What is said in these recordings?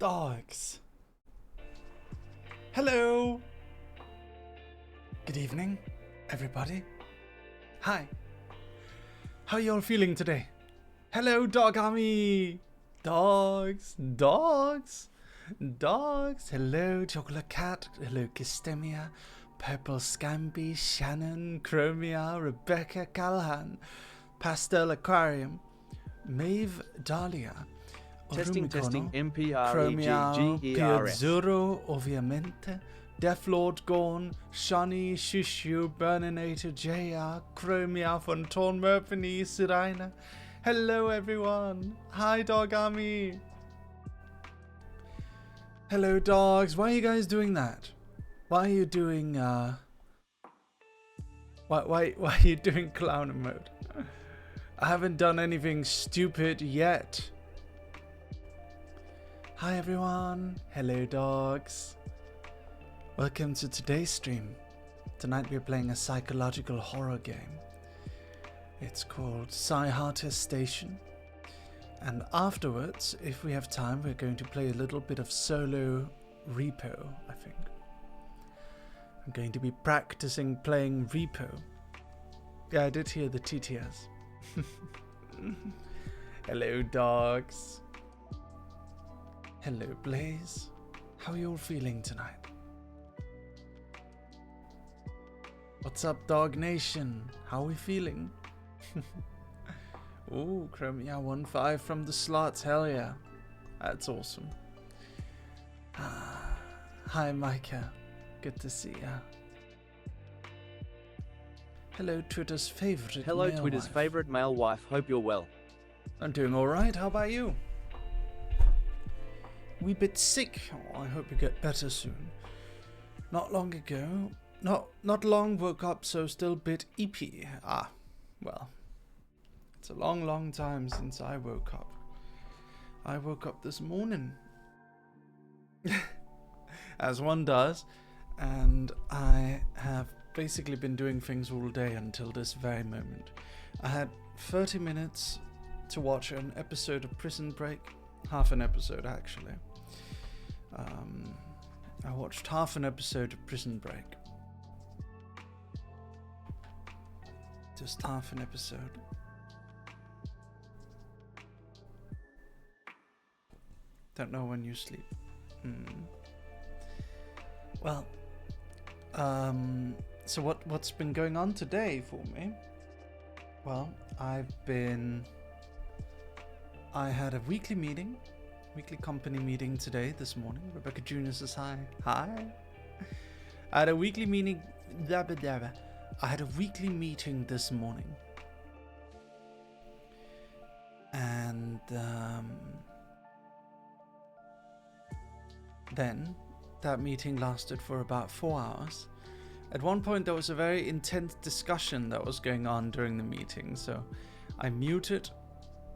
dogs. Hello. Good evening, everybody. Hi. How you all feeling today? Hello, dog army. Dogs. Hello, chocolate cat. Hello, Kistemia. Purple Scamby, Shannon, Chromia, Rebecca Callahan, Pastel Aquarium, Maeve Dahlia, Testing, Chromia, MPREGGERS. Piazzuro, ovviamente, Deathlord Gorn, Shani, Shushu, Burninator, JR, Chromia, Fonton, Murphy, Sirina. Hello, everyone. Hi, Dog Army. Hello, dogs. Why are you guys doing that? Why are you doing, why are you doing clown mode? I haven't done anything stupid yet. Hi everyone. Hello dogs. Welcome to today's stream. Tonight we're playing a psychological horror game. It's called Psy-Heartist Station. And afterwards, if we have time, we're going to play a little bit of solo repo, I think. I'm going to be practicing playing repo. Yeah, I did hear the TTS. Hello, dogs. Hello, Blaze. How are you all feeling tonight? What's up, Dog Nation? How are we feeling? Ooh, Chromia 1-5 from the slots. Hell yeah. That's awesome. Hi, Micah. Good to see ya. Hello, Twitter's favorite Hello, male Twitter's wife. favorite male wife. Hope you're well. I'm doing alright. How about you? Wee bit sick. Oh, I hope you get better soon. Not long ago. Not long woke up, so still a bit eepy. Ah, well. It's a long time since I woke up. I woke up this morning. As one does. And I have basically been doing things all day until this very moment. I had 30 minutes to watch an episode of Prison Break. Half an episode, actually. I watched half an episode of Prison Break. Just half an episode. Don't know when you sleep. Well, so what's been going on today for me? Well, I had a weekly company meeting today, this morning. Rebecca Jr. says hi. Hi. I had a weekly meeting. I had a weekly meeting this morning. And then that meeting lasted for about 4 hours. At one point there was a very intense discussion that was going on during the meeting, so I muted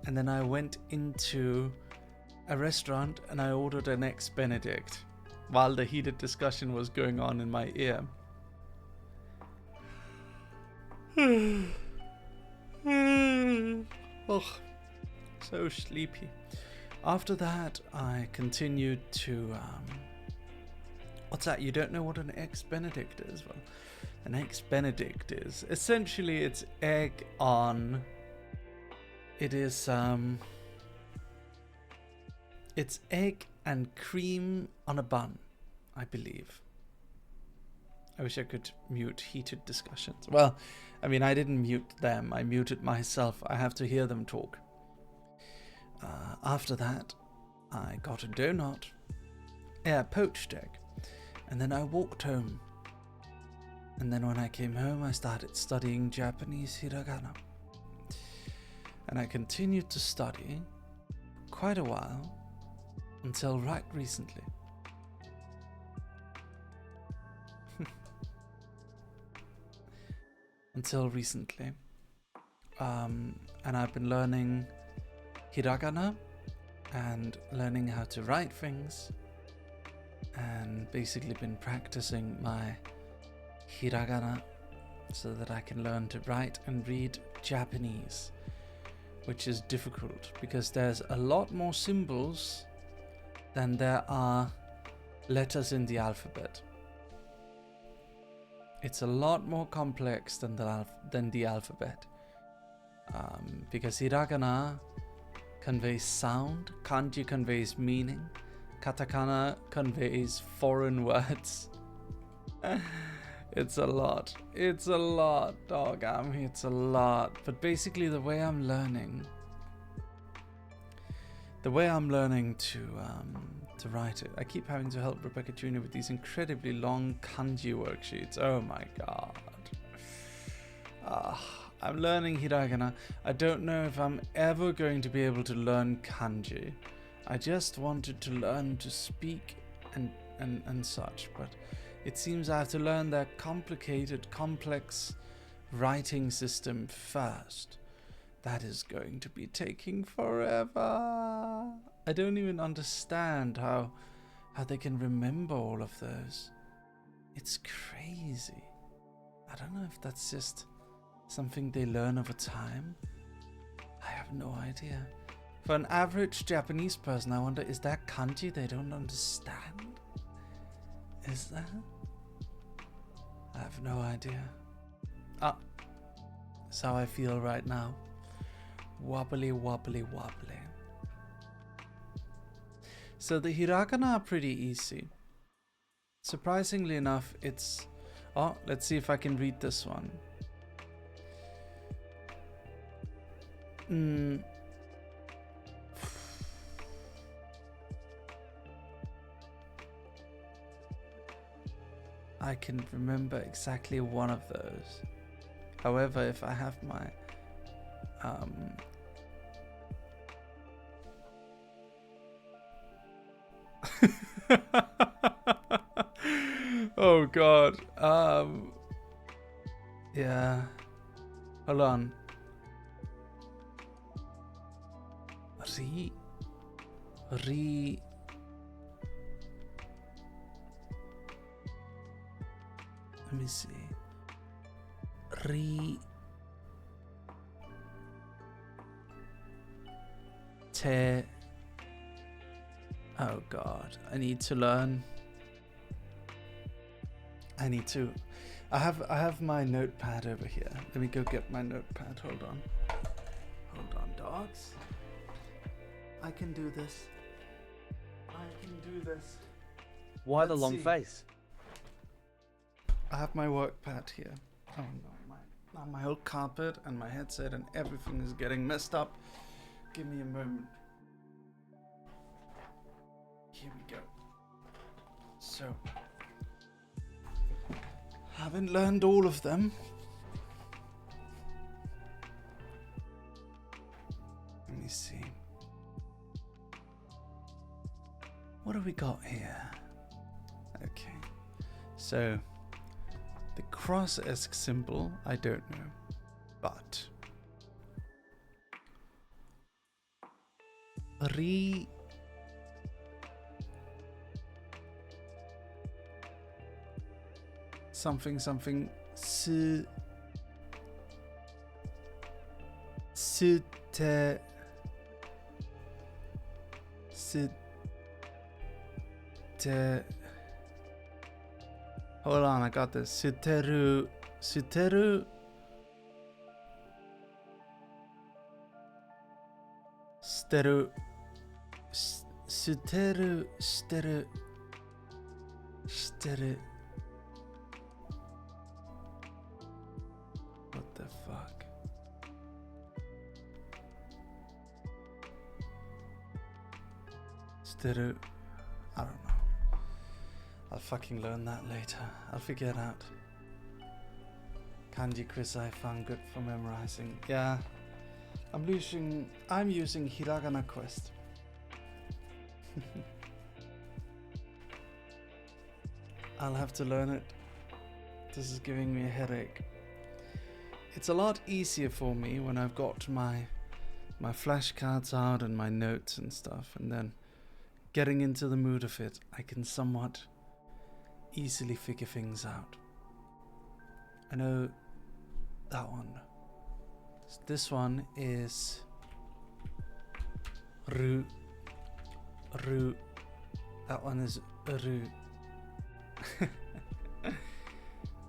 and then I went into a restaurant and I ordered an Eggs Benedict while the heated discussion was going on in my ear. Oh, so sleepy. After that, I continued to... What's that? You don't know what an Eggs Benedict is? Well, an Eggs Benedict is... Essentially, it's egg on... It is... It's egg and cream on a bun, I believe. I wish I could mute heated discussions. Well, I mean, I didn't mute them. I muted myself. I have to hear them talk. After that, I got a donut. Yeah, poached egg. And then I walked home. And then when I came home, I started studying Japanese hiragana. And I continued to study quite a while until right recently. Until recently. And I've been learning hiragana and learning how to write things, and basically been practicing my hiragana so that I can learn to write and read Japanese, which is difficult because there's a lot more symbols than there are letters in the alphabet. It's a lot more complex than the alphabet. Because hiragana conveys sound, kanji conveys meaning, katakana conveys foreign words. It's a lot. It's a lot, dog. It's a lot. But basically the way I'm learning to write it, I keep having to help Rebecca Jr. with these incredibly long kanji worksheets. Oh my god. I'm learning hiragana. I don't know if I'm ever going to be able to learn kanji. I just wanted to learn to speak and such, but it seems I have to learn their complicated, complex writing system first. That is going to be taking forever. I don't even understand how they can remember all of those. It's crazy. I don't know if that's just something they learn over time. I have no idea. For an average Japanese person, I wonder, is that kanji they don't understand? Is that? I have no idea. That's how I feel right now. Wobbly, wobbly, wobbly. So the hiragana are pretty easy. Surprisingly enough, it's... Oh, let's see if I can read this one. I can remember exactly one of those. However, if I have my oh god. Yeah. Hold on. Let me see. Oh god, I need to learn. I have my notepad over here. Let me go get my notepad. Hold on. Hold on, dogs. I can do this. I can do this. Why the Let's long see. face? I have my work pad here. Oh no, my whole carpet and my headset and everything is getting messed up. Give me a moment. Here we go. So, haven't learned all of them. Let me see. What have we got here? Okay. So, the cross-esque symbol, I don't know. But something hold on, I got this. Suteru Steru what the fuck? Steru, I don't know. I'll fucking learn that later. I'll figure it out. Kanji quiz I found good for memorizing. Yeah. I'm using Hiragana Quest. I'll have to learn it. This is giving me a headache. It's a lot easier for me when I've got my flashcards out and my notes and stuff, and then getting into the mood of it, I can somewhat easily figure things out. I know that one. So this one is Ru. That one is Ru.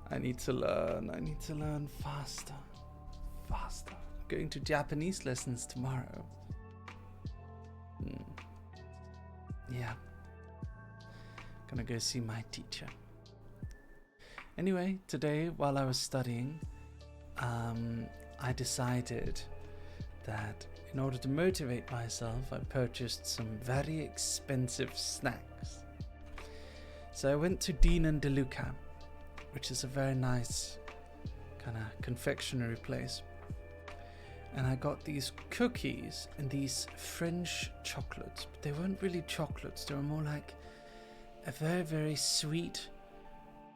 I need to learn faster. Faster. I'm going to Japanese lessons tomorrow. Yeah. Gonna go see my teacher. Anyway, today while I was studying, I decided that in order to motivate myself, I purchased some very expensive snacks. So I went to Dean and DeLuca, which is a very nice kind of confectionery place. And I got these cookies and these French chocolates, but they weren't really chocolates. They were more like a very, very sweet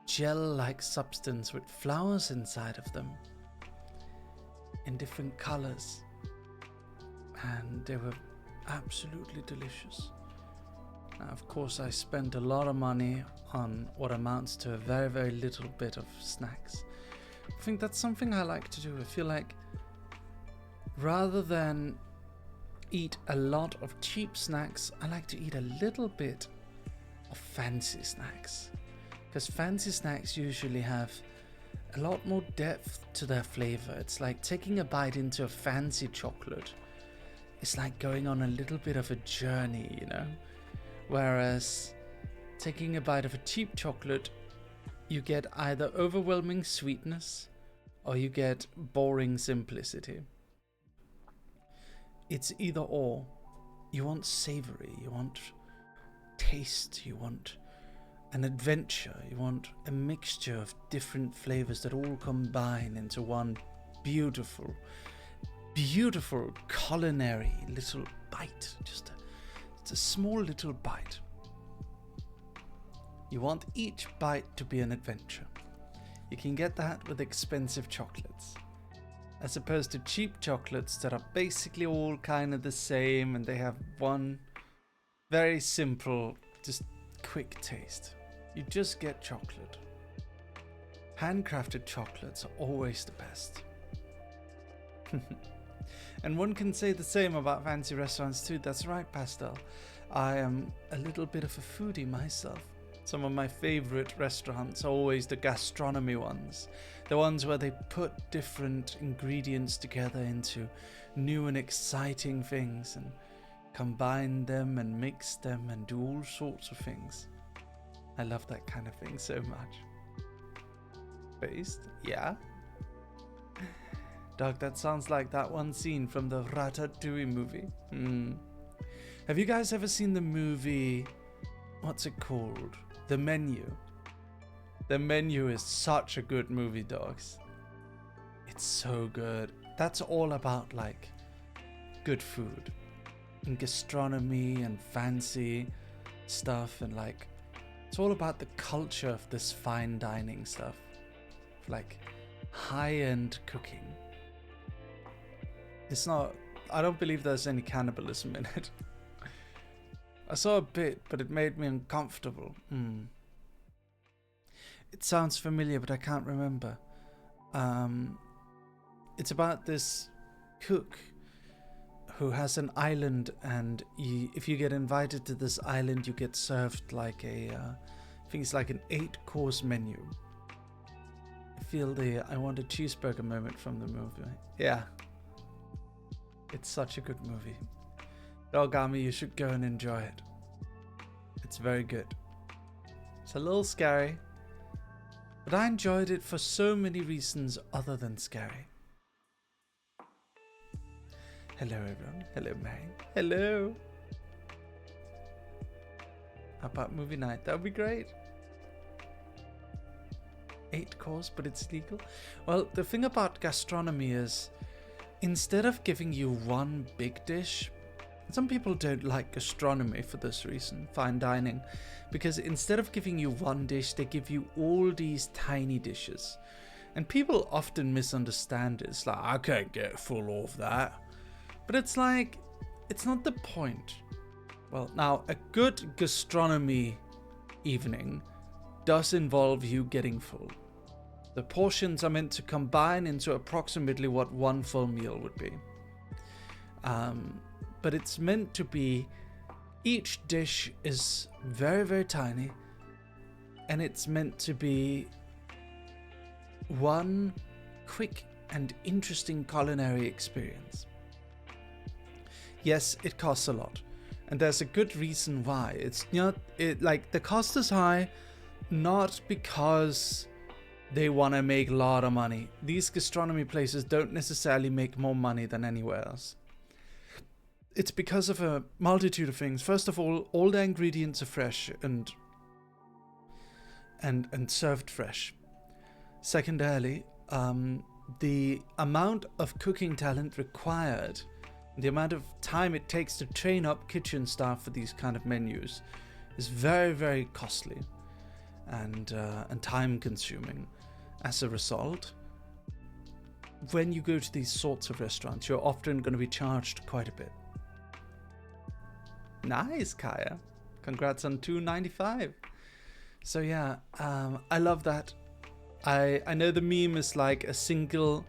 gel-like substance with flowers inside of them in different colors. And they were absolutely delicious. Now, of course, I spent a lot of money on what amounts to a very, very little bit of snacks. I think that's something I like to do. I feel like rather than eat a lot of cheap snacks, I like to eat a little bit of fancy snacks. Because fancy snacks usually have a lot more depth to their flavor. It's like taking a bite into a fancy chocolate. It's like going on a little bit of a journey, you know? Whereas taking a bite of a cheap chocolate, you get either overwhelming sweetness or you get boring simplicity. It's either or. You want savory, you want taste, you want an adventure, you want a mixture of different flavors that all combine into one beautiful, beautiful culinary little bite. It's a small little bite. You want each bite to be an adventure. You can get that with expensive chocolates, as opposed to cheap chocolates that are basically all kind of the same and they have one very simple, just quick taste. You just get chocolate. Handcrafted chocolates are always the best. And one can say the same about fancy restaurants too. That's right, Pastel. I am a little bit of a foodie myself. Some of my favorite restaurants are always the gastronomy ones. The ones where they put different ingredients together into new and exciting things and combine them and mix them and do all sorts of things. I love that kind of thing so much. Based? Yeah. Doug, that sounds like that one scene from the Ratatouille movie. Have you guys ever seen the movie, what's it called? The Menu. The Menu is such a good movie, dogs. It's so good. That's all about like good food and gastronomy and fancy stuff, and like it's all about the culture of this fine dining stuff, like high-end cooking. It's not, I don't believe there's any cannibalism in it. I saw a bit, but it made me uncomfortable. It sounds familiar, but I can't remember. It's about this cook who has an island, and if you get invited to this island, you get served like I think it's like an 8-course menu. I feel I want a cheeseburger moment from the movie. Yeah. It's such a good movie. Dogami, you should go and enjoy it. It's very good. It's a little scary, but I enjoyed it for so many reasons other than scary. Hello everyone. Hello Mary. Hello. How about movie night? That would be great. 8 course, but it's legal. Well, the thing about gastronomy is, instead of giving you one big dish, some people don't like gastronomy for this reason, fine dining, because instead of giving you one dish, they give you all these tiny dishes. And people often misunderstand it. It's like, I can't get full of that. But it's like, it's not the point. Well, now, a good gastronomy evening does involve you getting full. The portions are meant to combine into approximately what one full meal would be. But it's meant to be Each dish is very, very tiny, and it's meant to be one quick and interesting culinary experience. Yes, it costs a lot, and there's a good reason why. It's not like the cost is high, not because they want to make a lot of money. These gastronomy places don't necessarily make more money than anywhere else. It's because of a multitude of things. First of all the ingredients are fresh and served fresh. Secondarily, the amount of cooking talent required, the amount of time it takes to train up kitchen staff for these kind of menus is very, very costly and time consuming. As a result, when you go to these sorts of restaurants, you're often going to be charged quite a bit. Nice, Kaya. Congrats on 295. So yeah, I love that. I know the meme is like a single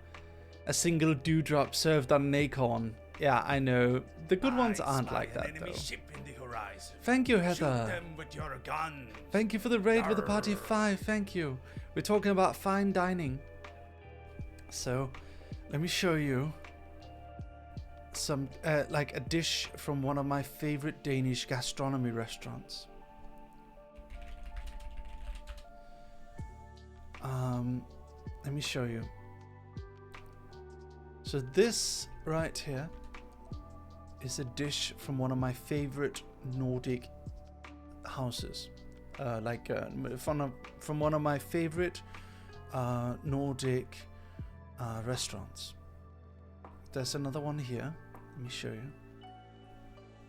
dewdrop served on an acorn. Yeah, I know. The good ones aren't like that though. Thank you, Heather. Them with your gun. Thank you for the raid with a party of 5. Thank you. We're talking about fine dining. So, let me show you some like a dish from one of my favorite Danish gastronomy restaurants. Let me show you. So this right here is a dish from one of my favorite Nordic houses, from one of my favorite Nordic restaurants. There's another one here. Let me show you.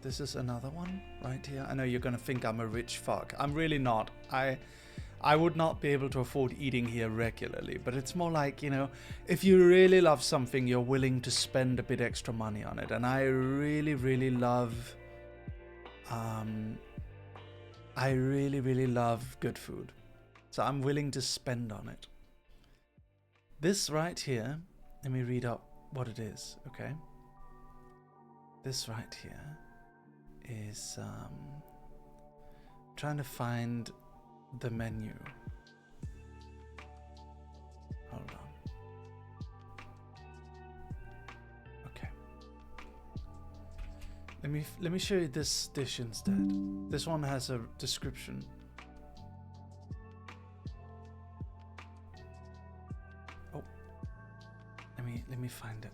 This is another one right here. I know you're gonna think I'm a rich fuck. I'm really not. I would not be able to afford eating here regularly, but it's more like, you know, if you really love something, you're willing to spend a bit extra money on it. And I really, really love good food. So I'm willing to spend on it. This right here, let me read up what it is, okay? This right here is trying to find the menu. Hold on. Okay. Let me show you this dish instead. This one has a description. Oh. Let me find it.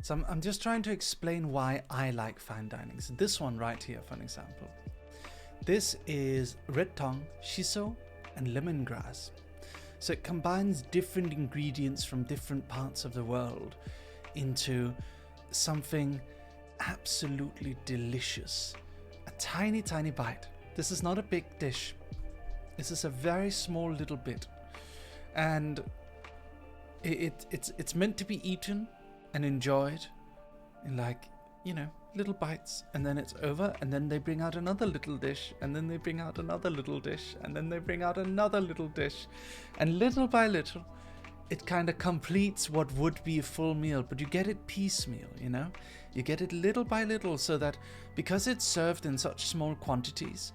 So I'm just trying to explain why I like fine dining. So this one right here, for an example. This is red tongue, shiso, and lemongrass. So it combines different ingredients from different parts of the world into something absolutely delicious. A tiny, tiny bite. This is not a big dish. This is a very small little bit. And it's meant to be eaten and enjoyed in, like, you know, little bites, and then it's over, and then they bring out another little dish, and then they bring out another little dish, and then they bring out another little dish, and little by little it kind of completes what would be a full meal, but you get it piecemeal, you know, you get it little by little, so that because it's served in such small quantities,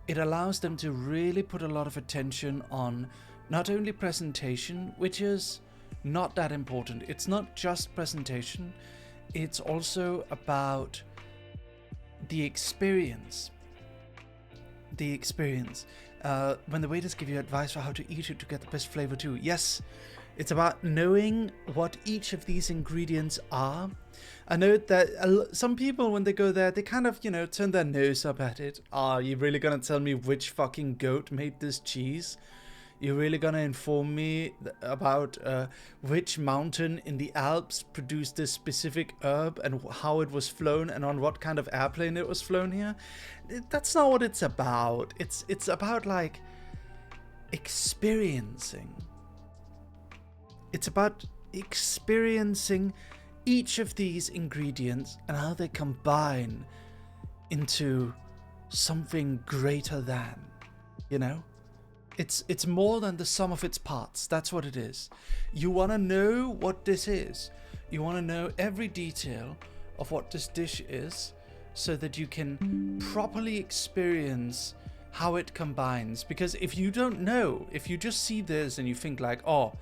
it allows them to really put a lot of attention on not only presentation, which is not that important. It's not just presentation. It's also about the experience. The experience. When the waiters give you advice for how to eat it to get the best flavor too. Yes, it's about knowing what each of these ingredients are. I know that some people, when they go there, they kind of, you know, turn their nose up at it. Are you really gonna tell me which fucking goat made this cheese? You're really gonna inform me about which mountain in the Alps produced this specific herb and how it was flown and on what kind of airplane it was flown here? That's not what it's about. It's about, like, experiencing. It's about experiencing each of these ingredients and how they combine into something greater than, you know? It's more than the sum of its parts. That's what it is. You want to know what this is. You want to know every detail of what this dish is. so that you can properly experience how it combines. Because if you don't know, if you just see this and you think like, oh,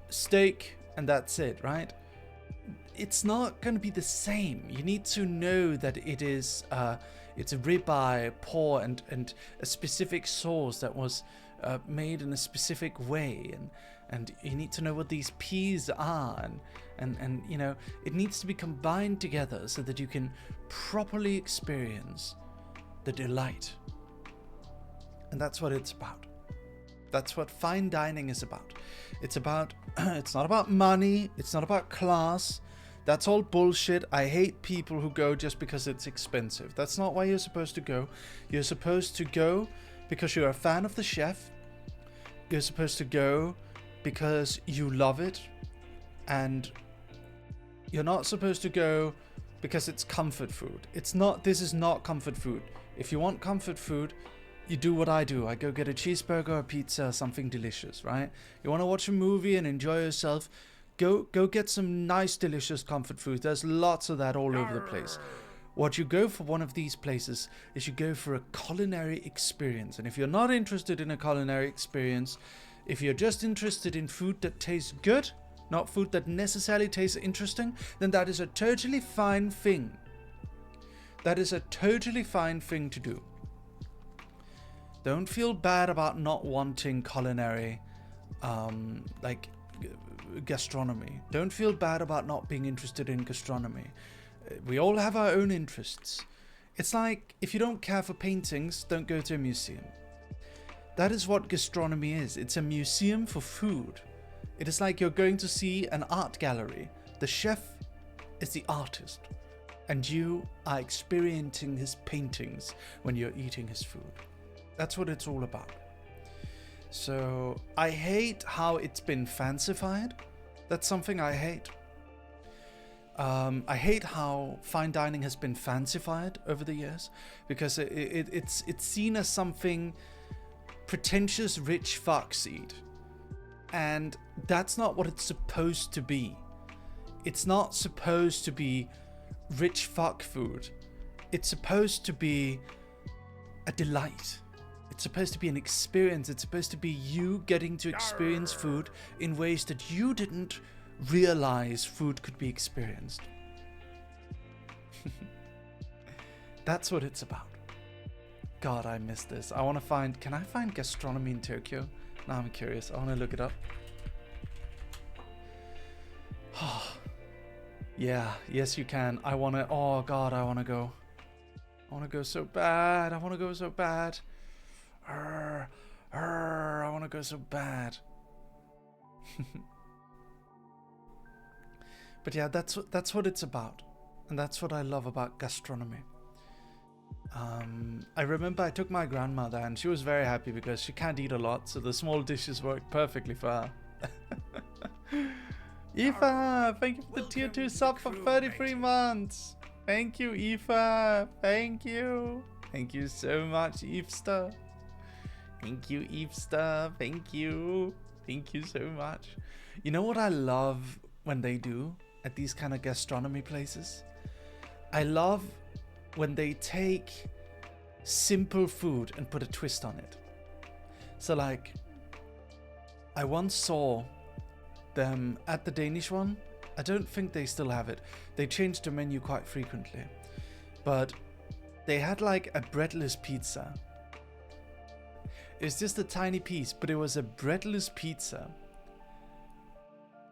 steak and that's it, right? It's not going to be the same. You need to know that it is it's a ribeye, pork, and a specific sauce that was made in a specific way, and you need to know what these peas are, and you know, it needs to be combined together so that you can properly experience the delight. And that's what it's about. That's what fine dining is about. It's about it's not about money, it's not about class. That's all bullshit. I hate people who go just because it's expensive. That's not why you're supposed to go. You're supposed to go because you're a fan of the chef. You're supposed to go because you love it. And you're not supposed to go because it's comfort food. It's not. This is not comfort food. If you want comfort food, you do what I do. I go get a cheeseburger, a pizza, something delicious, right? You want to watch a movie and enjoy yourself, go get some nice, delicious comfort food. There's lots of that all over the place. What you go for one of these places is you go for a culinary experience. And if you're not interested in a culinary experience, if you're just interested in food that tastes good, not food that necessarily tastes interesting, then that is a totally fine thing. That is a totally fine thing to do. Don't feel bad about not wanting culinary, like gastronomy. Don't feel bad about not being interested in gastronomy. We all have our own interests. It's like, if you don't care for paintings, don't go to a museum. That is what gastronomy is. It's a museum for food. It is like you're going to see an art gallery. The chef is the artist, and you are experiencing his paintings when you're eating his food. That's what it's all about. So I hate how it's been fancified. That's something I hate. I hate how fine dining has been fancified over the years, because it's seen as something pretentious rich fucks eat. And that's not what it's supposed to be. It's not supposed to be rich fuck food. It's supposed to be a delight. It's supposed to be an experience. It's supposed to be you getting to experience food in ways that you didn't realize food could be experienced. That's what it's about. God, I miss this. I want to find... Can I find gastronomy in Tokyo? Now I'm curious. I want to look it up. Yeah, yes you can. I want to... Oh God, I want to go. I want to go so bad. I want to go so bad. I want to go so bad. But yeah, that's what it's about. And that's what I love about gastronomy. I remember I took my grandmother and she was very happy because she can't eat a lot, so the small dishes worked perfectly for her. Aoife, thank you for the tier 2 sub for 33 months. Thank you, Aoife. Thank you. Thank you so much, Aoifster. Thank you, Aoifster. Thank you. Thank you so much. You know what I love when they do at these kind of gastronomy places? I love when they take simple food and put a twist on it. So like, I once saw them at the Danish one. I don't think they still have it. They changed the menu quite frequently. But they had like a breadless pizza. It was just a tiny piece, but it was a breadless pizza.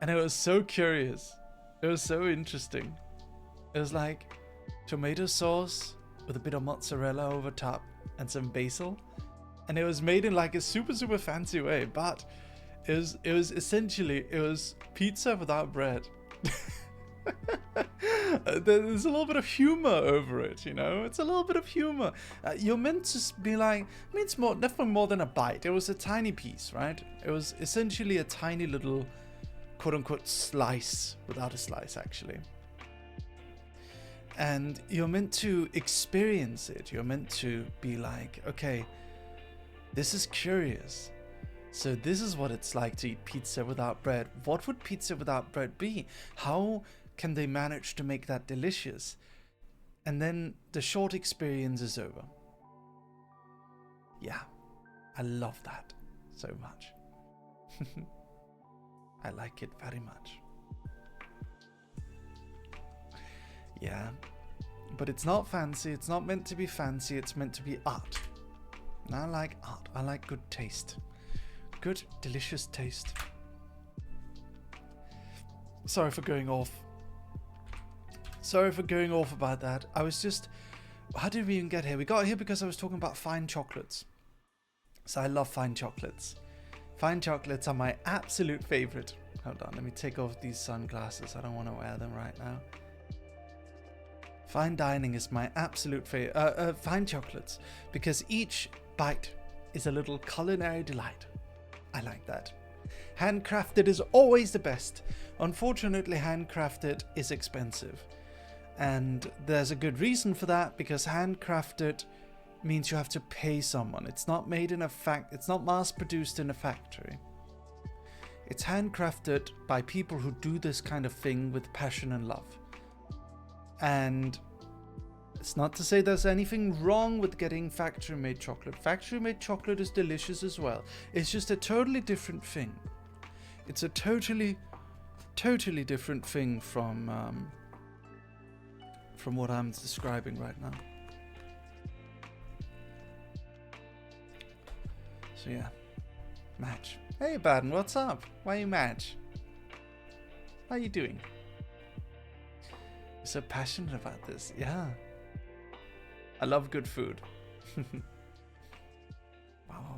And it was so curious. It was so interesting. It was like tomato sauce with a bit of mozzarella over top and some basil. And it was made in like a super fancy way, but it was essentially, it was pizza without bread. There's a little bit of humor over it, you know. It's a little bit of humor. You're meant to be like, I mean, it's definitely more than a bite. It was a tiny piece, right? It was essentially a tiny little quote-unquote slice without a slice, actually. And you're meant to experience it. You're meant to be like, okay, this is curious. So this is what it's like to eat pizza without bread. What would pizza without bread be? How can they manage to make that delicious? and then the short experience is over. Yeah, I love that so much. I like it very much. Yeah, but it's not fancy. It's not meant to be fancy. It's meant to be art. And I like art. I like good taste. Good, delicious taste. Sorry for going off. Sorry for going off about that. I was just... How did we even get here? We got here because I was talking about fine chocolates. So I love fine chocolates. Fine chocolates are my absolute favorite. Hold on, let me take off these sunglasses. I don't want to wear them right now. Fine dining is my absolute favorite. Fine chocolates, because each bite is a little culinary delight. I like that. Handcrafted is always the best. Unfortunately, handcrafted is expensive. And there's a good reason for that, because handcrafted means you have to pay someone. It's not made in a it's not mass produced in a factory. It's handcrafted by people who do this kind of thing with passion and love. And it's not to say there's anything wrong with getting factory made chocolate. Factory made chocolate is delicious as well. It's just a totally different thing. It's a totally different thing from what I'm describing right now. So yeah, match. Hey Baden, what's up? Why you match? How you doing? You're so passionate about this. Yeah. I love good food. Wow.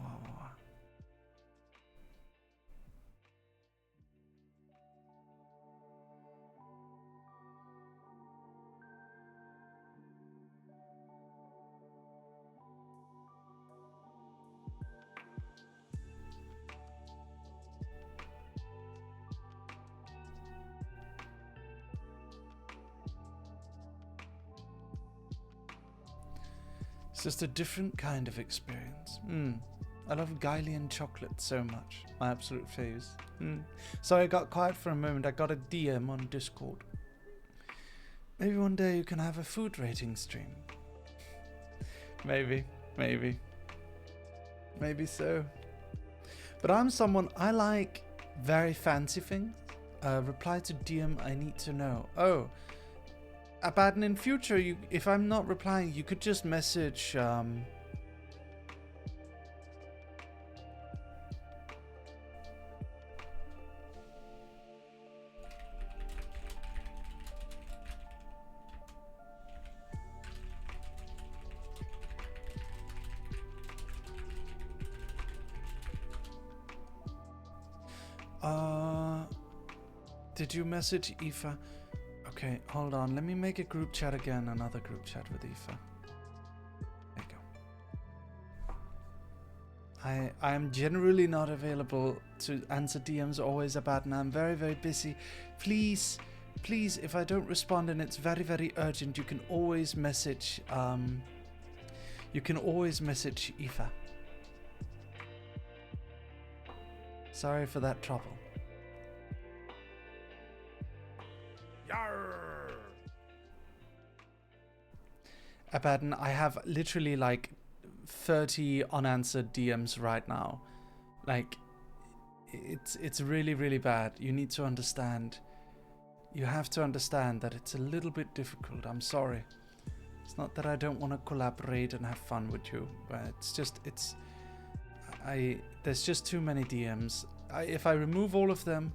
It's just a different kind of experience. I love Guylian chocolate so much. My absolute faves. Sorry I got quiet for a moment. I got a DM on Discord. Maybe one day you can have a food rating stream. Maybe so. But I'm someone, I like very fancy things. Reply to DM, I need to know. Oh. Abaddon, in future, if I'm not replying, you could just message did you message Aoife? Okay, hold on. Let me make a group chat again. Another group chat with Aoife. There you go. I am generally not available to answer DMs always about, and I'm very, very busy. Please, if I don't respond and it's very, very urgent, you can always message. You can always message Aoife. Sorry for that trouble. Abaddon, I have literally like 30 unanswered DMs right now. Like, it's really, really bad. You need to understand. You have to understand that it's a little bit difficult. I'm sorry. It's not that I don't want to collaborate and have fun with you, but it's just, there's just too many DMs. If I remove all of them,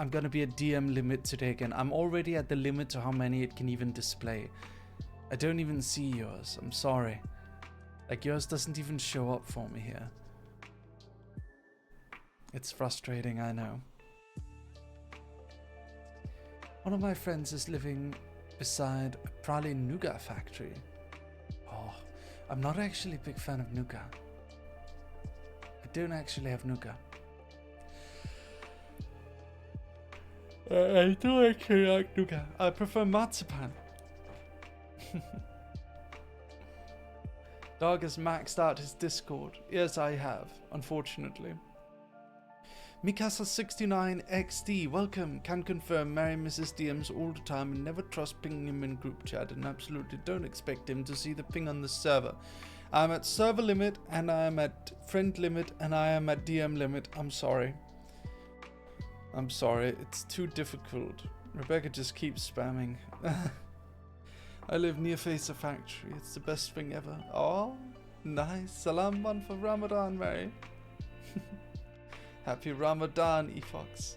I'm gonna be a DM limit today again. I'm already at the limit to how many it can even display. I don't even see yours. I'm sorry. Like, yours doesn't even show up for me here. It's frustrating, I know. One of my friends is living beside a praline nougat factory. Oh, I'm not actually a big fan of nougat. I don't actually have nougat. I don't actually like nougat. I prefer marzipan. Dog has maxed out his Discord. Yes, I have, unfortunately. Mikasa69XD, welcome. Can confirm marry Mrs. DMs all the time and never trust pinging him in group chat and absolutely don't expect him to see the ping on the server. I'm at server limit and I am at friend limit and I am at DM limit. I'm sorry. I'm sorry. It's too difficult. Rebecca just keeps spamming. I live near Facer Factory. It's the best thing ever. Oh, nice. Salam one for Ramadan, Mary. Happy Ramadan, Efox.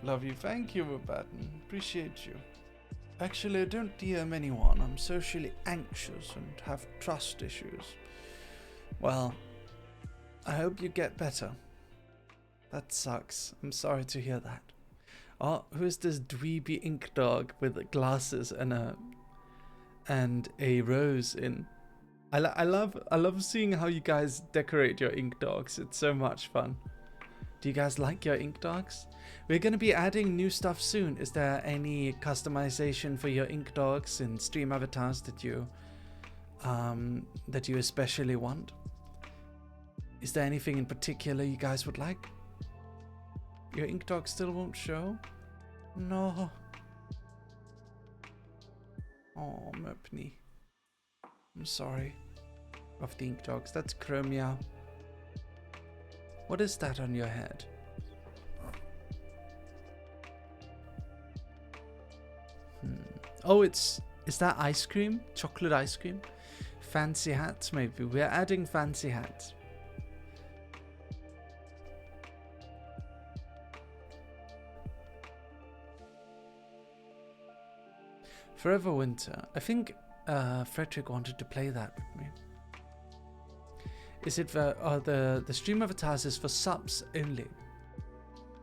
Love you. Thank you, Batten. Appreciate you. Actually, I don't DM anyone. I'm socially anxious and have trust issues. Well, I hope you get better. That sucks. I'm sorry to hear that. Oh, who's this dweeby ink dog with glasses and a rose in? I love seeing how you guys decorate your ink dogs. It's so much fun. Do you guys like your ink dogs? We're going to be adding new stuff soon. Is there any customization for your ink dogs and stream avatars that you especially want? Is there anything in particular you guys would like? Your ink dog still won't show? No. Oh, Merpney. I'm sorry. Of the ink dogs. That's Chromia. What is that on your head? Oh, is that ice cream? Chocolate ice cream? Fancy hats, maybe. We're adding fancy hats. Forever Winter. I think Frederick wanted to play that with me. Is it the stream avatars is for subs only?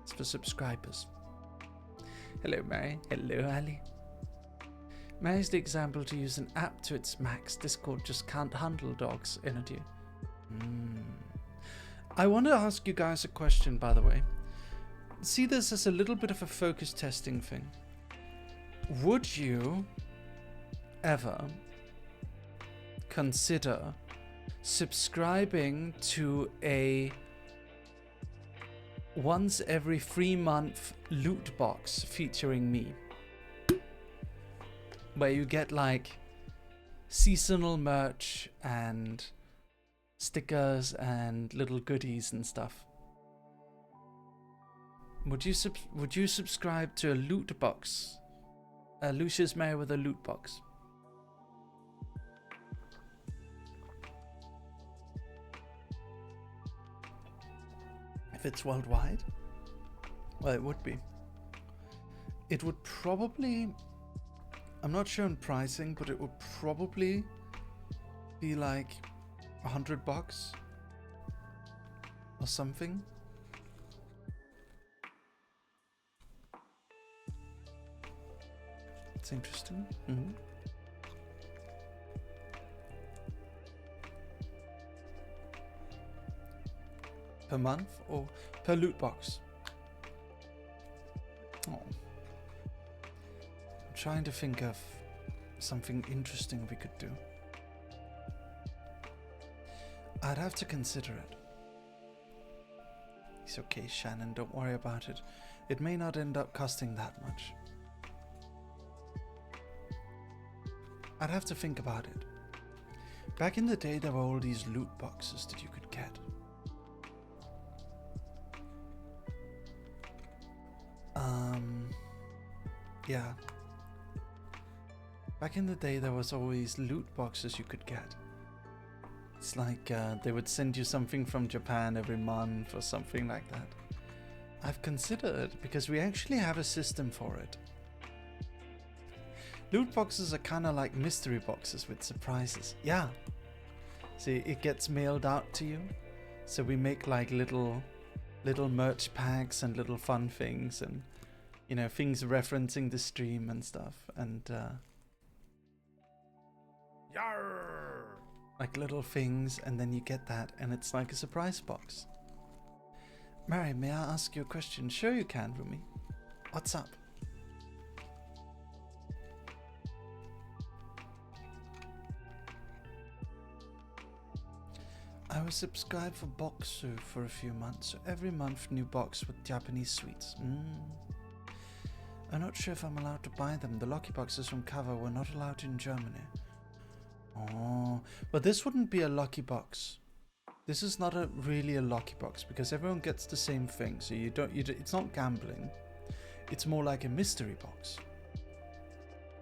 It's for subscribers. Hello, Mary. Hello, Ali. Mary's the example to use an app to its max. Discord just can't handle dogs' energy. I want to ask you guys a question, by the way. See this as a little bit of a focus testing thing. Would you ever consider subscribing to a once every 3-month loot box featuring me, where you get like seasonal merch and stickers and little goodies and stuff? Would you subscribe to a loot box? Lucius Merryweather loot box. If it's worldwide? Well, it would be. It would probably... I'm not sure on pricing, but it would probably be like $100 or something. It's interesting. Per month or per loot box? Oh. I'm trying to think of something interesting we could do. I'd have to consider it. It's okay, Shannon, don't worry about it. It may not end up costing that much. I'd have to think about it. Back in the day, there were all these loot boxes that you could get. Yeah. Back in the day, there was always loot boxes you could get. It's like they would send you something from Japan every month or something like that. I've considered, because we actually have a system for it. Loot boxes are kind of like mystery boxes with surprises. Yeah. See, it gets mailed out to you. So we make like little merch packs and little fun things and, you know, things referencing the stream and stuff. And, Yarr! Like little things, and then you get that, and it's like a surprise box. Mary, may I ask you a question? Sure you can, Rumi. What's up? I was subscribed for Boxu for a few months, so every month new box with Japanese sweets. I'm not sure if I'm allowed to buy them. The lucky boxes from Cover were not allowed in Germany. Oh, but this wouldn't be a lucky box. This is not really a lucky box because everyone gets the same thing. So it's not gambling. It's more like a mystery box.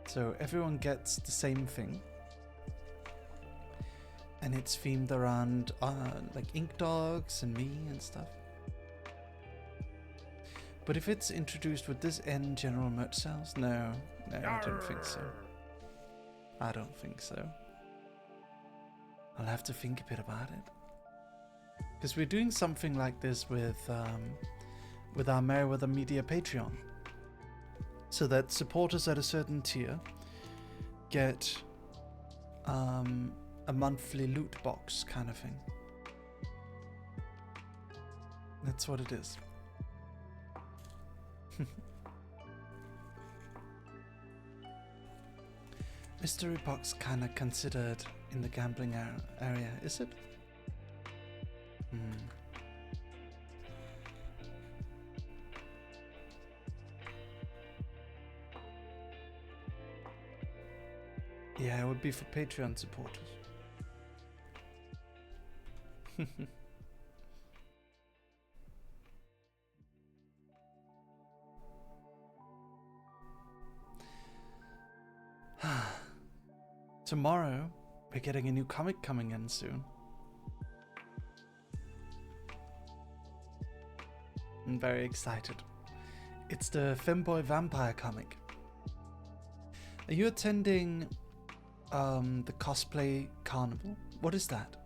So everyone gets the same thing. And it's themed around like Ink Dogs and me and stuff. But if it's introduced with this N general merch sales, no, I don't think so. I don't think so. I'll have to think a bit about it. Because we're doing something like this with our Merryweather Media Patreon. So that supporters at a certain tier get a monthly loot box kind of thing. That's what it is. Mystery box kind of considered in the gambling area, is it? Yeah, it would be for Patreon supporters. Tomorrow, we're getting a new comic coming in soon. I'm very excited. It's the Femboy Vampire comic. Are you attending the cosplay carnival? What is that?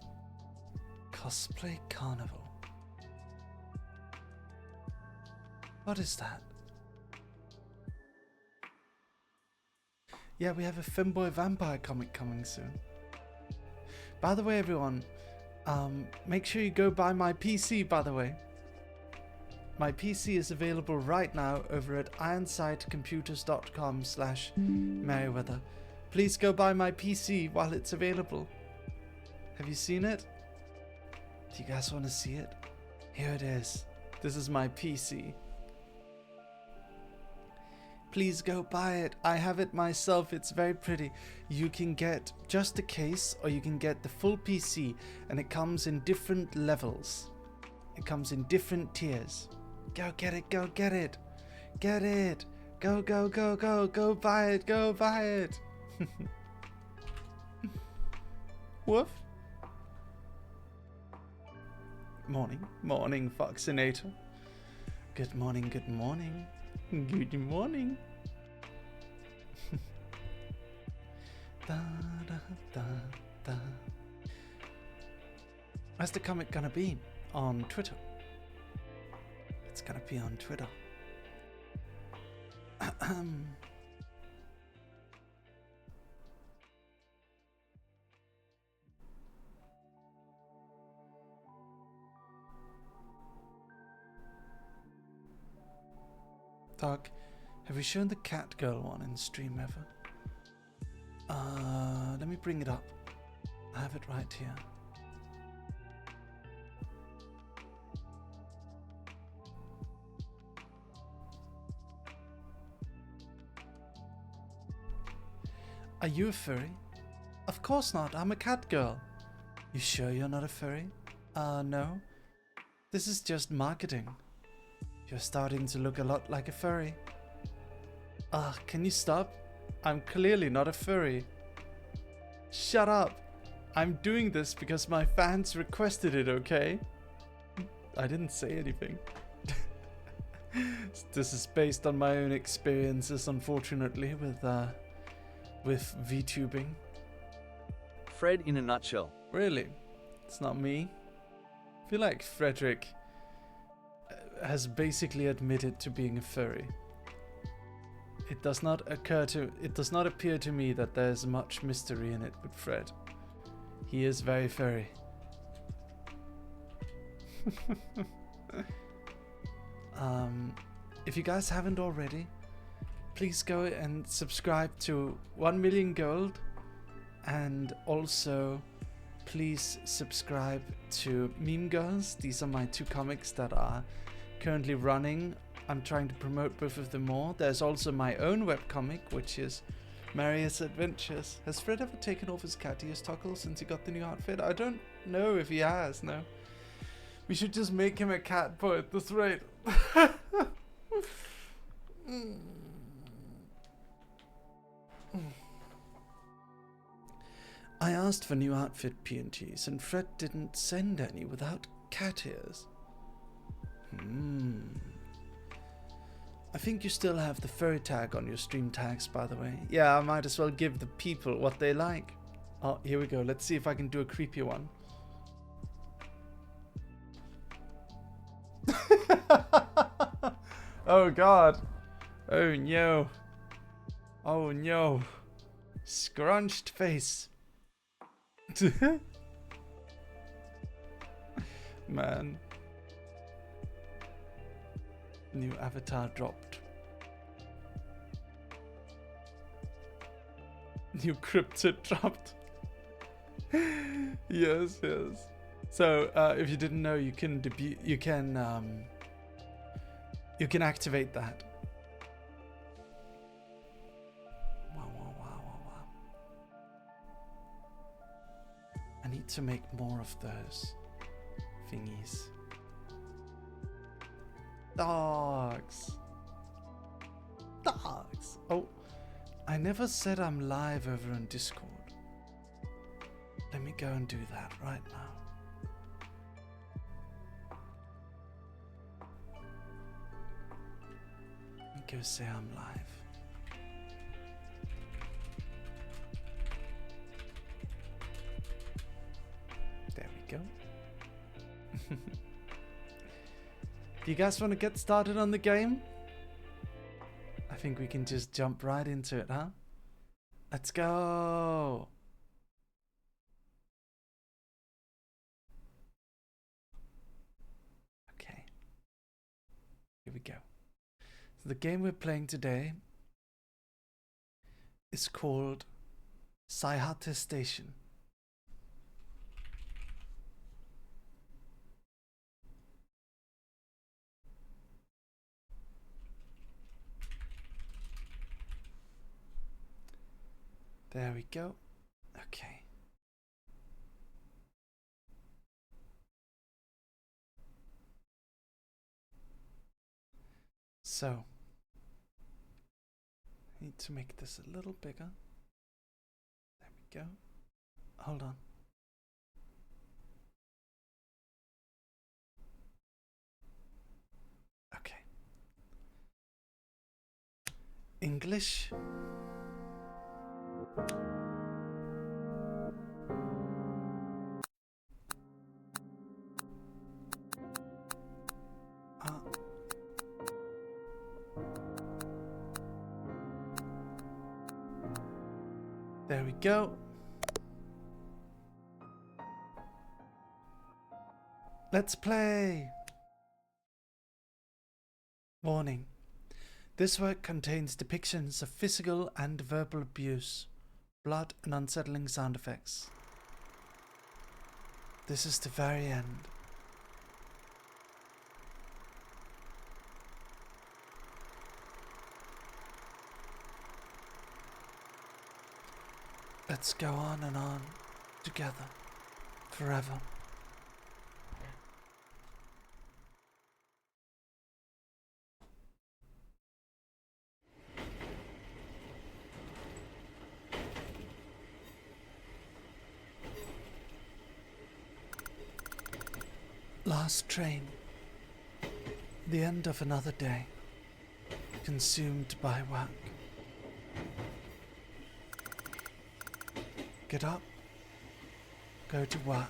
Cosplay carnival. What is that? Yeah, we have a Femboy Vampire comic coming soon. By the way, everyone, make sure you go buy my PC, by the way. My PC is available right now over at ironsightcomputers.com/Merryweather. Please go buy my PC while it's available. Have you seen it? Do you guys want to see it? Here it is. This is my PC. Please go buy it. I have it myself. It's very pretty. You can get just a case or you can get the full PC, and it comes in different levels. It comes in different tiers. Go get it. Go get it. Get it. Go, go, go, go. Go buy it. Go buy it. Woof. Morning. Morning, Foxinator. Good morning. Good morning. Good morning. Da, da, da, da. Where's the comic gonna be? On Twitter. It's gonna be on Twitter. Doc, have we shown the cat girl one in stream ever? Let me bring it up. I have it right here. Are you a furry? Of course not, I'm a cat girl. You sure you're not a furry? No. This is just marketing. You're starting to look a lot like a furry. Can you stop? I'm clearly not a furry. Shut up. I'm doing this because my fans requested it, okay? I didn't say anything. This is based on my own experiences, unfortunately, with VTubing. Fred in a nutshell. Really? It's not me? I feel like Frederick has basically admitted to being a furry. It does not appear to me that there's much mystery in it with Fred. He is very furry. If you guys haven't already, please go and subscribe to 1 Million Gold, and also please subscribe to Meme Girls. These are my 2 comics that are currently running. I'm trying to promote both of them more. There's also my own webcomic, which is Marius Adventures. Has Fred ever taken off his cat ears toggle since he got the new outfit? I don't know if he has, no. We should just make him a cat boy at this rate. I asked for new outfit PNGs and Fred didn't send any without cat ears. I think you still have the furry tag on your stream tags, by the way. Yeah, I might as well give the people what they like. Oh, here we go. Let's see if I can do a creepy one. Oh god. Oh no. Oh no. Scrunched face. Man. New avatar dropped. New cryptid dropped. Yes, yes. So, if you didn't know, you can activate that. Wow. I need to make more of those thingies. Dogs. Oh, I never said I'm live over on Discord. Let me go and do that right now. Let me go say I'm live. There we go. Do you guys want to get started on the game? I think we can just jump right into it, huh? Let's go! Okay. Here we go. So the game we're playing today is called Sayhate Station. There we go. Okay. So, I need to make this a little bigger. There we go. Hold on. Okay. English. There we go. Let's play. Warning. This work contains depictions of physical and verbal abuse, blood and unsettling sound effects. This is the very end. Let's go on and on together forever. Last train. The end of another day. Consumed by work. Get up. Go to work.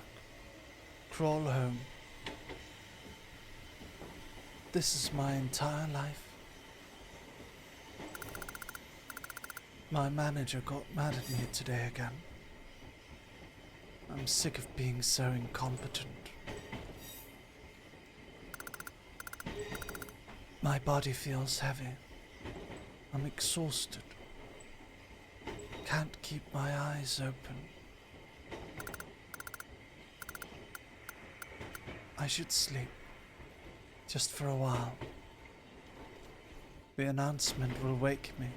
Crawl home. This is my entire life. My manager got mad at me today again. I'm sick of being so incompetent. My body feels heavy. I'm exhausted. Can't keep my eyes open. I should sleep. Just for a while. The announcement will wake me.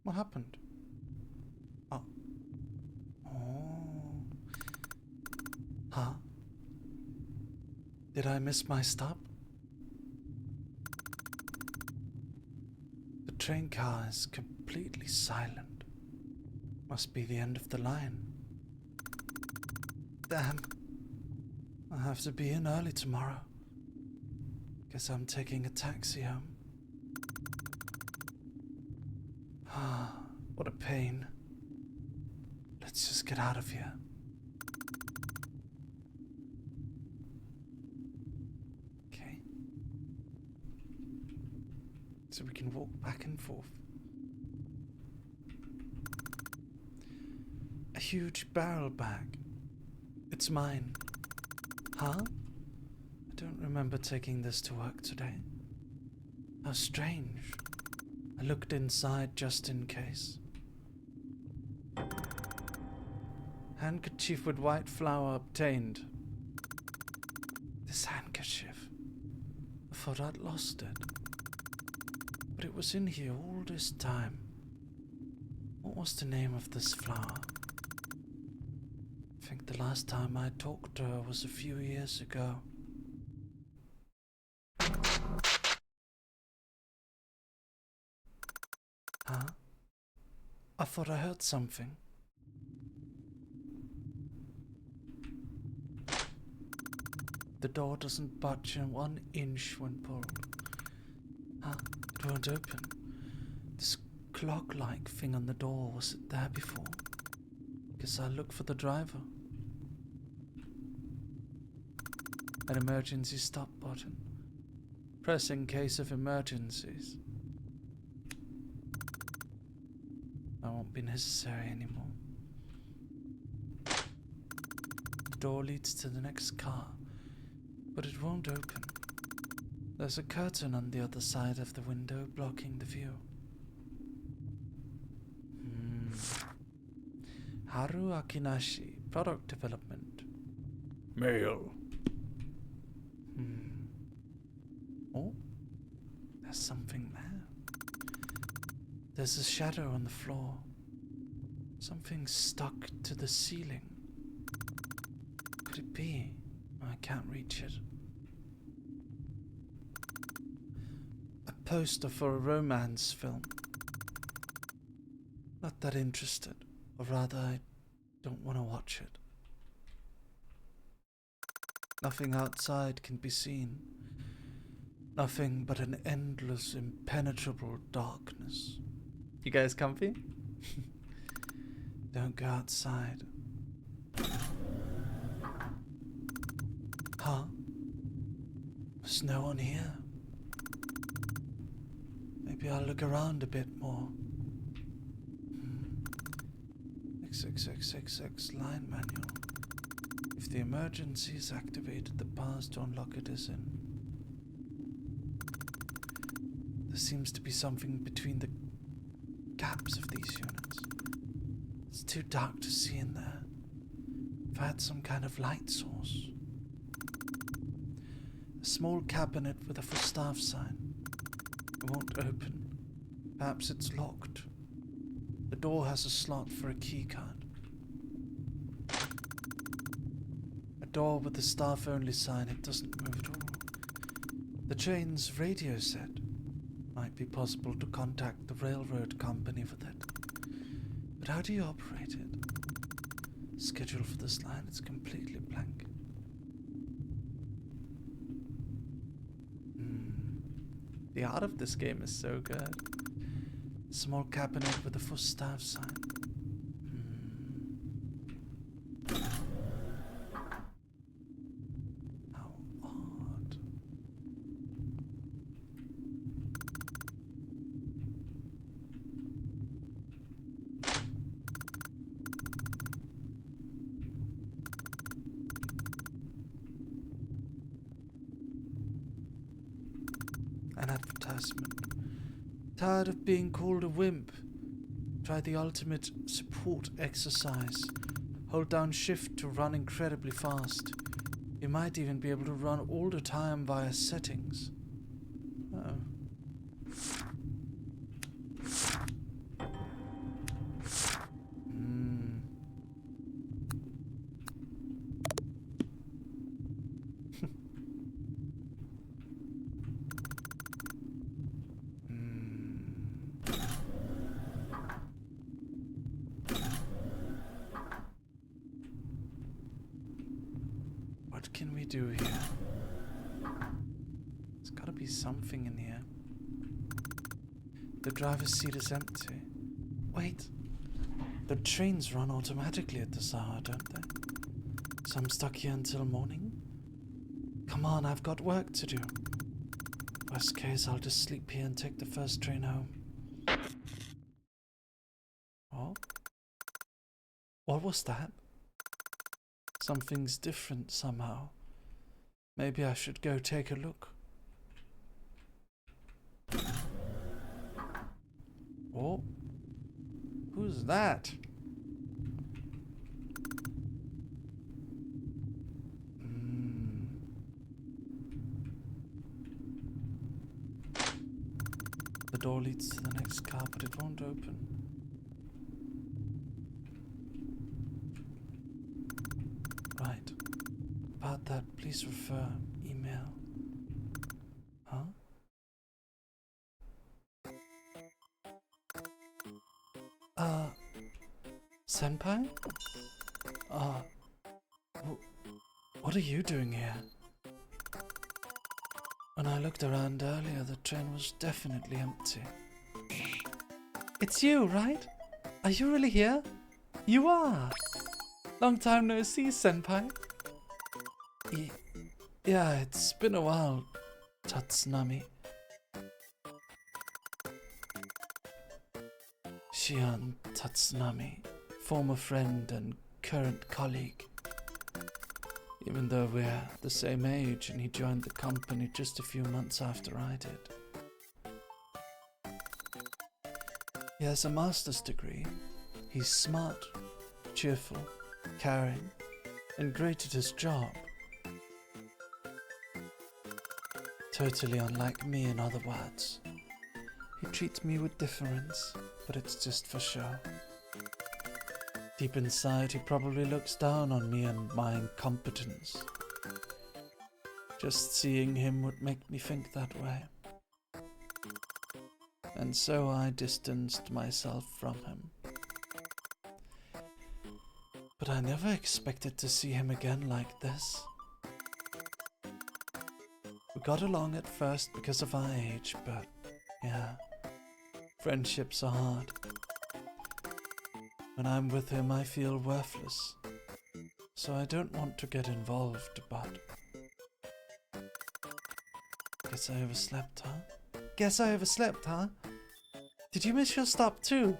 What happened? Oh. Oh. Huh? Did I miss my stop? The train car is completely silent. Must be the end of the line. Damn. I have to be in early tomorrow. Guess I'm taking a taxi home. Ah, what a pain. Let's just get out of here. Okay. So we can walk back and forth. A huge barrel bag. It's mine. Huh? I don't remember taking this to work today. How strange. I looked inside just in case. Handkerchief with white flower obtained. This handkerchief. I thought I'd lost it. But it was in here all this time. What was the name of this flower? I think the last time I talked to her was a few years ago. Huh? I thought I heard something. The door doesn't budge in 1 inch when pulled. Huh? It won't open. This clock-like thing on the door, was it there before? Guess I'll look for the driver. An emergency stop button. Press in case of emergencies. That won't be necessary anymore. The door leads to the next car, but it won't open. There's a curtain on the other side of the window blocking the view. Haru Akinashi, product development. Mail. Oh, there's something there. There's a shadow on the floor. Something stuck to the ceiling. Could it be? I can't reach it. A poster for a romance film. Not that interested, or rather I don't want to watch it. Nothing outside can be seen. Nothing but an endless, impenetrable darkness. You guys comfy? Don't go outside. Huh? There's no one here. Maybe I'll look around a bit more. XXXXX line manual. If the emergency is activated, the bars to unlock it is in. There seems to be something between the gaps of these units. It's too dark to see in there. If I had some kind of light source. A small cabinet with a for staff sign. It won't open. Perhaps it's locked. The door has a slot for a key card. A door with the staff-only sign, it doesn't move at all. The train's radio set. Might be possible to contact the railroad company with it. But how do you operate it? Schedule for this line, it's completely blank. The art of this game is so good. Small cabinet with a for staff sign. advertisement. Tired of being called a wimp? Try the ultimate support exercise. Hold down shift to run incredibly fast. You might even be able to run all the time via settings. Oh. What can we do here? There's gotta be something in here. The driver's seat is empty. Wait. The trains run automatically at this hour, don't they? So I'm stuck here until morning? Come on, I've got work to do. Worst case, I'll just sleep here and take the first train home. Oh? What was that? Something's different somehow. Maybe I should go take a look. Oh? Who's that? The door leads to the next car, but it won't open. Right. About that, please refer email. Huh? Senpai? What are you doing here? When I looked around earlier, the train was definitely empty. It's you, right? Are you really here? You are! Long time no see, Senpai. Yeah, it's been a while, Tatsunami. Shion Tatsunami, former friend and current colleague. Even though we're the same age and he joined the company just a few months after I did. He has a master's degree. He's smart, cheerful, caring, and great at his job. Totally unlike me, in other words. He treats me with deference, but it's just for show. Deep inside, he probably looks down on me and my incompetence. Just seeing him would make me think that way. And so I distanced myself from him. But I never expected to see him again like this. We got along at first because of our age, but yeah, friendships are hard. When I'm with him, I feel worthless. So I don't want to get involved, but... Guess I overslept, huh? Guess I overslept, huh? Did you miss your stop too?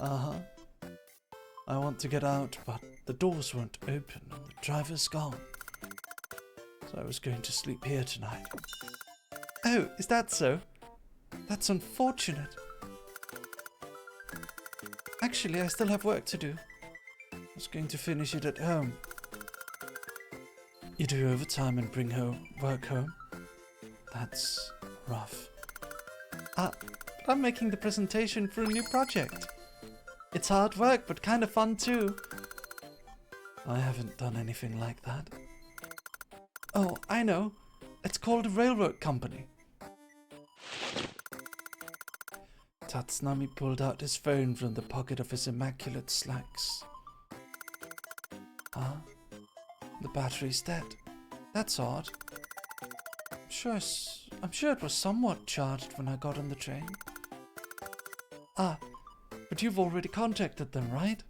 Uh-huh. I want to get out, but the doors won't open and the driver's gone. So I was going to sleep here tonight. Oh, is that so? That's unfortunate. Actually, I still have work to do. I was going to finish it at home. You do overtime and bring work home? That's rough. But I'm making the presentation for a new project. It's hard work, but kind of fun too. I haven't done anything like that. Oh, I know. It's called a railroad company. Tatsunami pulled out his phone from the pocket of his immaculate slacks. Huh? The battery's dead. That's odd. I'm sure it was somewhat charged when I got on the train. But you've already contacted them, right?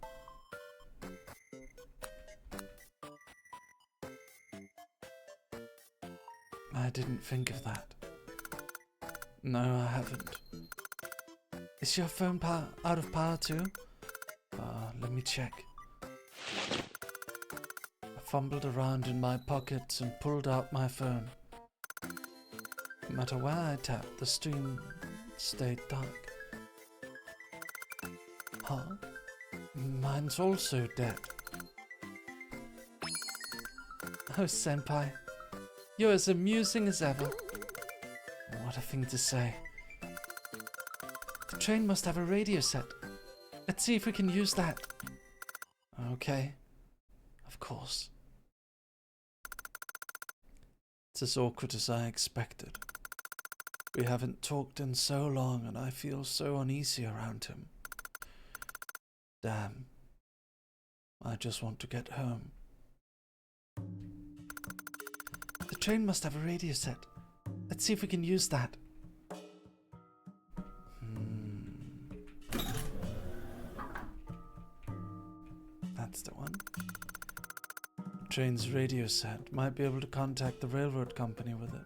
I didn't think of that. No, I haven't. Is your phone out of power too? Let me check. I fumbled around in my pockets and pulled out my phone. No matter where I tapped, the stream stayed dark. Huh? Mine's also dead. Oh, Senpai. You're as amusing as ever. What a thing to say. The train must have a radio set. Let's see if we can use that. Okay. Of course. It's as awkward as I expected. We haven't talked in so long and I feel so uneasy around him. Damn. I just want to get home. The train must have a radio set. Let's see if we can use that. That's the one. The train's radio set. Might be able to contact the railroad company with it.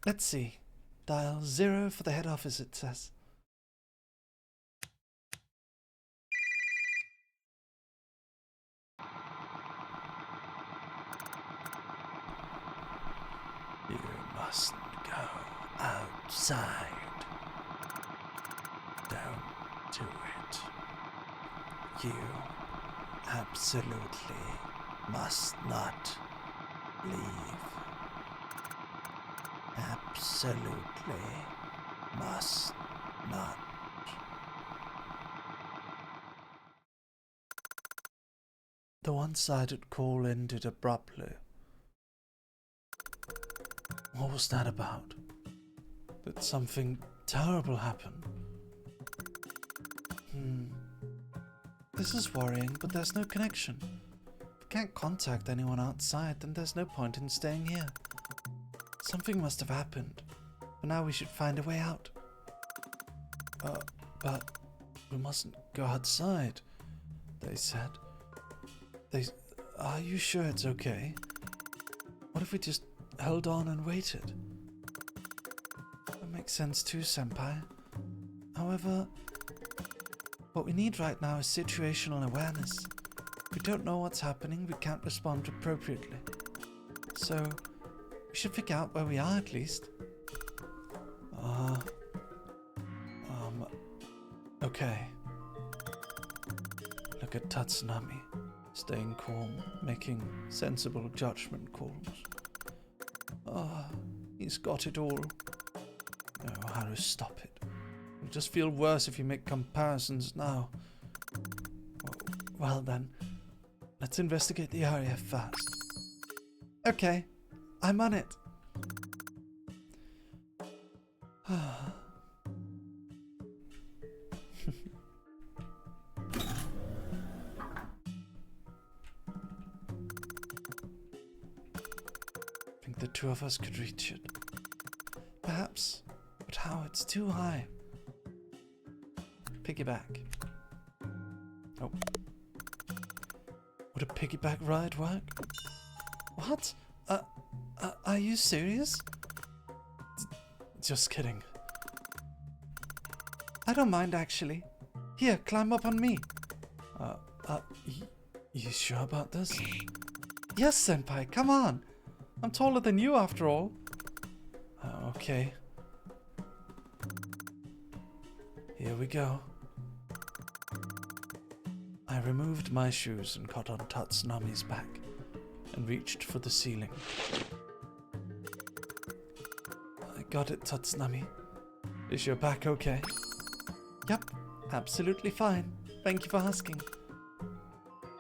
Let's see. Dial 0 for the head office, it says. You mustn't go outside. Don't do it. You absolutely must not leave. Absolutely must not. The one-sided call ended abruptly. What was that about? Did something terrible happen? This is worrying, but there's no connection. If we can't contact anyone outside, then there's no point in staying here. Something must have happened, but now we should find a way out. But we mustn't go outside, they said. Are you sure it's okay? What if we just held on and waited? That makes sense too, Senpai. However, what we need right now is situational awareness. If we don't know what's happening, we can't respond appropriately. So, we should figure out where we are at least. Okay. Look at Tatsunami, staying calm, making sensible judgment calls. He's got it all. Oh, how to stop it? It'll just feel worse if you make comparisons now. Well then, let's investigate the area first. Okay, I'm on it. I think the two of us could reach it. Perhaps, but how? It's too high. Piggyback. Oh. Would a piggyback ride work? What? Are you serious? Just kidding. I don't mind, actually. Here, climb up on me. You sure about this? Yes, Senpai, come on. I'm taller than you, after all. Okay. Here we go. I removed my shoes and got on Tatsunami's back and reached for the ceiling. I got it, Tatsunami. Is your back okay? Yep, absolutely fine. Thank you for asking.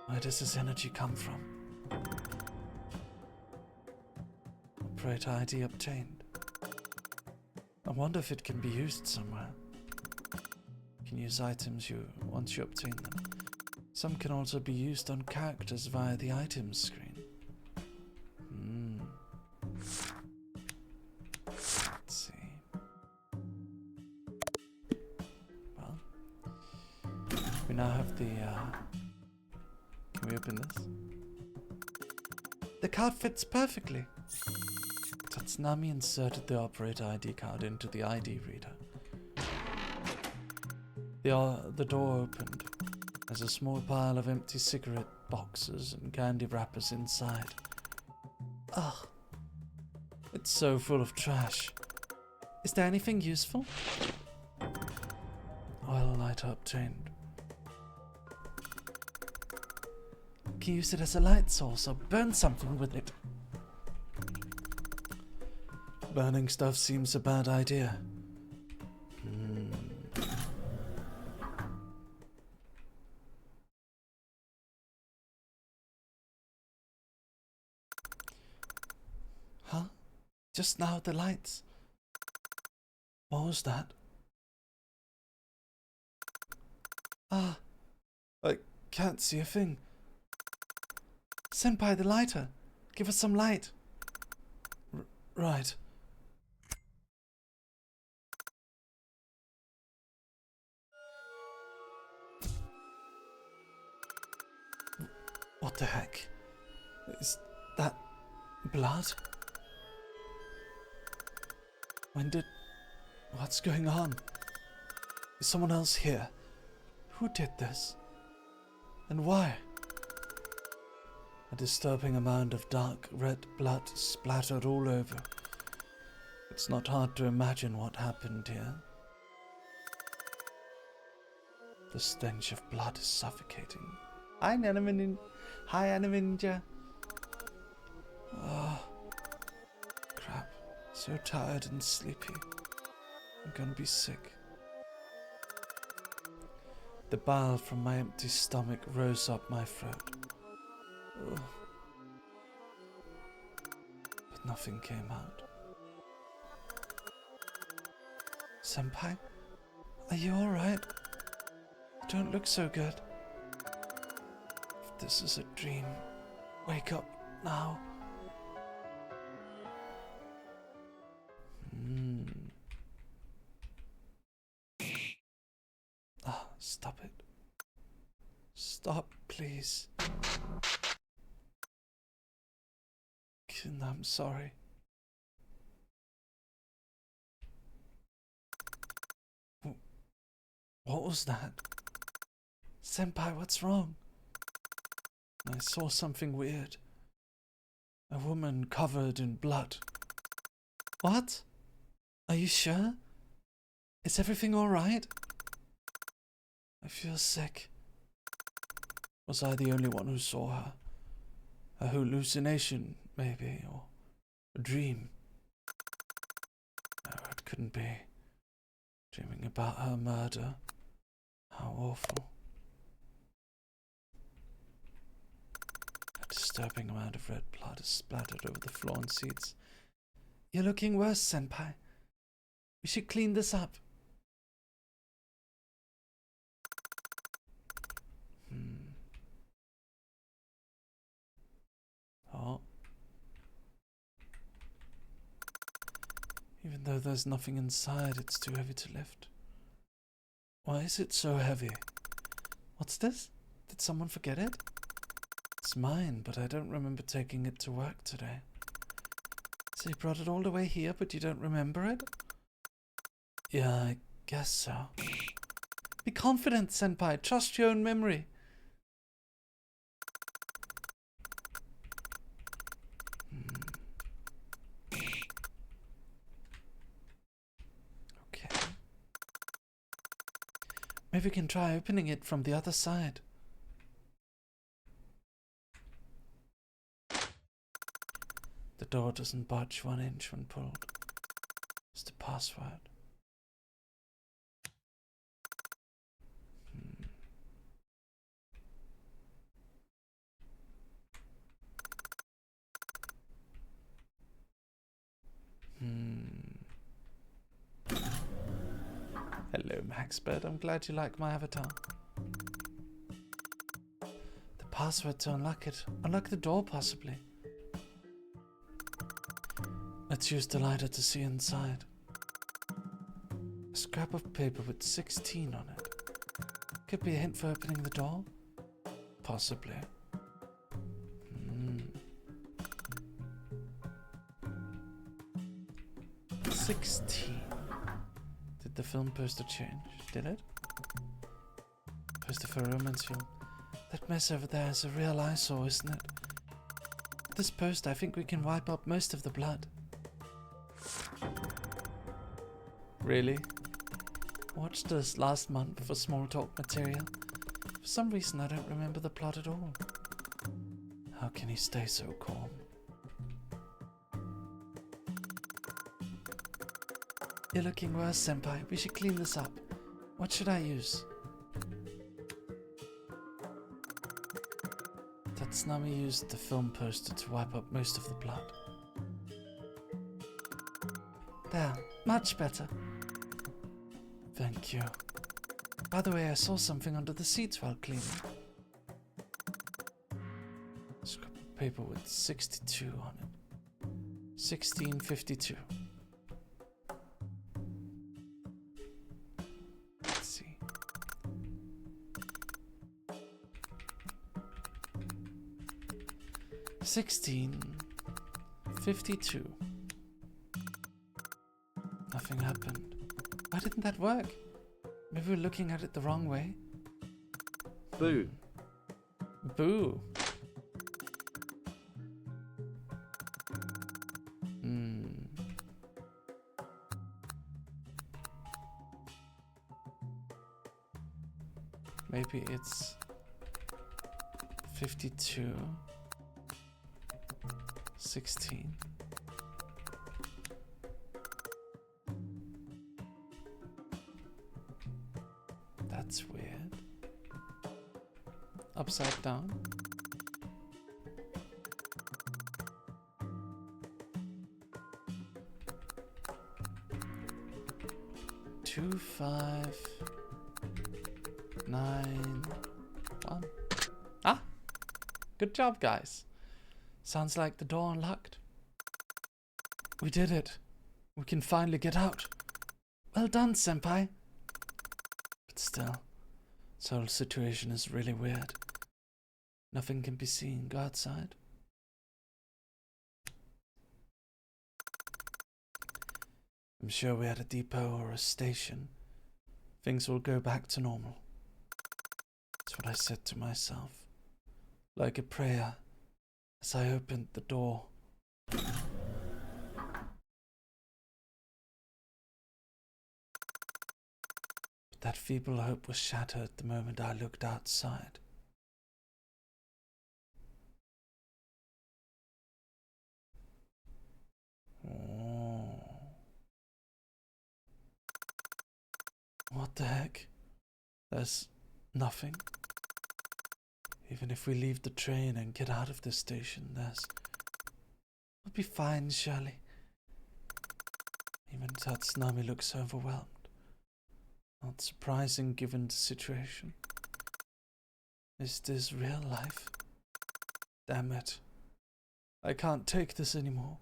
Where does this energy come from? Operator ID obtained. I wonder if it can be used somewhere. You can use items once you obtain them. Some can also be used on characters via the items screen. Let's see. Well, we now have the, can we open this? The card fits perfectly. Tatsunami inserted the operator ID card into the ID reader. The door opened. There's a small pile of empty cigarette boxes and candy wrappers inside. Ugh, It's so full of trash. Is there anything useful? Oil lighter obtained. Can you use it as a light source or burn something with it? Burning stuff seems a bad idea. Huh? Just now the lights. What was that? Ah, I can't see a thing. Senpai, the lighter. Give us some light. Right. What the heck? Is that blood? When did... What's going on? Is someone else here? Who did this? And why? A disturbing amount of dark red blood splattered all over. It's not hard to imagine what happened here. The stench of blood is suffocating. Hi, Hi, Ninja. Oh, crap. So tired and sleepy. I'm gonna be sick. The bile from my empty stomach rose up my throat. Ugh. But nothing came out. Senpai? Are you alright? You don't look so good. If this is a dream, wake up now. Ah, stop it. Stop, please. I'm sorry. What was that? Senpai, what's wrong? I saw something weird. A woman covered in blood. What? Are you sure? Is everything alright? I feel sick. Was I the only one who saw her? A hallucination, maybe, or a dream? No, it couldn't be. Dreaming about her murder. How awful. A disturbing amount of red blood is splattered over the floor and seats. You're looking worse, Senpai. We should clean this up. Oh. Even though there's nothing inside, it's too heavy to lift. Why is it so heavy? What's this? Did someone forget it? It's mine, but I don't remember taking it to work today. So you brought it all the way here, but you don't remember it? Yeah, I guess so. Be confident, Senpai. Trust your own memory. Okay. Maybe we can try opening it from the other side. The door doesn't budge 1 inch when pulled. It's the password. Hello, Maxbird. I'm glad you like my avatar. The password to unlock it. Unlock the door, possibly. Let's use the lighter to see inside. A scrap of paper with 16 on it. Could be a hint for opening the door? Possibly. 16. Did the film poster change? Did it? Poster for a romance film. That mess over there is a real eyesore, isn't it? With this poster, I think we can wipe up most of the blood. Really? I watched this last month for small talk material. For some reason, I don't remember the plot at all. How can he stay so calm? You're looking worse, Senpai. We should clean this up. What should I use? Tatsunami used the film poster to wipe up most of the blood. There, much better. Thank you. By the way, I saw something under the seats while cleaning. Scrap of paper with 62 on it. 1652. Let's see. $16.52. Nothing happened. Why didn't that work? Maybe we're looking at it the wrong way. Boo. Boo. Maybe it's 52. 16. That's weird. Upside down. Two, 5, 9, 1. Ah! Good job, guys. Sounds like the door unlocked. We did it. We can finally get out. Well done, Senpai. But still, this whole situation is really weird. Nothing can be seen. Go outside. I'm sure we're at a depot or a station. Things will go back to normal. That's what I said to myself. Like a prayer. As I opened the door. But that feeble hope was shattered the moment I looked outside. Oh. What the heck? There's nothing. Even if we leave the train and get out of this station, we'll be fine, surely. Even Tatsunami looks overwhelmed. Not surprising given the situation. Is this real life? Damn it. I can't take this anymore.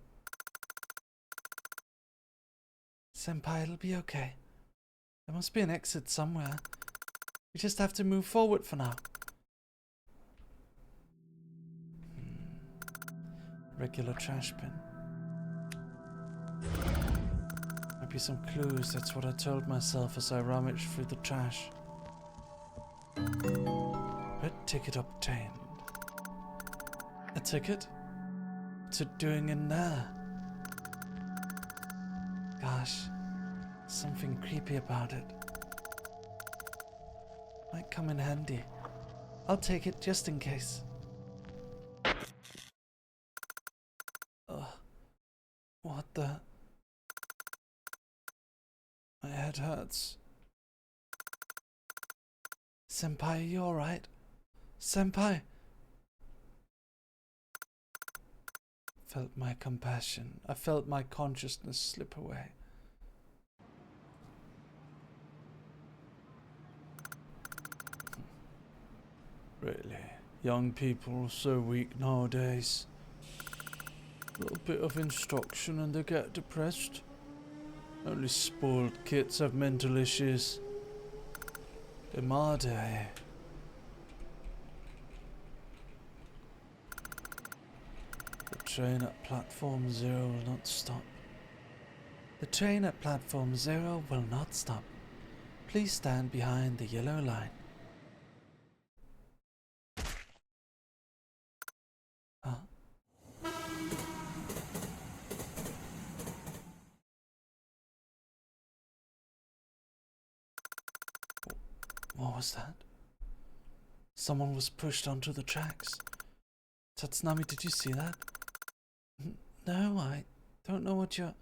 Senpai, it'll be okay. There must be an exit somewhere. We just have to move forward for now. Regular trash bin. Might be some clues, that's what I told myself as I rummaged through the trash. Red ticket obtained. A ticket? What's it doing in there? Gosh, something creepy about it. Might come in handy. I'll take it just in case. What the? My head hurts. Senpai, are you alright? Senpai! Felt my compassion. I felt my consciousness slip away. Really, young people are so weak nowadays. A little bit of instruction and they get depressed. Only spoiled kids have mental issues. In my day. The train at platform 0 will not stop. The train at platform 0 will not stop. Please stand behind the yellow line. What was that? Someone was pushed onto the tracks. Tatsunami, did you see that? No, I don't know what you're...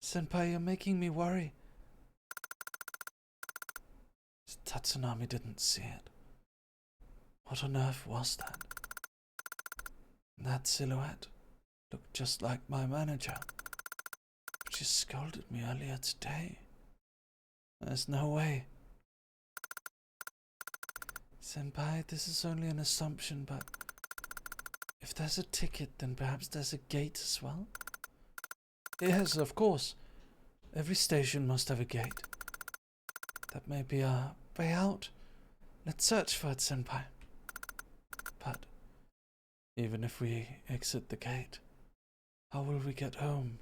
Senpai, you're making me worry. Tatsunami didn't see it. What on earth was that? That silhouette looked just like my manager. She scolded me earlier today. There's no way. Senpai, this is only an assumption, but if there's a ticket, then perhaps there's a gate as well? Yes, of course. Every station must have a gate. That may be our way out. Let's search for it, Senpai. But even if we exit the gate, how will we get home?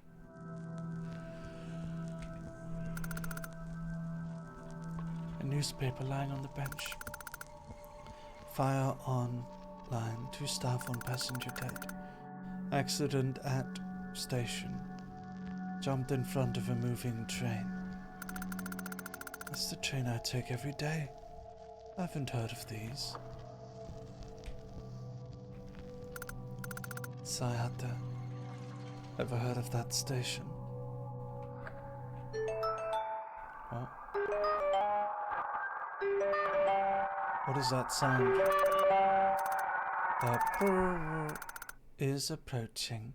A newspaper lying on the bench. Fire on line, 2 staff on passenger deck. Accident at station. Jumped in front of a moving train. That's the train I take every day. I haven't heard of these. Sayata. Ever heard of that station? What? What is that sound? The brrrr is approaching.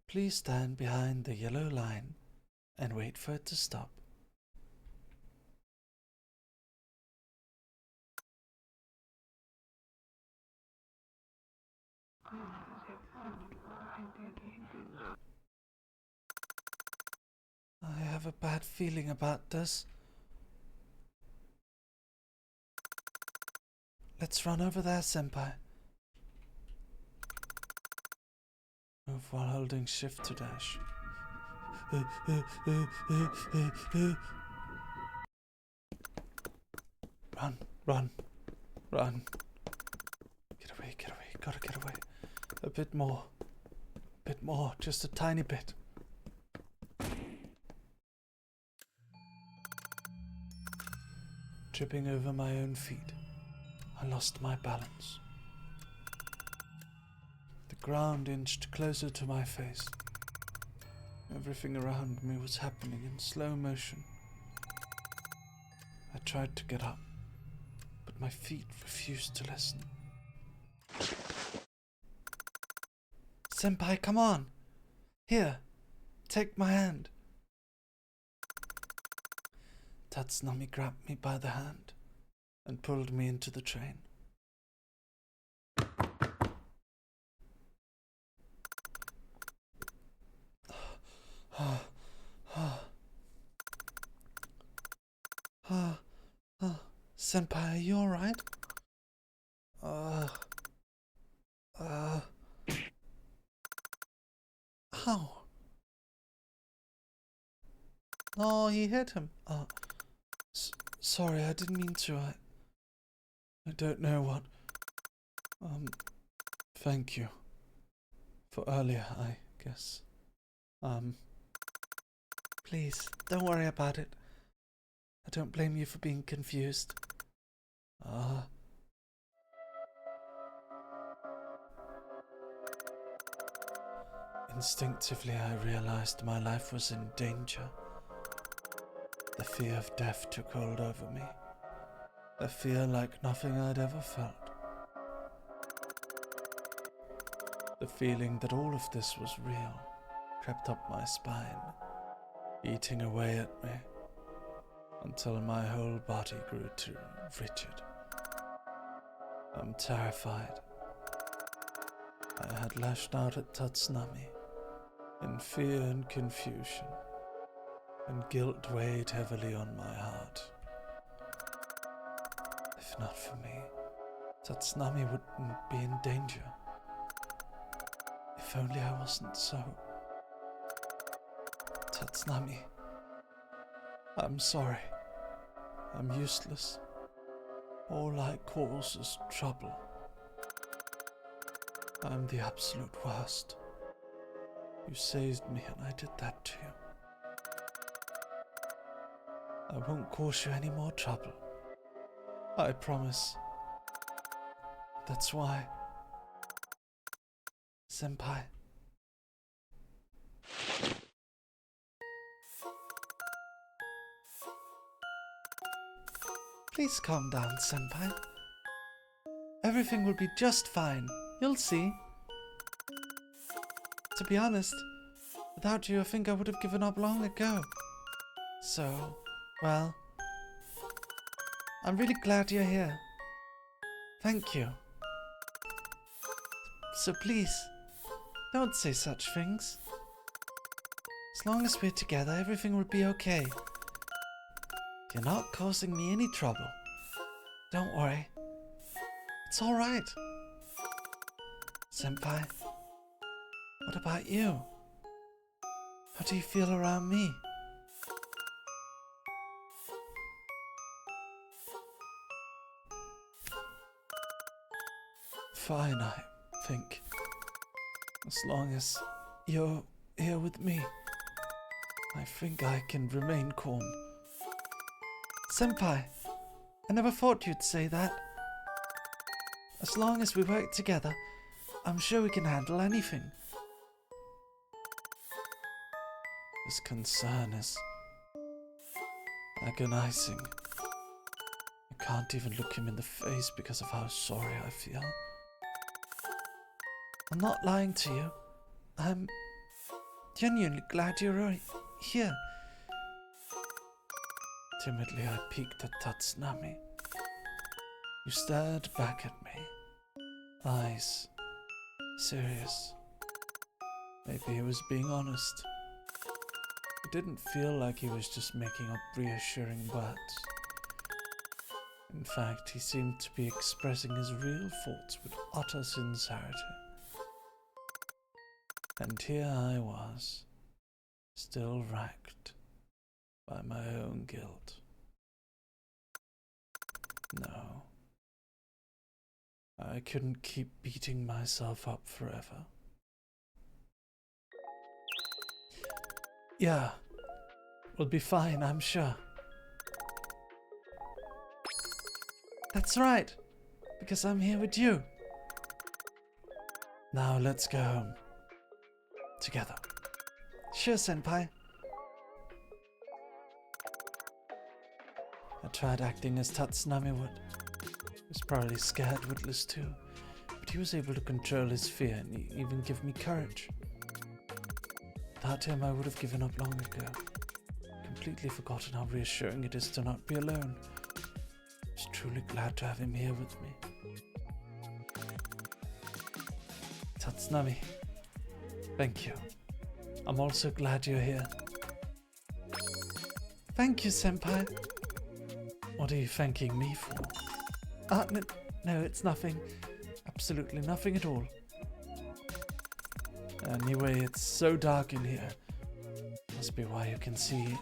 Please stand behind the yellow line and wait for it to stop. I have a bad feeling about this. Let's run over there, Senpai. Move while holding shift to dash. Run, run, run. Get away, gotta get away. A bit more, just a tiny bit. Tripping over my own feet, I lost my balance. The ground inched closer to my face. Everything around me was happening in slow motion. I tried to get up, but my feet refused to listen. Senpai, come on! Here, take my hand. Tatsunami grabbed me by the hand and pulled me into the train. Senpai, are you alright? Ow. Oh, he hit him. Sorry, I didn't mean to. I don't know what. Thank you. For earlier, I guess. Please, don't worry about it. I don't blame you for being confused. Instinctively, I realized my life was in danger. The fear of death took hold over me. A fear like nothing I'd ever felt. The feeling that all of this was real crept up my spine, eating away at me, until my whole body grew too rigid. I'm terrified. I had lashed out at Tatsunami in fear and confusion, and guilt weighed heavily on my heart. If not for me, Tatsunami wouldn't be in danger. If only I wasn't so. Tatsunami, I'm sorry. I'm useless. All I cause is trouble. I'm the absolute worst. You saved me and I did that to you. I won't cause you any more trouble. I promise. That's why. Senpai. Please calm down, Senpai. Everything will be just fine. You'll see. To be honest, without you, I think I would have given up long ago. So, well, I'm really glad you're here. Thank you. So please, don't say such things. As long as we're together, everything will be okay. You're not causing me any trouble. Don't worry. It's all right. Senpai, what about you? How do you feel around me? Fine, I think. As long as you're here with me, I think I can remain calm. Senpai, I never thought you'd say that. As long as we work together, I'm sure we can handle anything. His concern is agonizing. I can't even look him in the face because of how sorry I feel. I'm not lying to you. I'm genuinely glad you're here. Timidly, I peeked at Tatsunami. You stared back at me. Eyes serious. Maybe he was being honest. It didn't feel like he was just making up reassuring words. In fact, he seemed to be expressing his real thoughts with utter sincerity. And here I was, still racked by my own guilt. No, I couldn't keep beating myself up forever. Yeah, we'll be fine, I'm sure. That's right, because I'm here with you. Now let's go home. Together. Sure, Senpai. I tried acting as Tatsunami would. He was probably scared witless too, but he was able to control his fear and even give me courage. Without him, I would have given up long ago. Completely forgotten how reassuring it is to not be alone. I was truly glad to have him here with me. Tatsunami. Thank you. I'm also glad you're here. Thank you, Senpai. What are you thanking me for? No, it's nothing. Absolutely nothing at all. Anyway, it's so dark in here. Must be why you can see it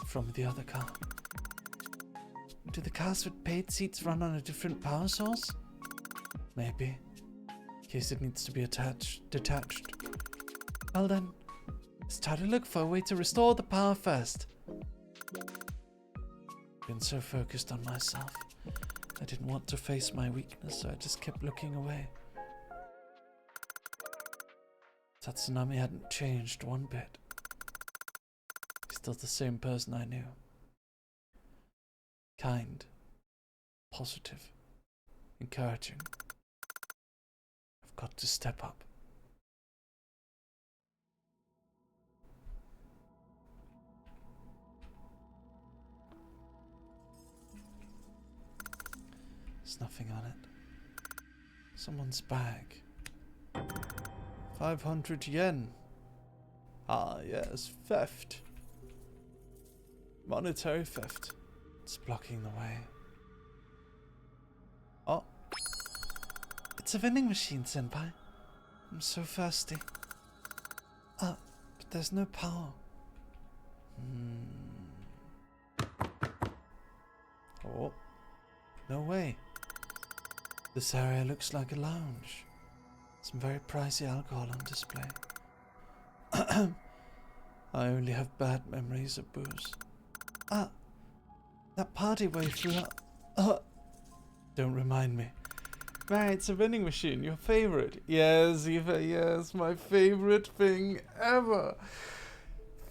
from the other car. Do the cars with paid seats run on a different power source? Maybe. In case it needs to be detached. Well then, let's try to look for a way to restore the power first. Been so focused on myself, I didn't want to face my weakness, so I just kept looking away. Tatsunami hadn't changed one bit. He's still the same person I knew. Kind, positive, encouraging. I've got to step up. There's nothing on it. Someone's bag. 500 yen. Ah, yes, theft. Monetary theft. It's blocking the way. Oh. It's a vending machine, Senpai. I'm so thirsty. But there's no power. Oh. No way. This area looks like a lounge. Some very pricey alcohol on display. I only have bad memories of booze. That party where you threw up. Don't remind me. Right, it's a vending machine. Your favorite. Yes, Eva, yes. My favorite thing ever.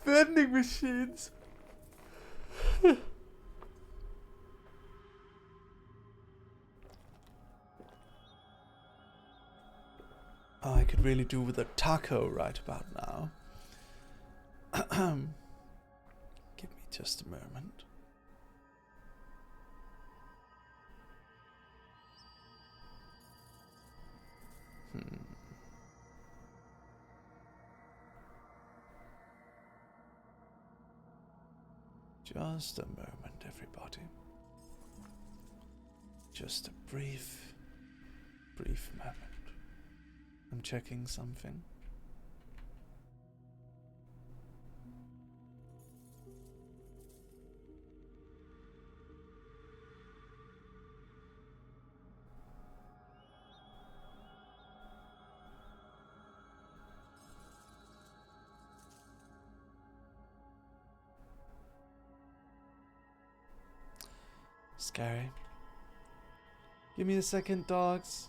Vending machines. Oh, I could really do with a taco right about now. Give me just a moment. Just a moment, everybody. Just a brief moment. I'm checking something. Scary. Give me a second, dogs.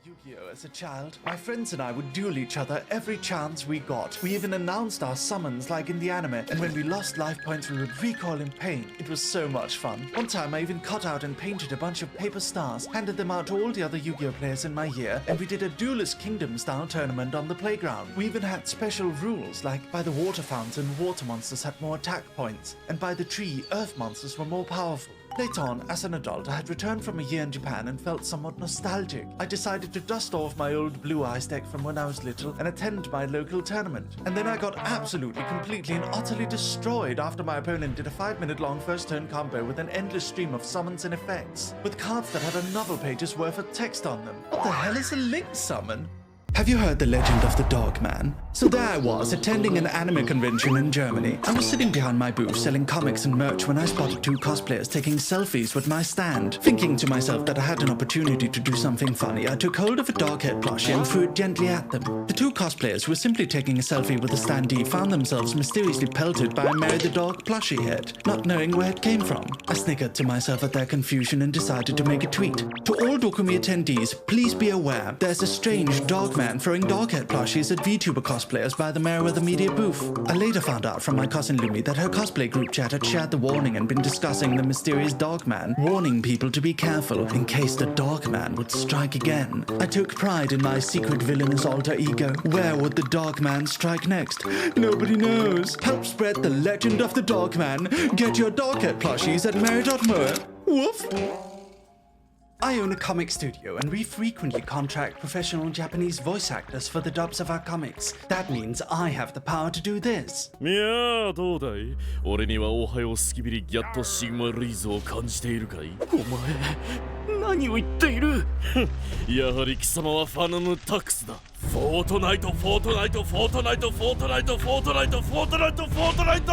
Yu-Gi-Oh! As a child, my friends and I would duel each other every chance we got. We even announced our summons like in the anime, and when we lost life points we would recoil in pain. It was so much fun. One time I even cut out and painted a bunch of paper stars, handed them out to all the other Yu-Gi-Oh! Players in my year, and we did a Duelist Kingdom style tournament on the playground. We even had special rules, like by the water fountain, water monsters had more attack points, and by the tree, earth monsters were more powerful. Later on, as an adult, I had returned from a year in Japan and felt somewhat nostalgic. I decided to dust off my old Blue Eyes deck from when I was little and attend my local tournament. And then I got absolutely, completely and utterly destroyed after my opponent did a 5-minute long first turn combo with an endless stream of summons and effects, with cards that had a novel page's worth of text on them. What the hell is a link summon? Have you heard the legend of the dog man? So there I was, attending an anime convention in Germany. I was sitting behind my booth selling comics and merch when I spotted 2 cosplayers taking selfies with my stand. Thinking to myself that I had an opportunity to do something funny, I took hold of a dog head plushie and threw it gently at them. The 2 cosplayers who were simply taking a selfie with the standee found themselves mysteriously pelted by a Mary the Dog plushie head, not knowing where it came from. I snickered to myself at their confusion and decided to make a tweet. To all Dokumi attendees, please be aware, there's a strange dog man throwing dog head plushies at VTuber cosplayers by the Merryweather media booth. I later found out from my cousin Lumi that her cosplay group chat had shared the warning and been discussing the mysterious dog man, warning people to be careful in case the dog man would strike again. I took pride in my secret villainous alter ego. Where would the dog man strike next? Nobody knows. Help spread the legend of the dog man. Get your dog head plushies at Merry.Moe. Woof! I own a comic studio and we frequently contract professional Japanese voice actors for the dubs of our comics. That means I have the power to do this. いやーどうだい俺にはおはようスキビリギャットシグマルイズを感じているかいお前何を言っているやはり貴様はファナムタックスだフォートナイトフォートナイトフォートナイトフォートナイトフォートナイトフォートナイトフォートナイト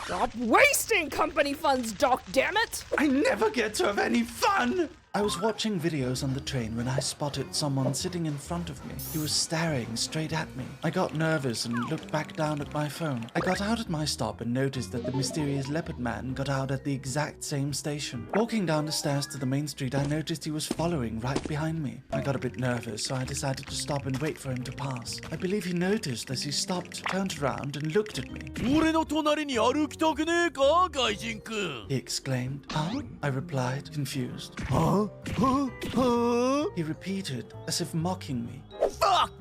Stop wasting company funds, Doc, damn it! I never get to have any fun! I was watching videos on the train when I spotted someone sitting in front of me. He was staring straight at me. I got nervous and looked back down at my phone. I got out at my stop and noticed that the mysterious leopard man got out at the exact same station. Walking down the stairs to the main street, I noticed he was following right behind me. I got a bit nervous, so I decided to stop and wait for him to pass. I believe he noticed as he stopped, turned around and looked at me. 俺の隣に歩きたくねえか外人くん He exclaimed. Huh? I replied, confused. Huh? Huh? Huh? He repeated, as if mocking me. Fuck!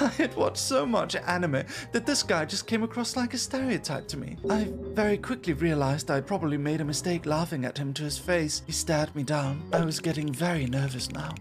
I had watched so much anime that this guy just came across like a stereotype to me. I very quickly realized I'd probably made a mistake laughing at him to his face. He stared me down. I was getting very nervous now.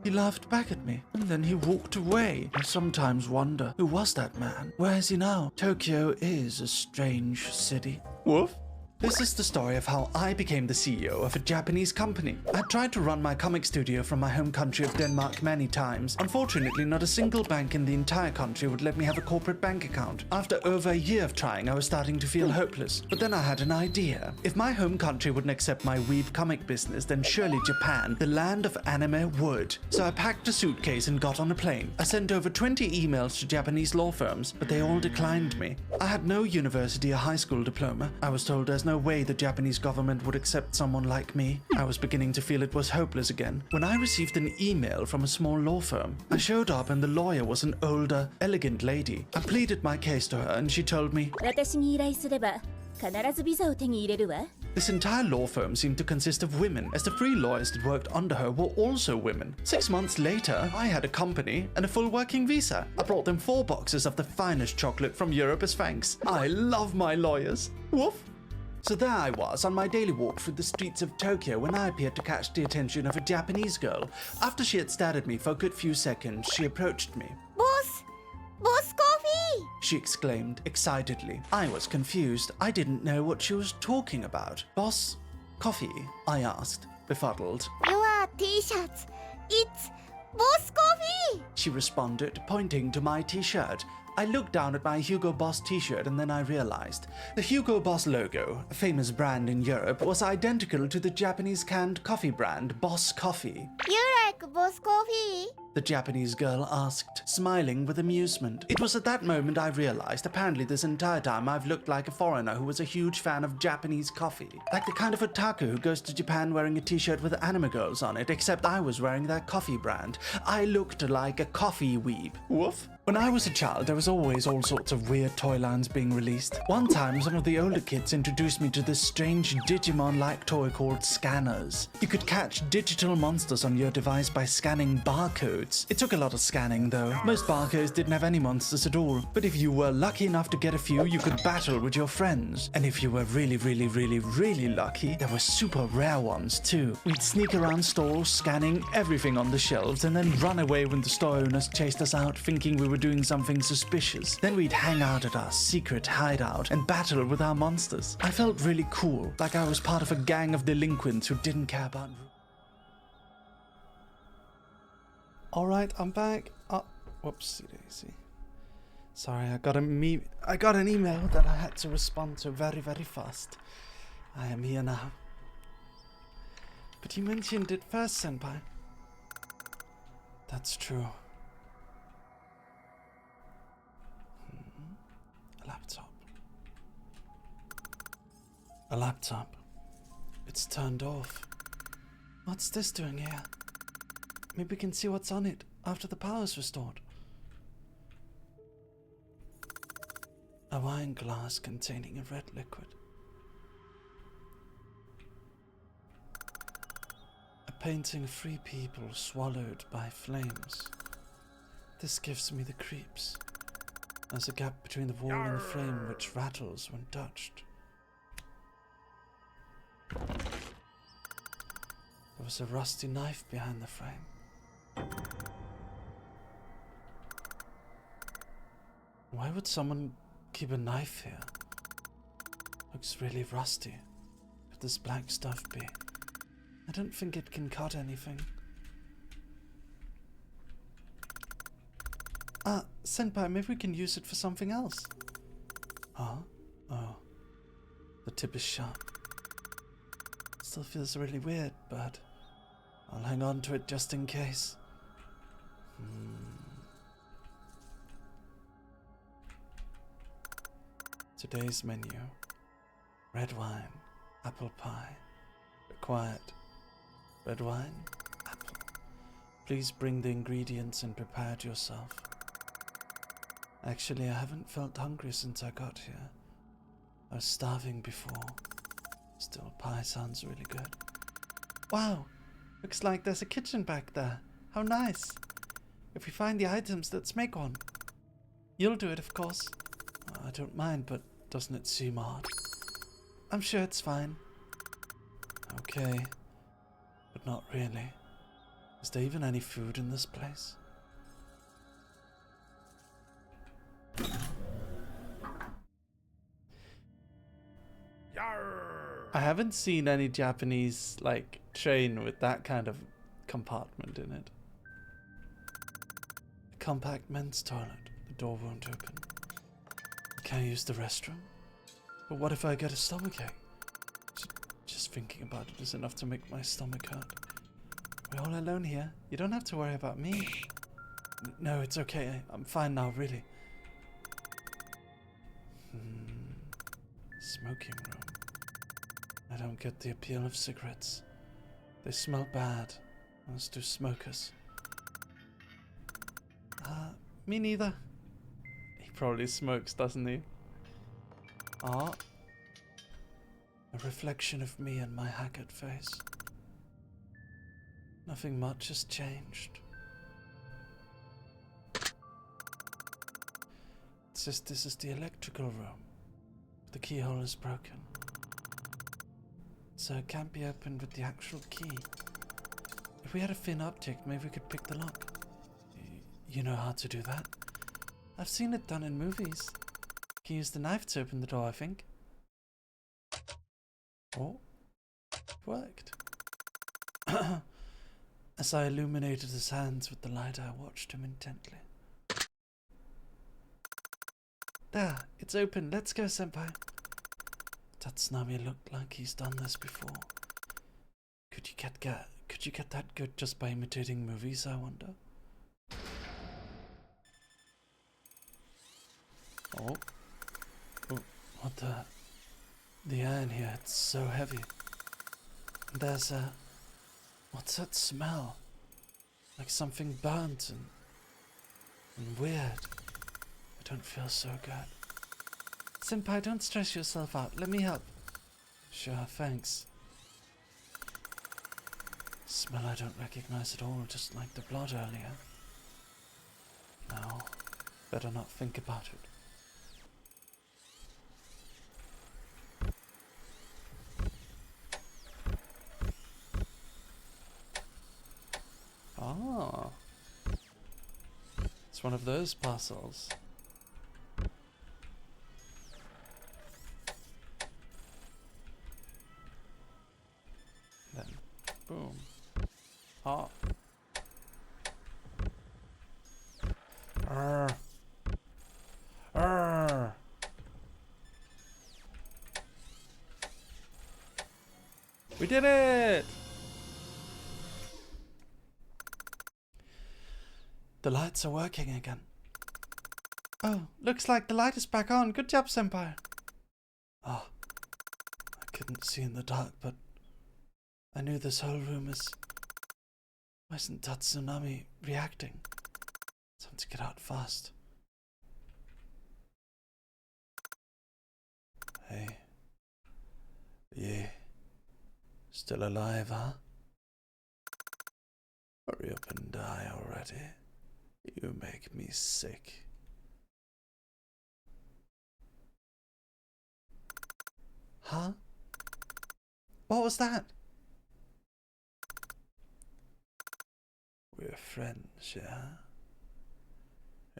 He laughed back at me, and then he walked away. I sometimes wonder, who was that man? Where is he now? Tokyo is a strange city. Woof. This is the story of how I became the CEO of a Japanese company. I tried to run my comic studio from my home country of Denmark many times. Unfortunately, not a single bank in the entire country would let me have a corporate bank account. After over a year of trying, I was starting to feel hopeless. But then I had an idea. If my home country wouldn't accept my weeb comic business, then surely Japan, the land of anime, would. So I packed a suitcase and got on a plane. I sent over 20 emails to Japanese law firms, but they all declined me. I had no university or high school diploma. I was told there's no way the Japanese government would accept someone like me. I was beginning to feel it was hopeless again when I received an email from a small law firm. I showed up and the lawyer was an older, elegant lady. I pleaded my case to her and she told me, 私に依頼すれば必ずビザを手に入れるわ。 This entire law firm seemed to consist of women, as the 3 lawyers that worked under her were also women. 6 months later, I had a company and a full working visa. I brought them 4 boxes of the finest chocolate from Europe as thanks. I love my lawyers. Woof. So there I was on my daily walk through the streets of Tokyo when I appeared to catch the attention of a Japanese girl. After she had stared at me for a good few seconds, she approached me. Boss! Boss coffee! She exclaimed excitedly. I was confused. I didn't know what she was talking about. Boss, coffee? I asked, befuddled. Your t-shirts. It's Boss coffee! She responded, pointing to my t-shirt. I looked down at my Hugo Boss t-shirt and then I realized. The Hugo Boss logo, a famous brand in Europe, was identical to the Japanese canned coffee brand Boss Coffee. You like Boss coffee? The Japanese girl asked, smiling with amusement. It was at that moment I realized apparently this entire time I've looked like a foreigner who was a huge fan of Japanese coffee. Like the kind of otaku who goes to Japan wearing a t-shirt with anime girls on it, except I was wearing their coffee brand. I looked like a coffee weeb. Woof. When I was a child, there was always all sorts of weird toy lines being released. One time, some of the older kids introduced me to this strange Digimon-like toy called scanners. You could catch digital monsters on your device by scanning barcodes. It took a lot of scanning, though. Most barcodes didn't have any monsters at all. But if you were lucky enough to get a few, you could battle with your friends. And if you were really lucky, there were super rare ones, too. We'd sneak around stores, scanning everything on the shelves, and then run away when the store owners chased us out, thinking we were doing something suspicious. Then we'd hang out at our secret hideout and battle with our monsters. I felt really cool, like I was part of a gang of delinquents who didn't care about... Alright, I'm back. Oh, whoopsie daisy. Sorry, I got an email that I had to respond to very fast. I am here now. But you mentioned it first, Senpai. That's true. A laptop. It's turned off. What's this doing here? Maybe we can see what's on it after the power's restored. A wine glass containing a red liquid. A painting of 3 people swallowed by flames. This gives me the creeps. There's a gap between the wall and the frame which rattles when touched. There was a rusty knife behind the frame. Why would someone keep a knife here? Looks really rusty. Could this black stuff be? I don't think it can cut anything. Ah, Senpai, maybe we can use it for something else. Oh. The tip is sharp. Still feels really weird, but I'll hang on to it just in case. Today's menu. Red wine, apple pie. Required. Red wine, apple. Please bring the ingredients and prepare it yourself. Actually, I haven't felt hungry since I got here. I was starving before. Still, pie sounds really good. Wow! Looks like there's a kitchen back there. How nice! If we find the items, let's make one. You'll do it, of course. I don't mind, but doesn't it seem odd? I'm sure it's fine. Okay. But not really. Is there even any food in this place? Yarr! I haven't seen any Japanese, like, train with that kind of compartment in it. A compact men's toilet. The door won't open. Can I use the restroom? But what if I get a stomachache? Just thinking about it is enough to make my stomach hurt. We're all alone here. You don't have to worry about me. No, it's okay. I'm fine now, really. Smoking room. I don't get the appeal of cigarettes. They smell bad, as do smokers. Me neither. He probably smokes, doesn't he? Ah. A reflection of me and my haggard face. Nothing much has changed. It says this is the electrical room. The keyhole is broken. So it can't be opened with the actual key. If we had a thin object, maybe we could pick the lock. You know how to do that? I've seen it done in movies. You can use the knife to open the door, I think. Oh, it worked. As I illuminated his hands with the light, I watched him intently. There, it's open. Let's go, senpai. Tatsunami looked like he's done this before. Could you get that good just by imitating movies, I wonder? Oh. What the air in here, it's so heavy. And there's a... What's that smell? Like something burnt and weird. I don't feel so good. Senpai, don't stress yourself out. Let me help. Sure, thanks. Smell I don't recognize at all, just like the blood earlier. No, better not think about it. Ah. It's one of those parcels. Then, boom. Ah. Arr. Arr. We did it! The lights are working again. Oh, looks like the light is back on. Good job, senpai. Ah, I couldn't see in the dark, but I knew this whole room is... Why isn't Tatsunami reacting? Time to get out fast. Hey. Yeah. Still alive, huh? Hurry up and die already. You make me sick. Huh? What was that? We're friends, yeah?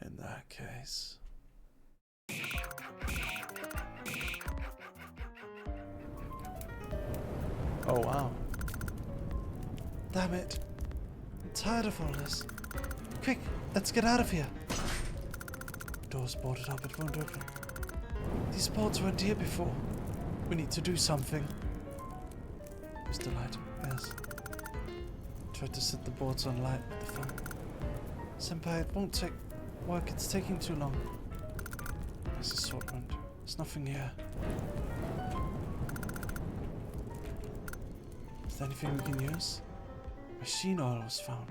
In that case. Oh wow. Damn it. I'm tired of all this. Quick, let's get out of here. Door's boarded up, it won't open. These boards weren't here before. We need to do something. Where's the light? Yes. Tried to set the boards on light with the phone. Senpai, it won't take work, it's taking too long. There's assortment. There's nothing here. Is there anything we can use? Machine oil was found.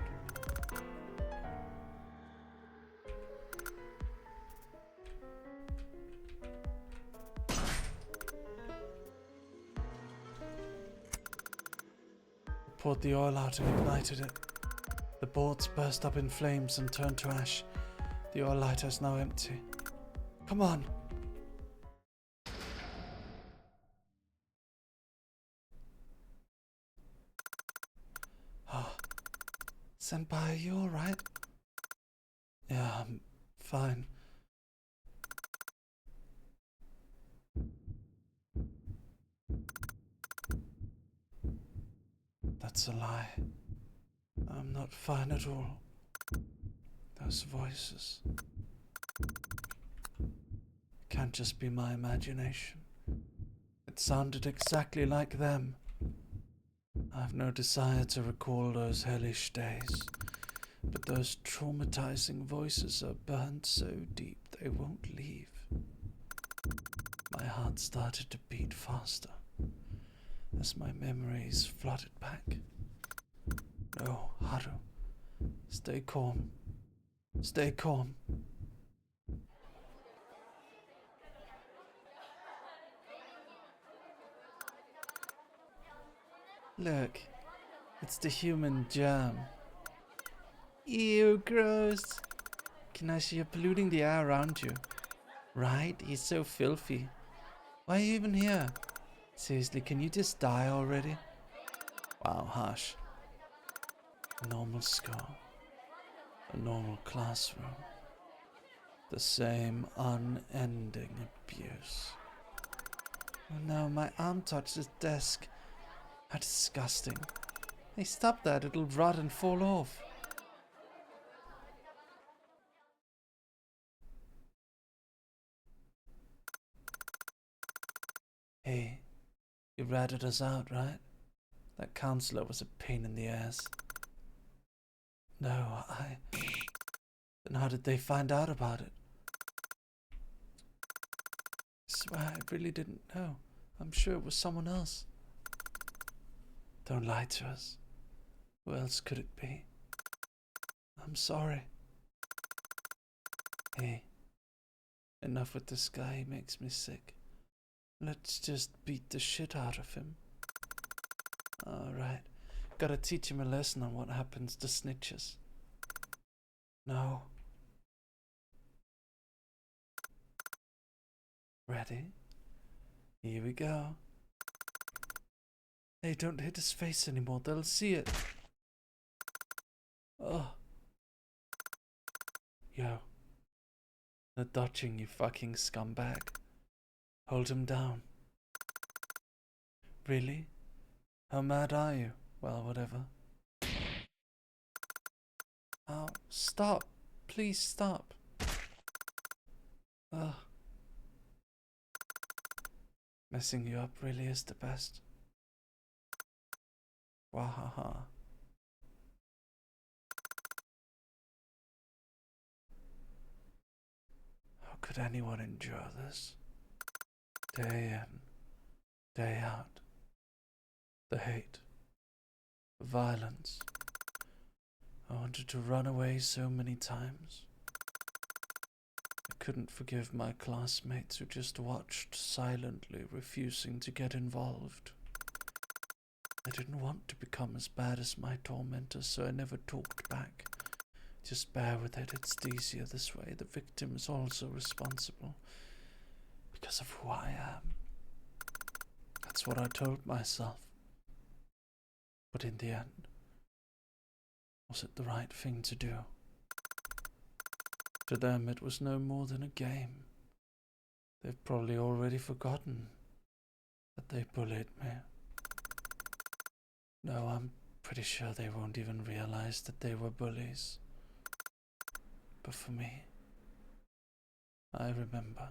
Poured the oil out and ignited it. The boards burst up in flames and turned to ash. The oil lighter is now empty. Come on! Ah. Senpai, are you alright? Yeah, I'm fine. That's a lie. I'm not fine at all. Those voices. It can't just be my imagination. It sounded exactly like them. I've no desire to recall those hellish days, but those traumatizing voices are burned so deep they won't leave. My heart started to beat faster as my memories flooded back. No, Haru. Stay calm. Stay calm. Look, it's the human germ. Ew, gross. Kinashi, you're polluting the air around you. Right? He's so filthy. Why are you even here? Seriously, can you just die already? Wow, harsh. A normal school. A normal classroom. The same unending abuse. Oh no, my arm touched his desk. How disgusting. Hey, stop that, it'll rot and fall off. Hey, you ratted us out, right? That counselor was a pain in the ass. No, Then how did they find out about it? I swear I really didn't know. I'm sure it was someone else. Don't lie to us. Who else could it be? I'm sorry. Hey, enough with this guy, he makes me sick. Let's just beat the shit out of him. Alright, gotta teach him a lesson on what happens to snitches. No. Ready? Here we go. Hey, don't hit his face anymore, they'll see it. Oh. Yo. No dodging, you fucking scumbag. Hold him down. Really? How mad are you? Well, whatever. Oh, stop. Please stop. Ugh. Messing you up really is the best. Wahaha. How could anyone endure this? Day in, day out. The hate. The violence. I wanted to run away so many times. I couldn't forgive my classmates who just watched silently, refusing to get involved. I didn't want to become as bad as my tormentors, so I never talked back. Just bear with it, it's easier this way. The victim is also responsible because of who I am. That's what I told myself. But in the end, was it the right thing to do? To them, it was no more than a game. They've probably already forgotten that they bullied me. No, I'm pretty sure they won't even realize that they were bullies. But for me, I remember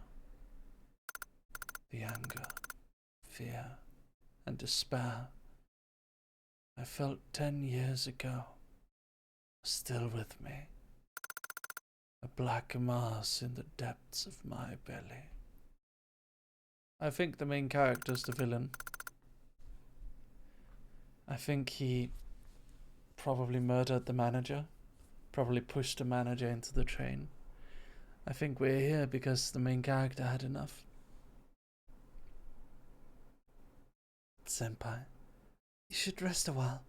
the anger, fear, and despair I felt 10 years ago are still with me. A black mass in the depths of my belly. I think the main character's the villain. I think he probably murdered the manager. Probably pushed the manager into the train. I think we're here because the main character had enough. Senpai, you should rest a while.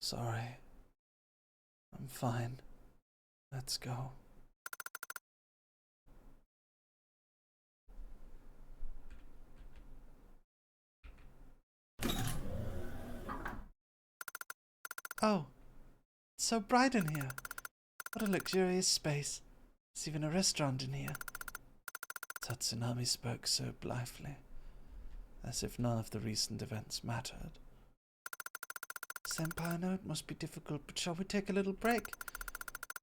Sorry. I'm fine. Let's go. Oh, it's so bright in here. What a luxurious space. There's even a restaurant in here. Tatsunami spoke so blithely, as if none of the recent events mattered. Senpai, I know it must be difficult, but shall we take a little break?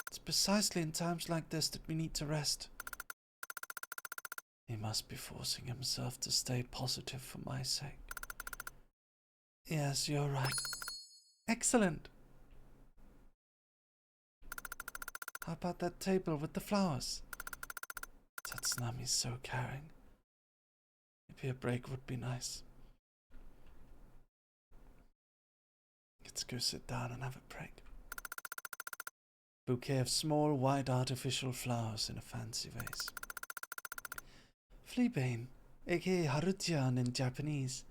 It's precisely in times like this that we need to rest. He must be forcing himself to stay positive for my sake. Yes, you're right. Excellent. How about that table with the flowers? Tatsunami's so caring. Maybe a break would be nice. Let's go sit down and have a break. Bouquet of small white artificial flowers in a fancy vase. Fleabane, aka Haruchan in Japanese.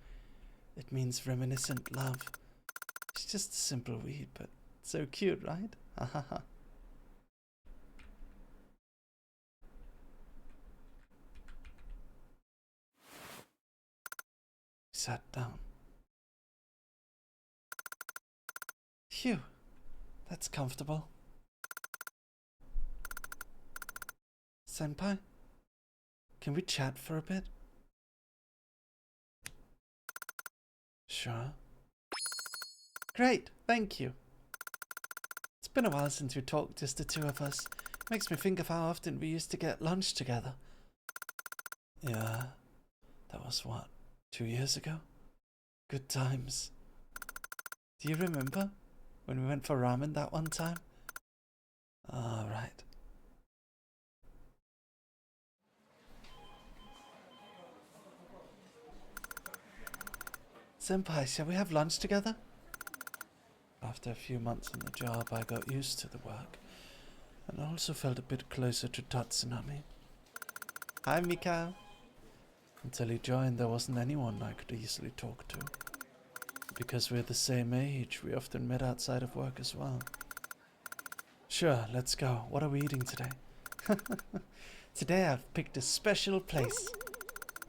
It means reminiscent love. It's just a simple weed, but so cute, right? Ha ha ha. Sat down. Phew, that's comfortable. Senpai, can we chat for a bit? Sure. Great, thank you. It's been a while since we talked, just the two of us. Makes me think of how often we used to get lunch together. Yeah, that was what, 2 years ago? Good times. Do you remember when we went for ramen that one time? Ah, right. Senpai, shall we have lunch together? After a few months on the job, I got used to the work, and also felt a bit closer to Tatsunami. Hi, Mika. Until he joined, there wasn't anyone I could easily talk to. Because we're the same age, we often met outside of work as well. Sure, let's go. What are we eating today? Today I've picked a special place.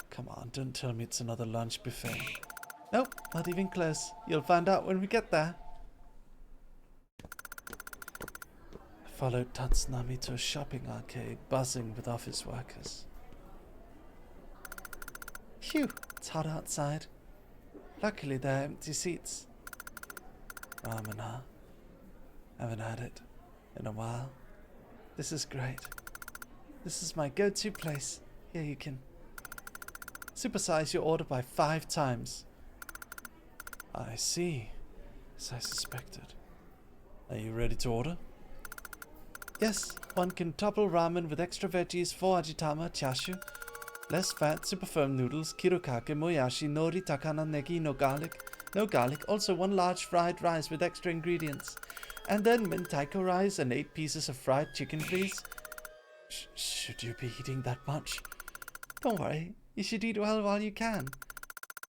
Come on, don't tell me it's another lunch buffet. Nope, not even close. You'll find out when we get there. I followed Tatsunami to a shopping arcade buzzing with office workers. Phew, it's hot outside. Luckily there are empty seats. Ramen, huh? Haven't had it in a while. This is great. This is my go-to place. Here you can supersize your order by 5 times. I see, as I suspected. Are you ready to order? Yes, one quintuple ramen with extra veggies, 4 ajitama, chashu, less fat, super firm noodles, kirokake, moyashi, nori, takana, negi, no garlic, also 1 large fried rice with extra ingredients. And then mentaiko rice and 8 pieces of fried chicken, please. Should you be eating that much? Don't worry, you should eat well while you can.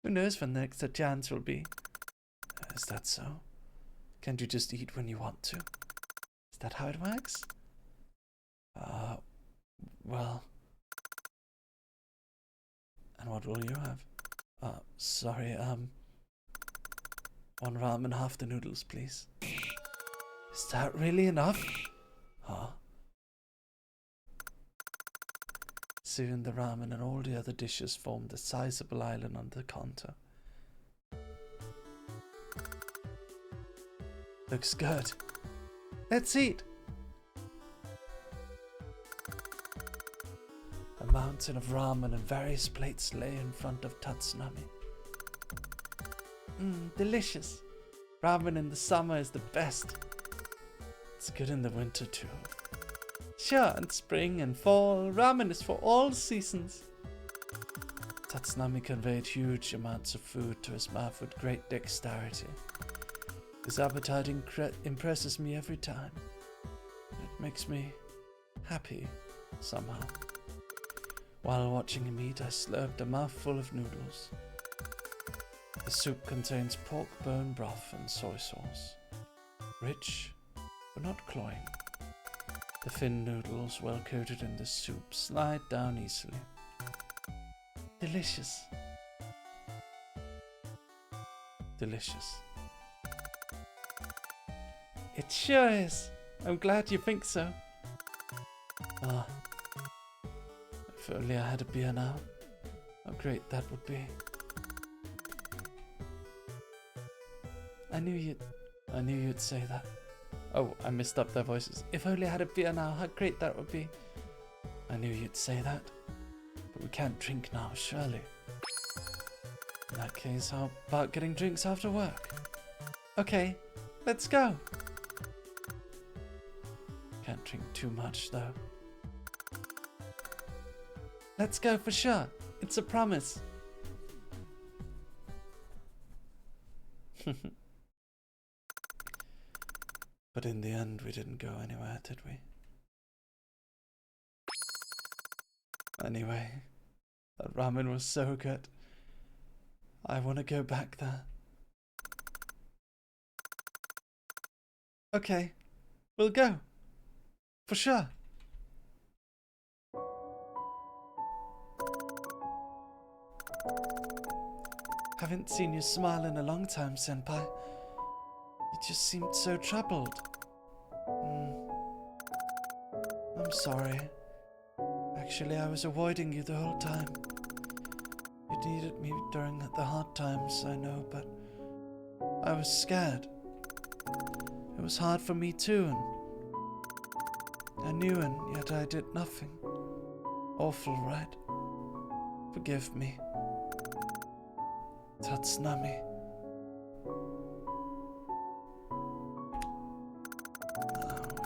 Who knows when the next chance will be. Is that so? Can't you just eat when you want to? Is that how it works? Well. And what will you have? Sorry, 1 ramen, half the noodles, please. Is that really enough? Huh? Soon the ramen and all the other dishes formed a sizable island on the counter. Looks good. Let's eat! A mountain of ramen and various plates lay in front of Tatsunami. Delicious. Ramen in the summer is the best. It's good in the winter too. Sure, in spring and fall, ramen is for all seasons. Tatsunami conveyed huge amounts of food to his mouth with great dexterity. His appetite impresses me every time. It makes me happy somehow. While watching him eat, I slurped a mouthful of noodles. The soup contains pork bone broth and soy sauce. Rich, but not cloying. The thin noodles, well coated in the soup, slide down easily. Delicious. Delicious. It sure is. I'm glad you think so. Ah. If only I had a beer now. How great that would be. I knew you'd I knew you'd say that. Oh, I messed up their voices. If only I had a beer now, how great that would be. I knew you'd say that. But we can't drink now, surely. In that case, how about getting drinks after work? Okay, let's go. Can't drink too much, though. Let's go for sure. It's a promise. But in the end, we didn't go anywhere, did we? Anyway, that ramen was so good. I want to go back there. Okay, we'll go. For sure. Haven't seen you smile in a long time, Senpai. You just seemed so troubled. I'm sorry. Actually, I was avoiding you the whole time. You needed me during the hard times, I know, but I was scared. It was hard for me too, and I knew, and yet I did nothing. Awful, right? Forgive me. Tatsunami. Oh,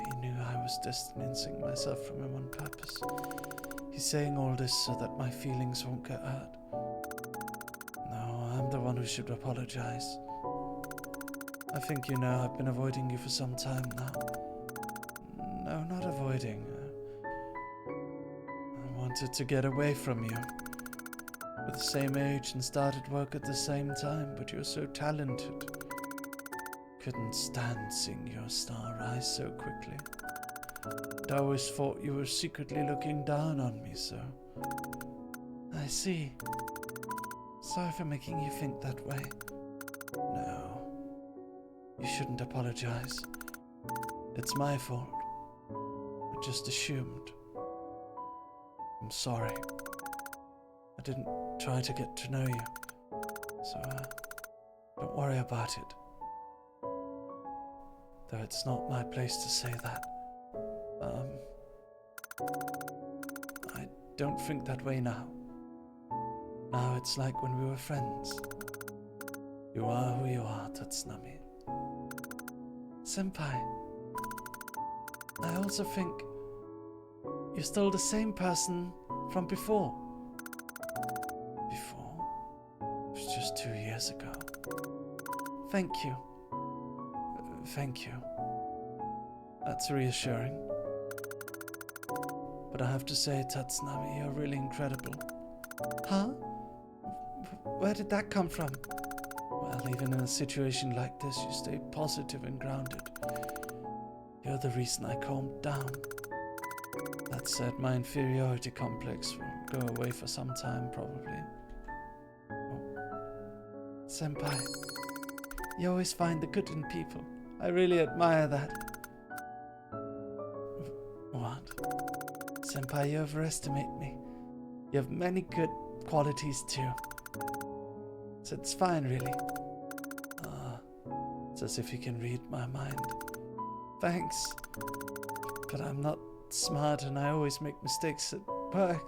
he knew I was distancing myself from him on purpose. He's saying all this so that my feelings won't get hurt. No, I'm the one who should apologize. I think you know I've been avoiding you for some time now. No, not avoiding. I wanted to get away from you. We're the same age and started work at the same time, but you're so talented. Couldn't stand seeing your star rise so quickly. I always thought you were secretly looking down on me, so... I see. Sorry for making you think that way. No. You shouldn't apologize. It's my fault. I just assumed. I'm sorry. I didn't try to get to know you. So, don't worry about it. Though it's not my place to say that. I don't think that way now. Now it's like when we were friends. You are who you are, Tatsunami. Senpai, I also think you're still the same person from before. Before? It was just 2 years ago. Thank you. Thank you. That's reassuring. But I have to say, Tatsunami, you're really incredible. Huh? Where did that come from? Well, even in a situation like this, you stay positive and grounded. You're the reason I calmed down. That said, my inferiority complex will go away for some time, probably. Oh. Senpai, you always find the good in people. I really admire that. What? Senpai, you overestimate me. You have many good qualities too. So it's fine, really. It's as if you can read my mind. Thanks. But I'm not smart and I always make mistakes at work.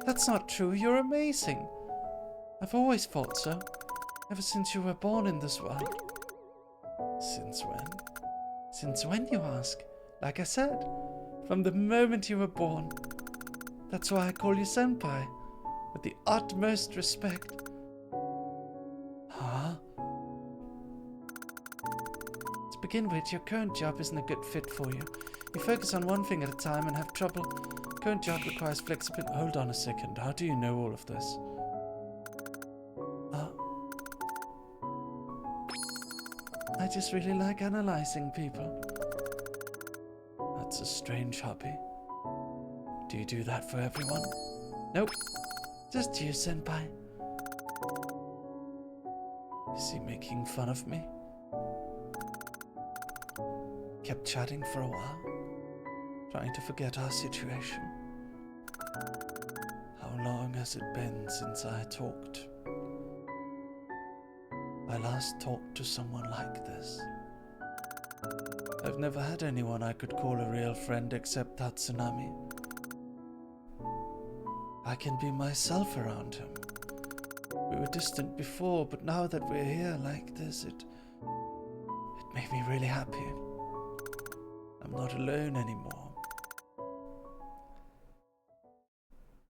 That's not true. You're amazing. I've always thought so. Ever since you were born in this world. Since when? Since when, you ask? Like I said, from the moment you were born. That's why I call you Senpai, with the utmost respect. Huh? To begin with, your current job isn't a good fit for you. You focus on one thing at a time and have trouble. Current job requires flexibility. Hold on a second. How do you know all of this? I just really like analyzing people. That's a strange hobby. Do you do that for everyone? Nope. Just you, Senpai. Is he making fun of me? Kept chatting for a while, trying to forget our situation. How long has it been since I talked? I last talked to someone like this. I've never had anyone I could call a real friend except Tatsunami. I can be myself around him. We were distant before, but now that we're here like this, it made me really happy. I'm not alone anymore.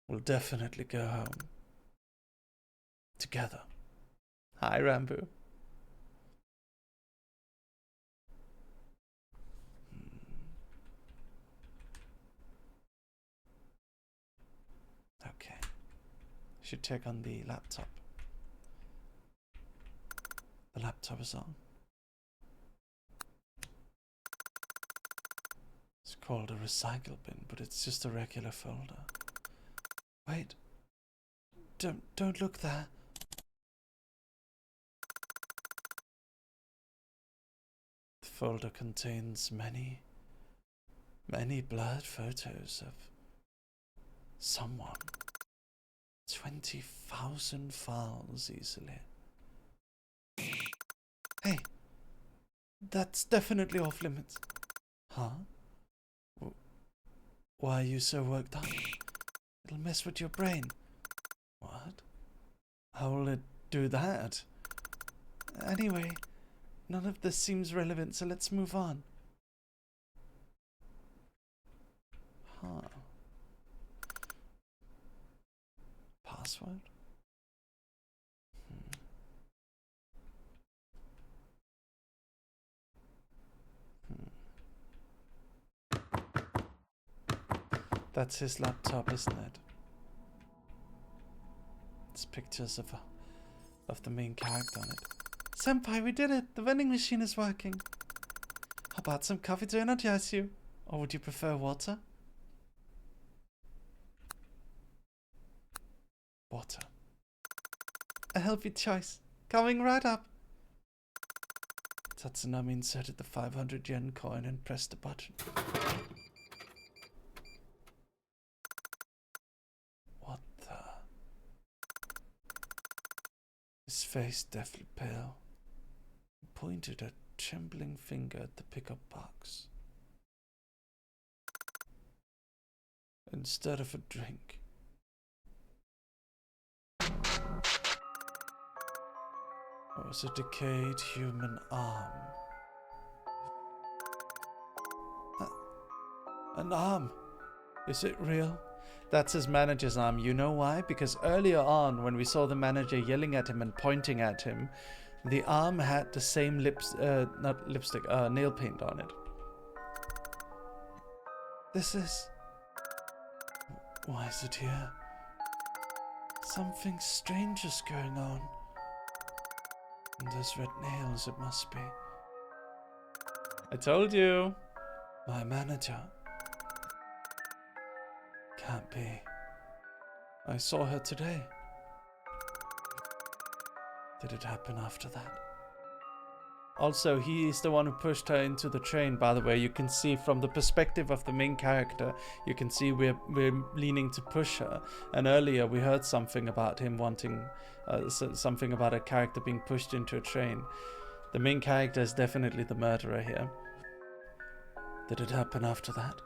We'll definitely go home. Together. Hi, Rambo. Okay. Should check on the laptop. The laptop is on. It's called a recycle bin, but it's just a regular folder. Wait. Don't look there. The folder contains many blurred photos of someone. 20,000 files easily. Hey, that's definitely off limits. Huh? Why are you so worked up? It'll mess with your brain. What? How will it do that? Anyway, none of this seems relevant, so let's move on. Huh. Password? That's his laptop, isn't it? It's pictures of the main character on it. Senpai, we did it! The vending machine is working. How about some coffee to energize you? Or would you prefer water? Water. A healthy choice. Coming right up. Tatsunami inserted the 500 yen coin and pressed the button. What the? His face deathly pale. He pointed a trembling finger at the pickup box. Instead of a drink, it was a decayed human arm. An arm? Is it real? That's his manager's arm. You know why? Because earlier on, when we saw the manager yelling at him and pointing at him, the arm had the same nail paint on it. This is... Why is it here? Something strange is going on. And those red nails, it must be. I told you. My manager. Can't be. I saw her today. Did it happen after that? Also, he is the one who pushed her into the train, by the way. You can see from the perspective of the main character, you can see we're leaning to push her. And earlier we heard something about him wanting, something about a character being pushed into a train. The main character is definitely the murderer here. Did it happen after that?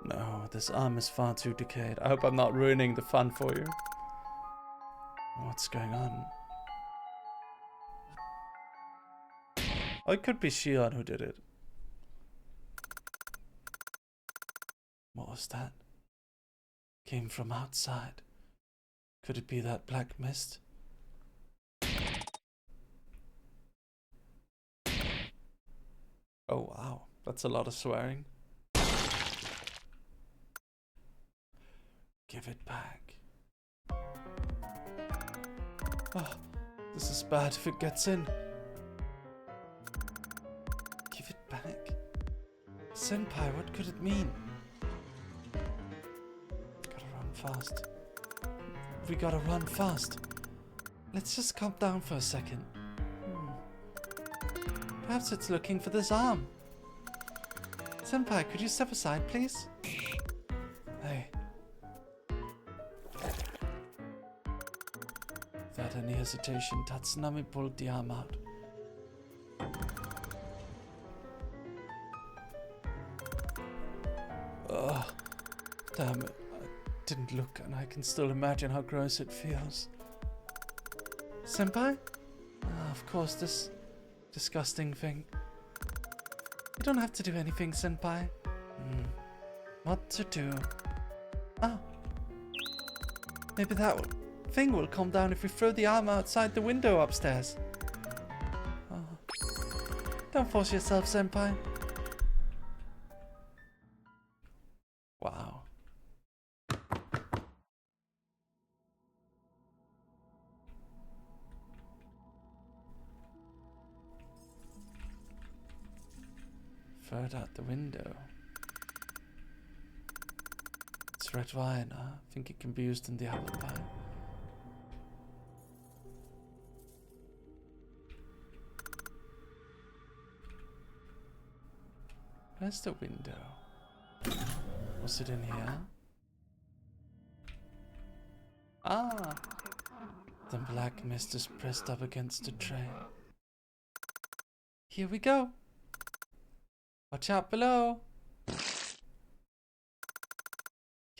No, this arm is far too decayed. I hope I'm not ruining the fun for you. What's going on? Oh, it could be Shion who did it. What was that? Came from outside. Could it be that black mist? Oh wow, that's a lot of swearing. Give it back. Oh, this is bad if it gets in. Give it back. Senpai, what could it mean? Gotta run fast. We gotta run fast. Let's just calm down for a second. Perhaps it's looking for this arm. Senpai, could you step aside, please? Hey. Without any hesitation, Tatsunami pulled the arm out. Ugh. Damn it. I didn't look, and I can still imagine how gross it feels. Senpai? Ah, of course, this disgusting thing. You don't have to do anything, Senpai. What to do? Ah. Maybe that thing will calm down if we throw the arm outside the window upstairs. Oh. Don't force yourself, Senpai. Wow. Throw it out the window. It's red wine, huh? I think it can be used in the apple pie. Where's the window? Was it in here? Ah! The black mist is pressed up against the tray. Here we go! Watch out below!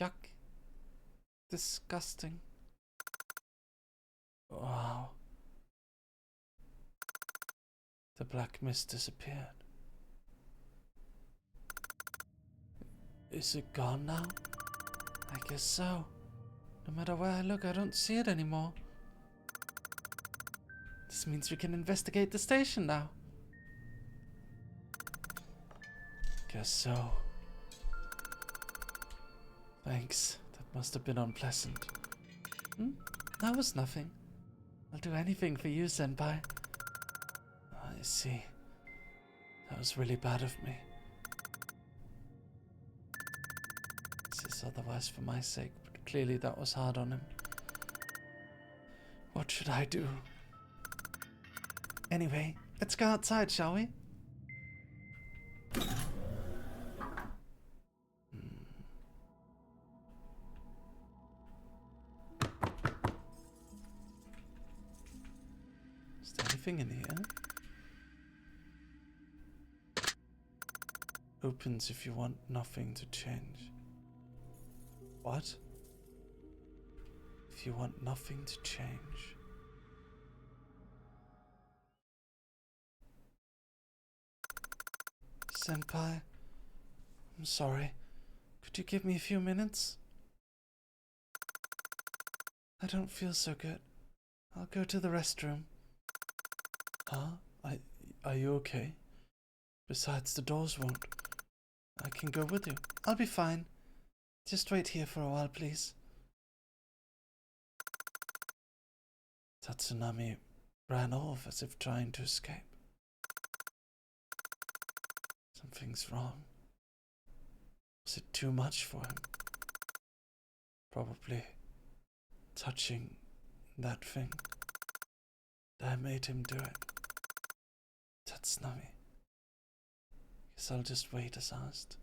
Yuck. Disgusting. Wow. The black mist disappeared. Is it gone now? I guess so. No matter where I look, I don't see it anymore. This means we can investigate the station now. Guess so. Thanks. That must have been unpleasant. That was nothing. I'll do anything for you, Senpai. I see. That was really bad of me. This is otherwise for my sake, but clearly that was hard on him. What should I do? Anyway, let's go outside, shall we? Is there anything in here? Opens if you want nothing to change. What? If you want nothing to change. Senpai, I'm sorry. Could you give me a few minutes? I don't feel so good. I'll go to the restroom. Huh? Are you okay? Besides, the doors won't. I can go with you. I'll be fine. Just wait here for a while, please. Tatsunami ran off as if trying to escape. Something's wrong. Was it too much for him? Probably touching that thing. I made him do it. Tatsunami. Guess I'll just wait as asked.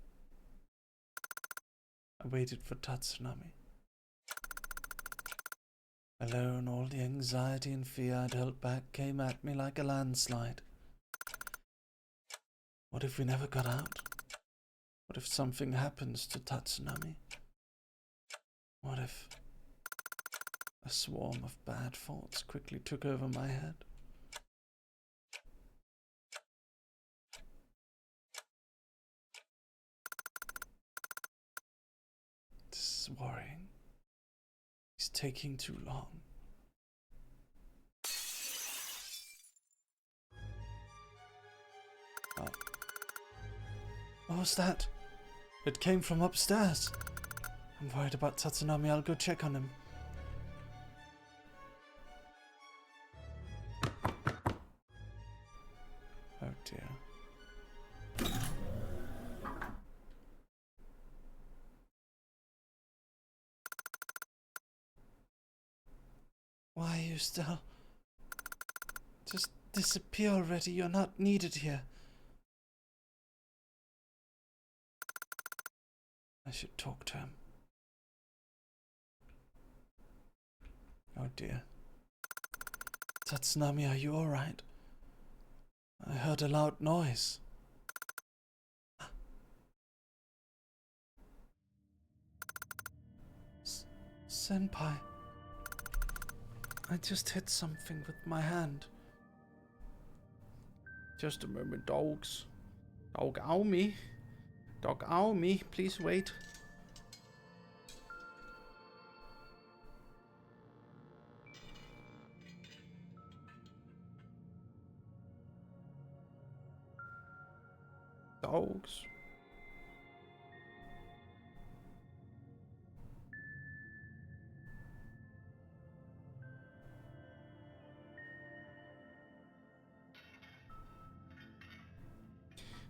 I waited for Tatsunami. Alone, all the anxiety and fear I'd held back came at me like a landslide. What if we never got out? What if something happens to Tatsunami? What if a swarm of bad thoughts quickly took over my head? This is worrying. He's taking too long. Oh. What was that? It came from upstairs. I'm worried about Tatsunami. I'll go check on him. Oh dear. Why are you still? Just disappear already. You're not needed here. I should talk to him. Oh dear. Tatsunami, are you alright? I heard a loud noise. Senpai, I just hit something with my hand. Just a moment, dogs. Dog, ow me. Dog, ow me. Please wait. Dogs.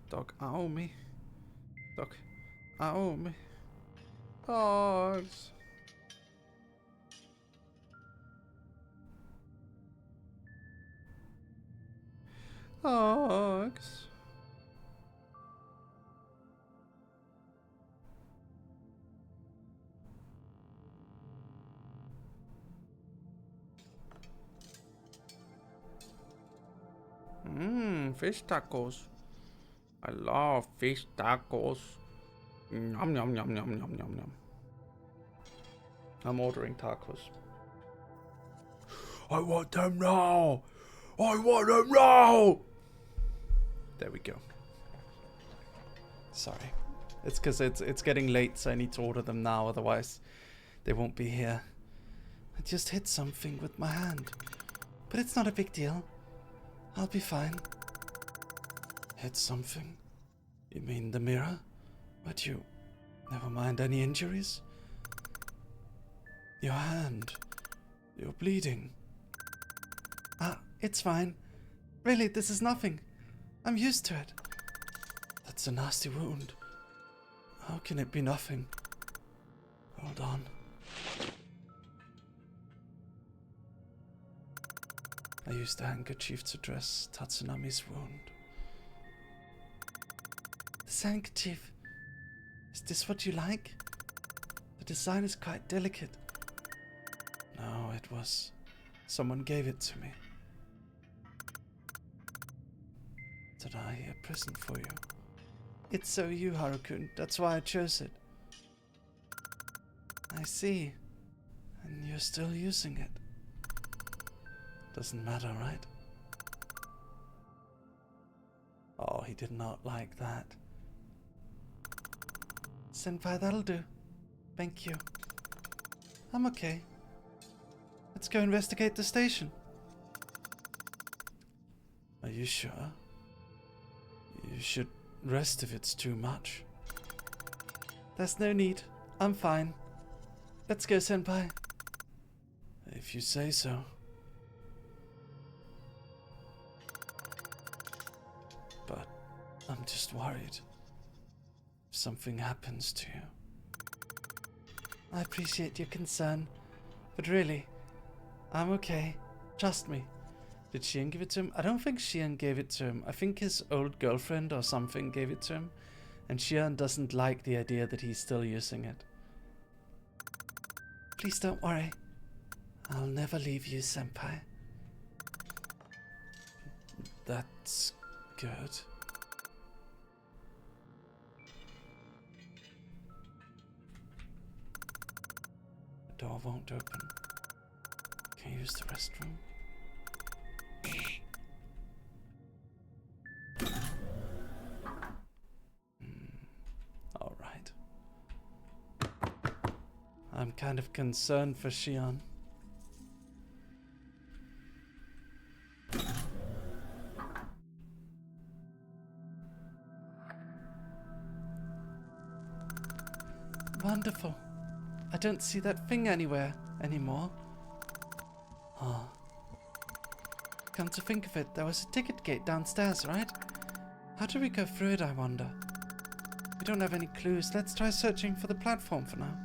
Dog, ow me. Dog, ow me. Dogs. Dogs. Fish tacos. I love fish tacos. Yum yum yum yum yum yum yum. I'm ordering tacos. I want them now. I want them now. There we go. Sorry. It's because it's getting late, so I need to order them now, otherwise they won't be here. I just hit something with my hand. But it's not a big deal. I'll be fine. Hit something? You mean the mirror? But you... Never mind any injuries? Your hand. You're bleeding. Ah, it's fine. Really, this is nothing. I'm used to it. That's a nasty wound. How can it be nothing? Hold on. I used a handkerchief to dress Tatsunami's wound. This handkerchief. Is this what you like? The design is quite delicate. No, it was. Someone gave it to me. Did I a present for you? It's so you, Haru-kun. That's why I chose it. I see. And you're still using it. Doesn't matter, right? Oh, he did not like that. Senpai, that'll do. Thank you. I'm okay. Let's go investigate the station. Are you sure? You should rest if it's too much. There's no need. I'm fine. Let's go, Senpai. If you say so. But I'm just worried. If something happens to you. I appreciate your concern, but really, I'm okay. Trust me. Did Shion give it to him? I don't think Shion gave it to him. I think his old girlfriend or something gave it to him. And Shion doesn't like the idea that he's still using it. Please don't worry. I'll never leave you, Senpai. That's good. The door won't open. Can you use the restroom? All right. I'm kind of concerned for Shion. Wonderful. I don't see that thing anywhere anymore. Oh. Come to think of it, there was a ticket gate downstairs, right? How do we go through it, I wonder? We don't have any clues. Let's try searching for the platform for now.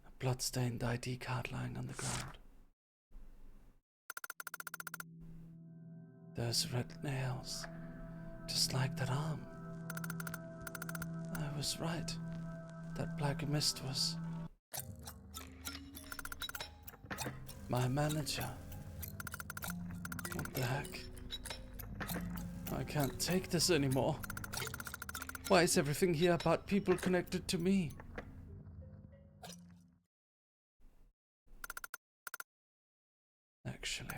A blood-stained ID card lying on the ground. Those red nails, just like that arm. I was right. that black mist was my manager. What the heck? I can't take this anymore. Why is everything here about people connected to me? Actually,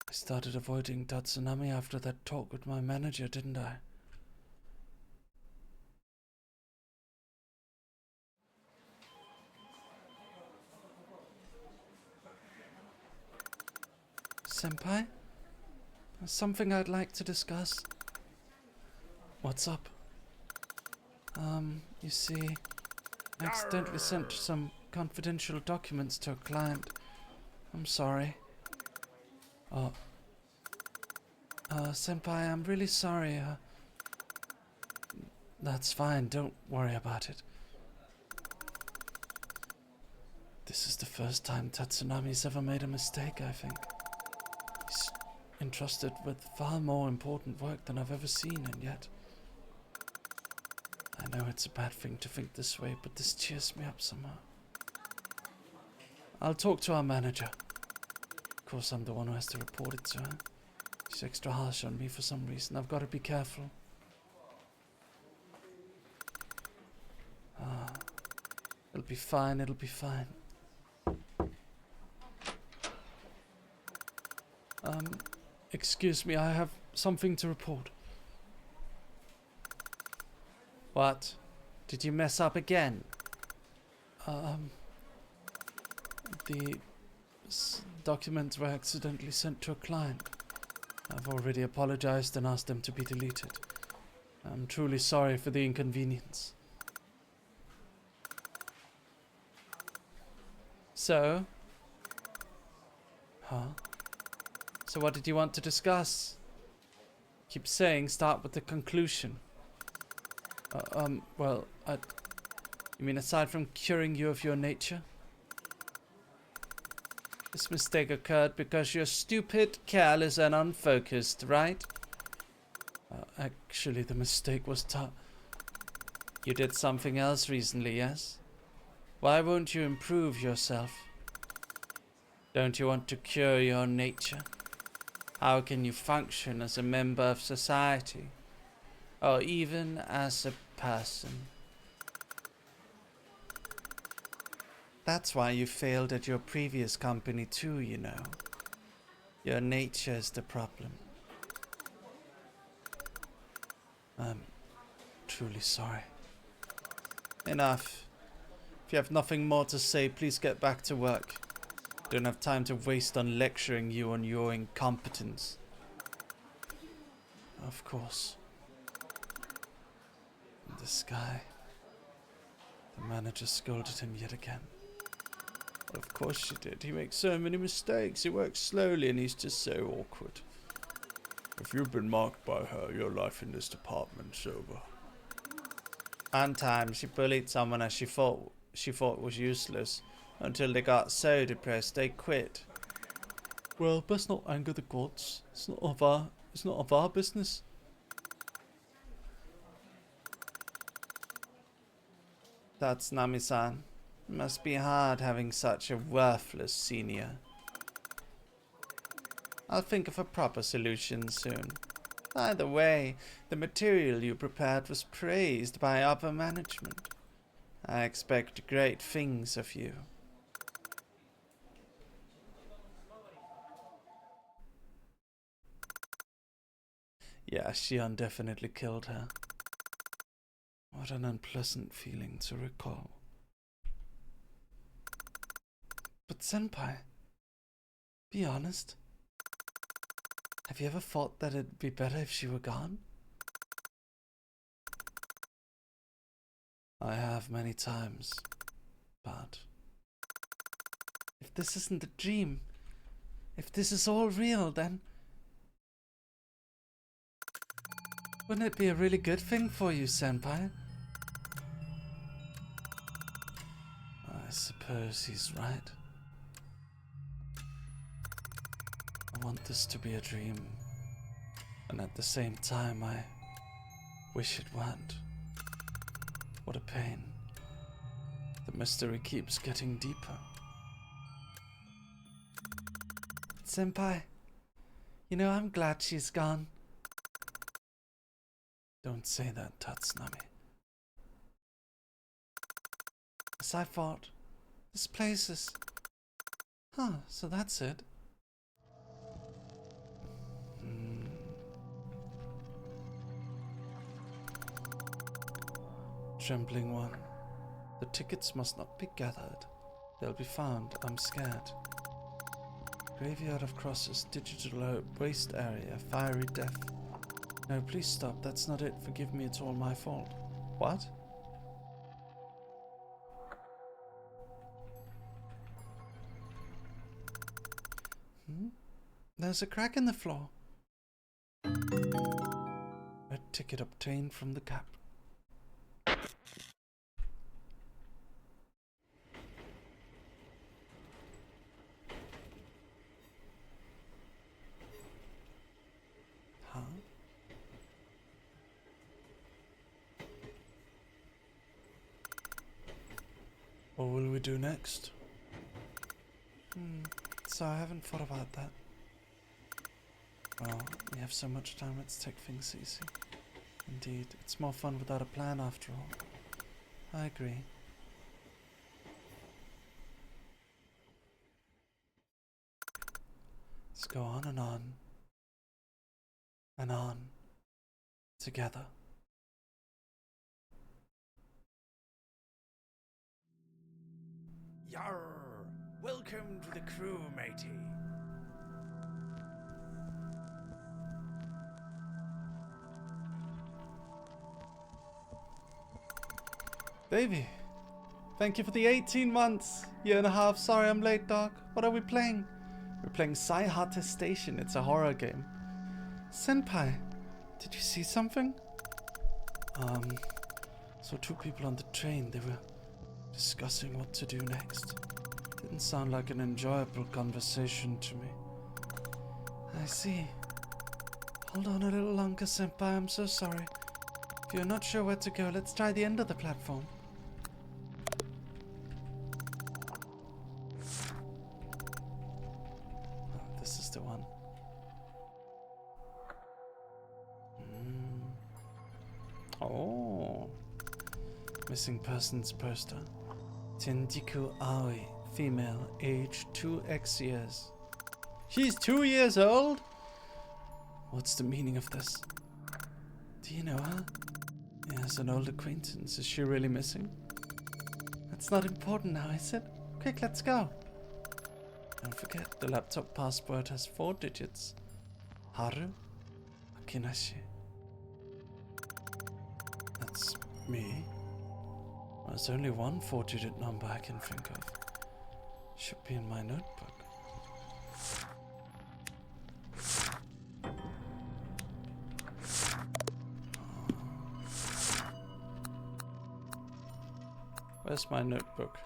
I started avoiding Tatsunami after that talk with my manager, didn't I? Senpai? There's something I'd like to discuss. What's up? You see, I accidentally sent some confidential documents to a client. I'm sorry. Senpai, I'm really sorry. That's fine, don't worry about it. This is the first time Tatsunami's ever made a mistake, I think. He's entrusted with far more important work than I've ever seen, and yet... I know it's a bad thing to think this way, but this cheers me up somehow. I'll talk to our manager. Of course, I'm the one who has to report it to her. She's extra harsh on me for some reason. I've got to be careful. It'll be fine, it'll be fine. Excuse me, I have something to report. What? Did you mess up again? The documents were accidentally sent to a client. I've already apologized and asked them to be deleted. I'm truly sorry for the inconvenience. So? Huh? So what did you want to discuss? Keep saying start with the conclusion. Well, you mean aside from curing you of your nature? This mistake occurred because you're stupid, careless, and unfocused, right? Actually, the mistake was you did something else recently, yes? Why won't you improve yourself? Don't you want to cure your nature? How can you function as a member of society? Or even as a person? That's why you failed at your previous company too, you know. Your nature is the problem. I'm truly sorry. Enough. If you have nothing more to say, please get back to work. Don't have time to waste on lecturing you on your incompetence. Of course. And this guy. The manager scolded him yet again. Well, of course she did. He makes so many mistakes. He works slowly and he's just so awkward. If you've been marked by her, your life in this department's over. One time she bullied someone as she thought was useless. Until they got so depressed they quit. Well, best not anger the gods. It's not of our business. That's Nami-san. It must be hard having such a worthless senior. I'll think of a proper solution soon. By the way, the material you prepared was praised by upper management. I expect great things of you. Yeah, Shion definitely killed her. What an unpleasant feeling to recall. But Senpai, be honest. Have you ever thought that it'd be better if she were gone? I have many times, but if this isn't a dream, if this is all real, then wouldn't it be a really good thing for you, Senpai? I suppose he's right. I want this to be a dream, and at the same time I wish it weren't. What a pain. The mystery keeps getting deeper. Senpai, you know, I'm glad she's gone. Don't say that, Tatsunami. As I thought, this place is... Huh, so that's it. Trembling one. The tickets must not be gathered. They'll be found, I'm scared. Graveyard of crosses, digital waste area, fiery death. No, please stop, that's not it. Forgive me, it's all my fault. What? There's a crack in the floor. Red ticket obtained from the cap. Huh? What will we do next? So I haven't thought about that. Well, we have so much time, let's take things easy. Indeed, it's more fun without a plan after all. I agree. Let's go on and on. And on. Together. Yarr! Welcome to the crew, matey. Baby, thank you for the 18 months. Year and a half. Sorry I'm late, dog. What are we playing? We're playing Saihate Station. It's a horror game. Senpai, did you see something? So two people on the train, they were discussing what to do next. Didn't sound like an enjoyable conversation to me. I see. Hold on a little longer, Senpai. I'm so sorry. If you're not sure where to go, let's try the end of the platform. Oh, this is the one. Oh. Missing persons poster. Tendiku Aoi, female, age 2x years. She's 2 years old? What's the meaning of this? Do you know her? Yes, an old acquaintance. Is she really missing? That's not important now, is it? Quick, let's go. Don't forget, the laptop password has 4 digits. Haru Akinashi. That's me. There's only one 4-digit number I can think of. Should be in my notebook. Where's my notebook?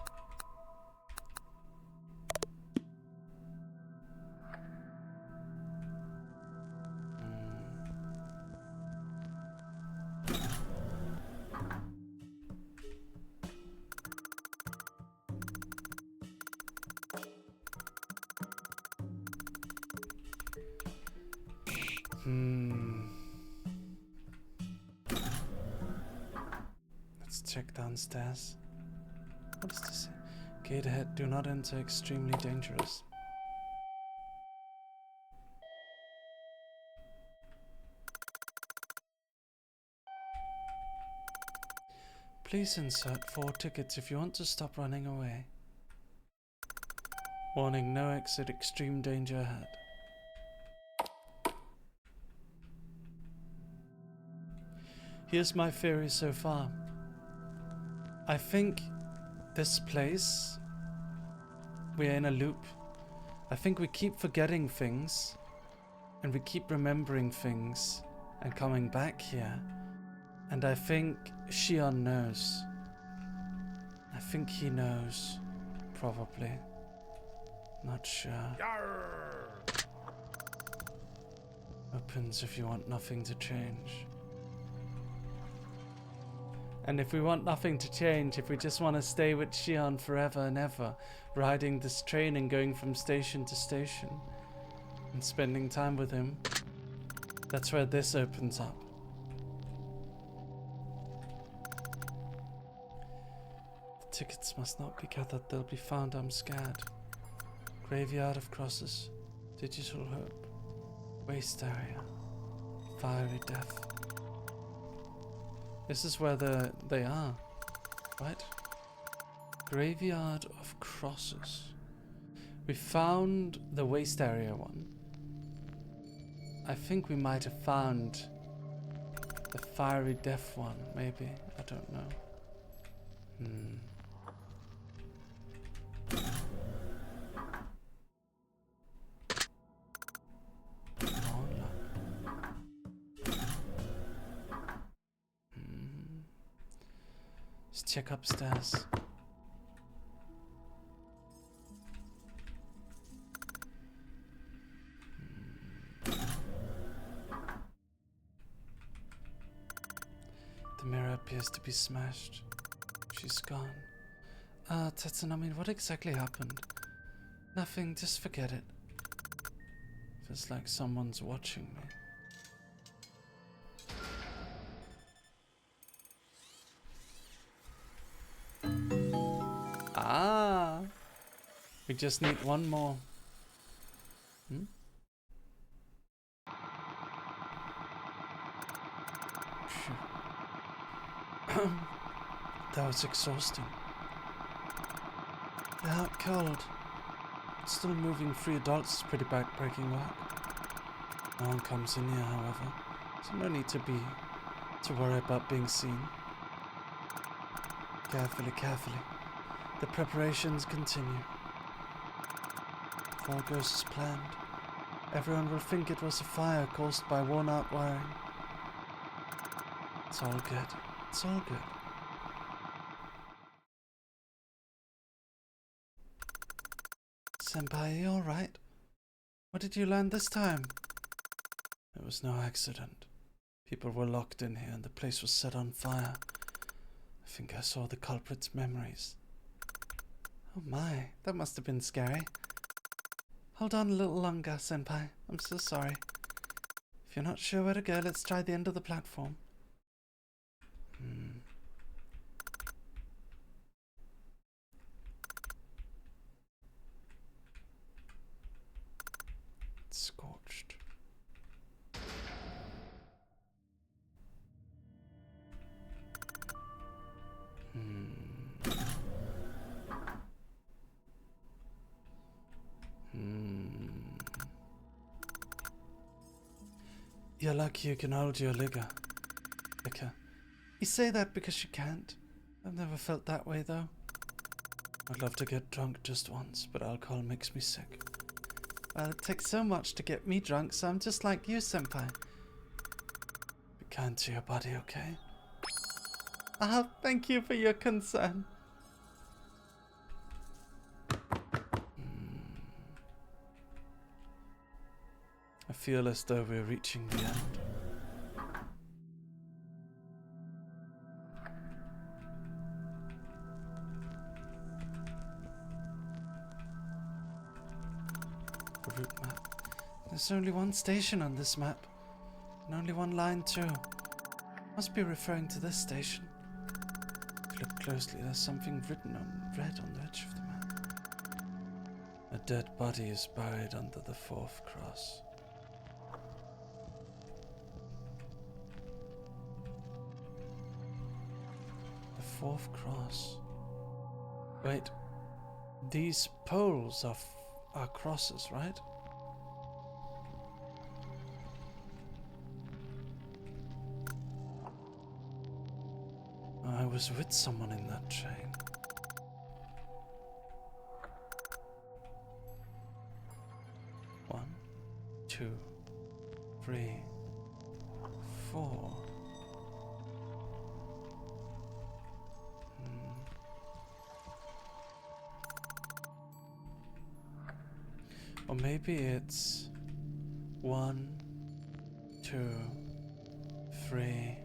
Let's check downstairs. What does this say? Gate ahead, do not enter, extremely dangerous. Please insert 4 tickets if you want to stop running away. Warning, no exit, extreme danger ahead. Here's my theory so far. I think this place, we're in a loop. I think we keep forgetting things, and we keep remembering things, and coming back here. And I think Shion knows. I think he knows. Probably. Not sure. Yarr! Opens if you want nothing to change. And if we want nothing to change, if we just want to stay with Shion forever and ever, riding this train and going from station to station and spending time with him, that's where this opens up. The tickets must not be gathered, they'll be found, I'm scared. Graveyard of Crosses, Digital Hope, Waste Area, Fiery Death. This is where they are, right? Graveyard of Crosses. We found the Waste Area one. I think we might have found the Fiery Death one, maybe. I don't know. Let's check upstairs. The mirror appears to be smashed. She's gone. Tetsunami, what exactly happened? Nothing, just forget it. Feels like someone's watching me. Ah! We just need one more. That was exhausting. Yeah, cold. Still moving 3 adults is pretty back-breaking work. No one comes in here, however, so no need to worry about being seen. Carefully, carefully. The preparations continue. If all goes as planned, everyone will think it was a fire caused by worn-out wiring. It's all good. It's all good. Senpai, you alright? What did you learn this time? It was no accident. People were locked in here and the place was set on fire. I think I saw the culprit's memories. Oh my, that must have been scary. Hold on a little longer, Senpai. I'm so sorry. If you're not sure where to go, let's try the end of the platform. It's scorched. You're lucky you can hold your liquor. You say that because you can't. I've never felt that way though. I'd love to get drunk just once, but alcohol makes me sick. Well, it takes so much to get me drunk, so I'm just like you, Senpai. Be kind to your body, okay? Thank you for your concern. I feel as though we're reaching the end. The route map. There's only one station on this map, and only one line too. Must be referring to this station. If you look closely, there's something written on red on the edge of the map. A dead body is buried under the 4th cross. The 4th cross. Wait, these poles are crosses, right? I was with someone in that train. One, 2, 3, 4. Or maybe it's 1, 2, 3,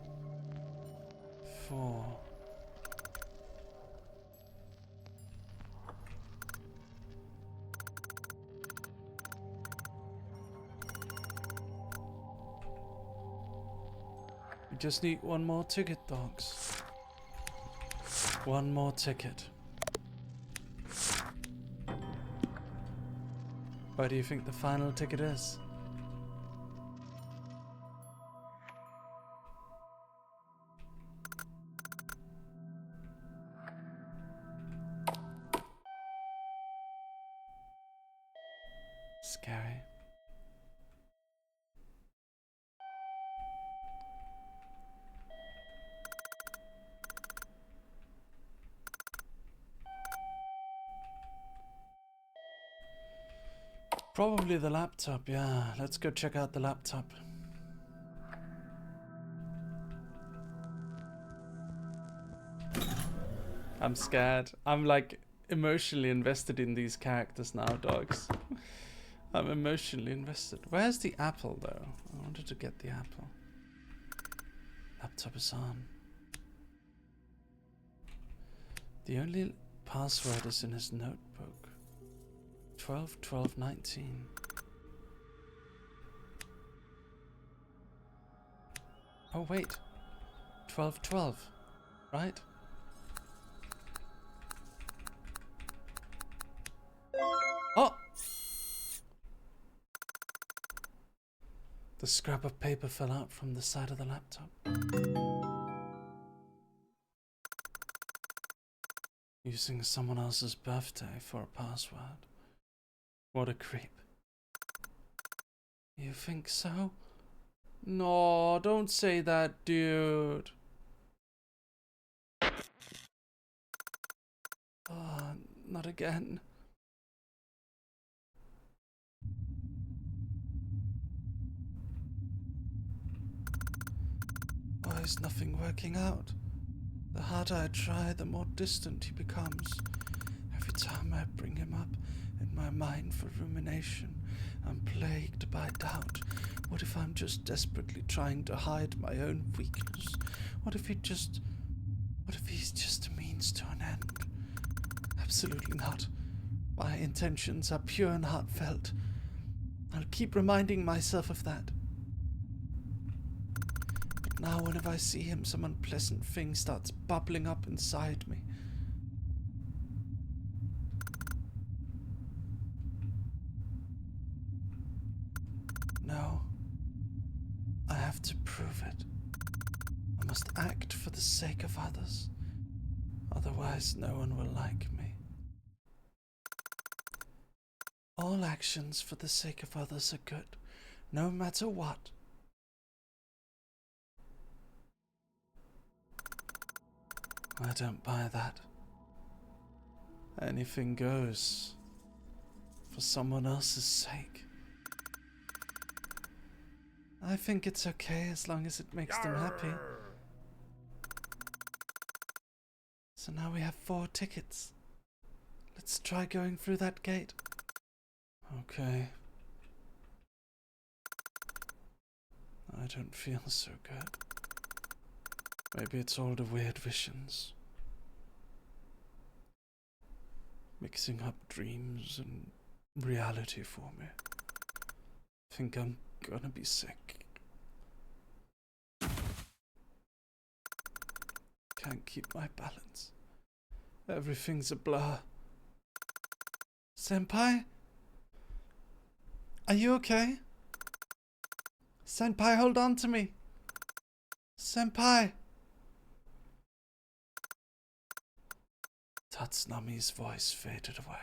4. just need one more ticket, dogs. One more ticket. Where do you think the final ticket is? Scary. Probably the laptop, yeah. Let's go check out the laptop. I'm scared. I'm like emotionally invested in these characters now, dogs. I'm emotionally invested. Where's the apple, though? I wanted to get the apple. Laptop is on. The only password is in his notebook. 12-12-19. Oh wait, 12-12, right? Oh! The scrap of paper fell out from the side of the laptop. Using someone else's birthday for a password. What a creep. You think so? No, don't say that, dude. Oh, not again. Why is nothing working out? The harder I try, the more distant he becomes. Every time I bring him up in my mind for rumination, I'm plagued by doubt. What if I'm just desperately trying to hide my own weakness? What if he's just a means to an end? Absolutely not. My intentions are pure and heartfelt. I'll keep reminding myself of that. But now whenever I see him, some unpleasant thing starts bubbling up inside me. No. I have to prove it. I must act for the sake of others. Otherwise, no one will like me. All actions for the sake of others are good, no matter what. I don't buy that. Anything goes for someone else's sake. I think it's okay as long as it makes them happy. So now we have 4 tickets. Let's try going through that gate. Okay. I don't feel so good. Maybe it's all the weird visions. Mixing up dreams and reality for me. I think I'm gonna be sick. Can't keep my balance. Everything's a blur. Senpai? Are you okay? Senpai, hold on to me. Senpai! Tatsunami's voice faded away.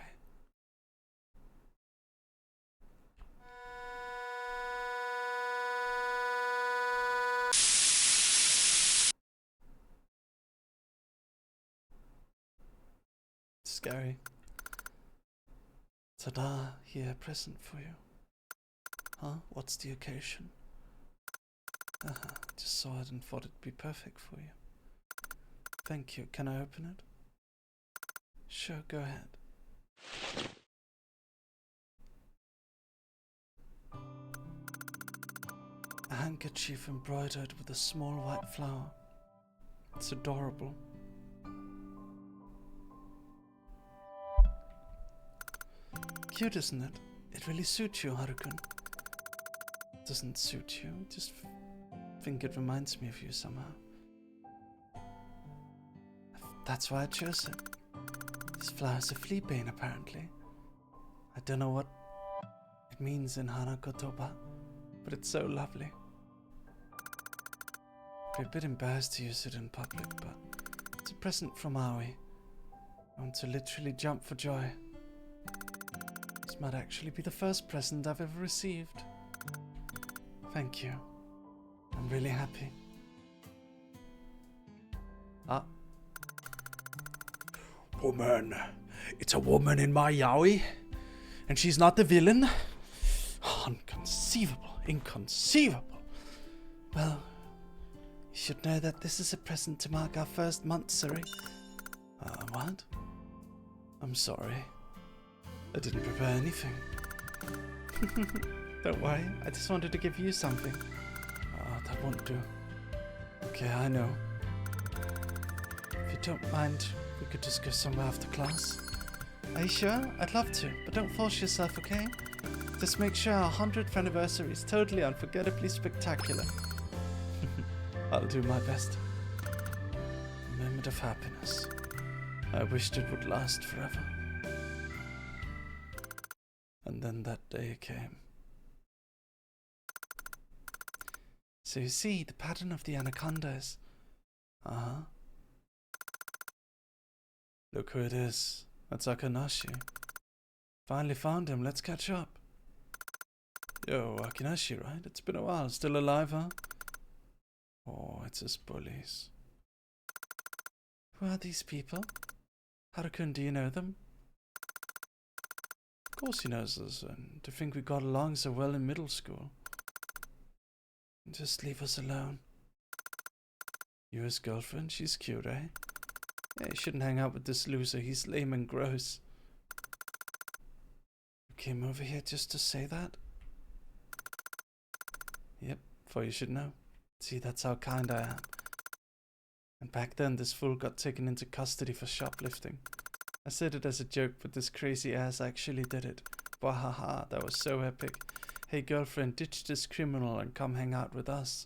Scary. Ta-da, here, present for you. Huh? What's the occasion? Just saw it and thought it'd be perfect for you. Thank you. Can I open it? Sure, go ahead. A handkerchief embroidered with a small white flower. It's adorable. Cute, isn't it? It really suits you, Harukun. It doesn't suit you, just think it reminds me of you somehow. That's why I chose it. This flower's a flea bane, apparently. I don't know what it means in Hanakotoba, but it's so lovely. I'd be a bit embarrassed to use it in public, but it's a present from Aoi. I want to literally jump for joy. This might actually be the first present I've ever received. Thank you. I'm really happy. Ah. Woman. It's a woman in my yaoi. And she's not the villain? Inconceivable. Inconceivable. Well, you should know that this is a present to mark our first monthsary. What? I'm sorry. I didn't prepare anything. Don't worry, I just wanted to give you something. That won't do. Okay, I know. If you don't mind, we could just go somewhere after class. Are you sure? I'd love to, but don't force yourself, okay? Just make sure our 100th anniversary is totally unforgettably spectacular. I'll do my best. A moment of happiness. I wished it would last forever. And then that day came. So you see, the pattern of the anaconda is... Uh-huh. Look who it is. That's Akinashi. Finally found him. Let's catch up. Yo, Akinashi, right? It's been a while. Still alive, huh? Oh, it's his bullies. Who are these people? Haruka, do you know them? Of course he knows us, and to think we got along so well in middle school. Just leave us alone. You his girlfriend? She's cute, eh? Yeah, you shouldn't hang out with this loser. He's lame and gross. You came over here just to say that? Yep, for you should know. See, that's how kind I am. And back then, this fool got taken into custody for shoplifting. I said it as a joke, but this crazy ass actually did it. Wahaha, that was so epic. Hey girlfriend, ditch this criminal and come hang out with us.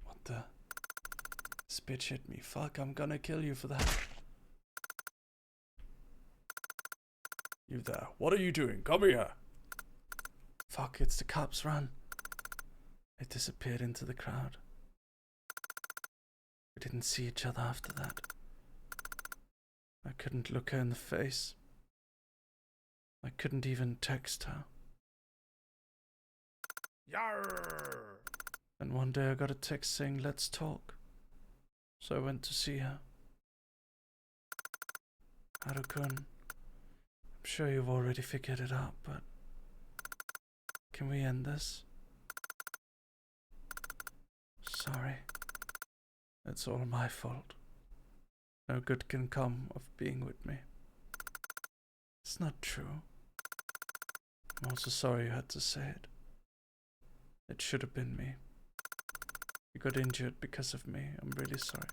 What the? This bitch hit me. Fuck, I'm gonna kill you for that. You there? What are you doing? Come here. Fuck, it's the cops, run. It disappeared into the crowd. We didn't see each other after that. I couldn't look her in the face. I couldn't even text her. Yarr! And one day I got a text saying, let's talk. So I went to see her. Haruka, I'm sure you've already figured it out, but can we end this? Sorry. It's all my fault. No good can come of being with me. It's not true. I'm also sorry you had to say it. It should have been me. You got injured because of me. I'm really sorry.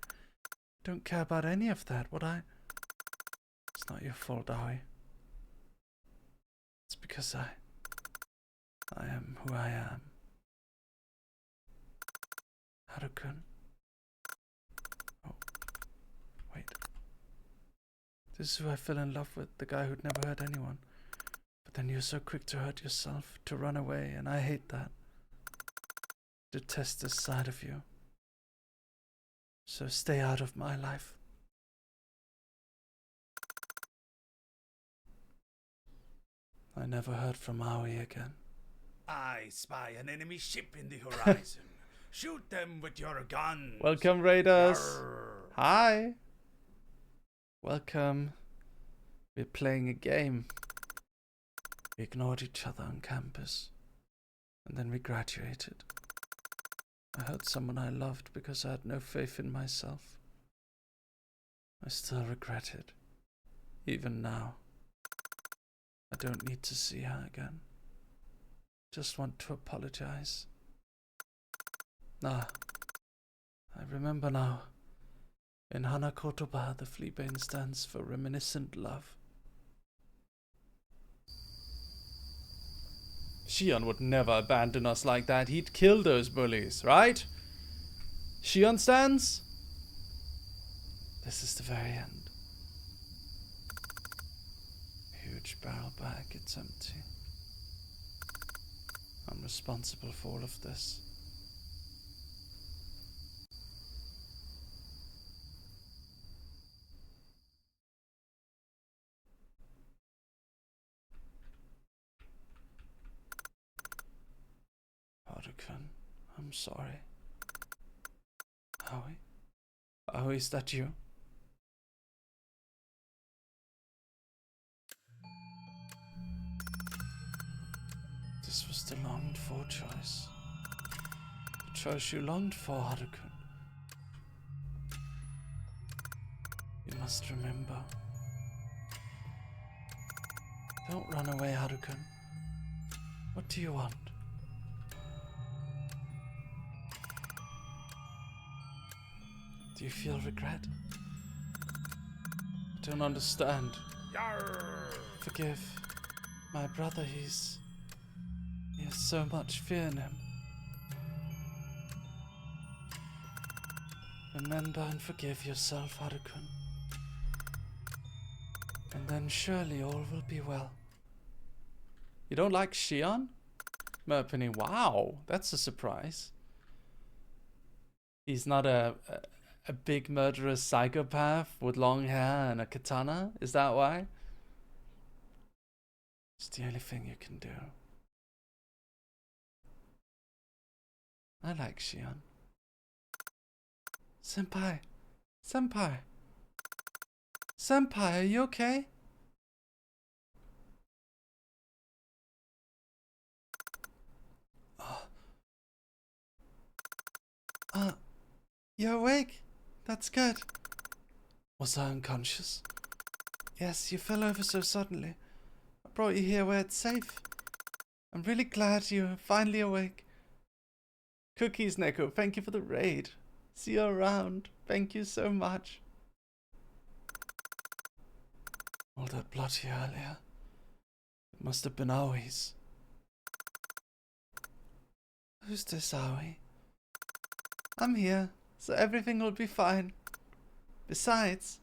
Don't care about any of that, would I? It's not your fault, Aoi. It's because I am who I am. Haruka. Oh, wait. This is who I fell in love with, the guy who'd never hurt anyone. But then you're so quick to hurt yourself, to run away, and I hate that. Detest this side of you. So stay out of my life. I never heard from Aoi again. I spy an enemy ship in the horizon. Shoot them with your guns. Welcome, Raiders. Yarr. Hi. Welcome. We're playing a game. We ignored each other on campus. And then we graduated. I hurt someone I loved because I had no faith in myself. I still regret it. Even now. I don't need to see her again. Just want to apologize. I remember now. In Hanakotoba, the fleabane stands for reminiscent love. Shion would never abandon us like that. He'd kill those bullies, right? Shion stands? This is the very end. Huge barrel bag, it's empty. I'm responsible for all of this. Harukan, I'm sorry. Aoi? Aoi, is that you? This was the longed for choice. The choice you longed for, Harukan. You must remember. Don't run away, Harukan. What do you want? Do you feel regret? I don't understand. Yarr! Forgive. My brother, he has so much fear in him. Remember and forgive yourself, Harukan. And then surely all will be well. You don't like Shion? Merpenny, wow, that's a surprise. He's not a big murderous psychopath with long hair and a katana? Is that why? It's the only thing you can do. I like Shion. Senpai! Senpai! Senpai, are you okay? You're awake? That's good. Was I unconscious? Yes, you fell over so suddenly. I brought you here where it's safe. I'm really glad you're finally awake. Cookies, Neko, thank you for the raid. See you around. Thank you so much. All that blood here earlier. It must have been Aoi's. Who's this Aoi? I'm here, so everything will be fine. Besides...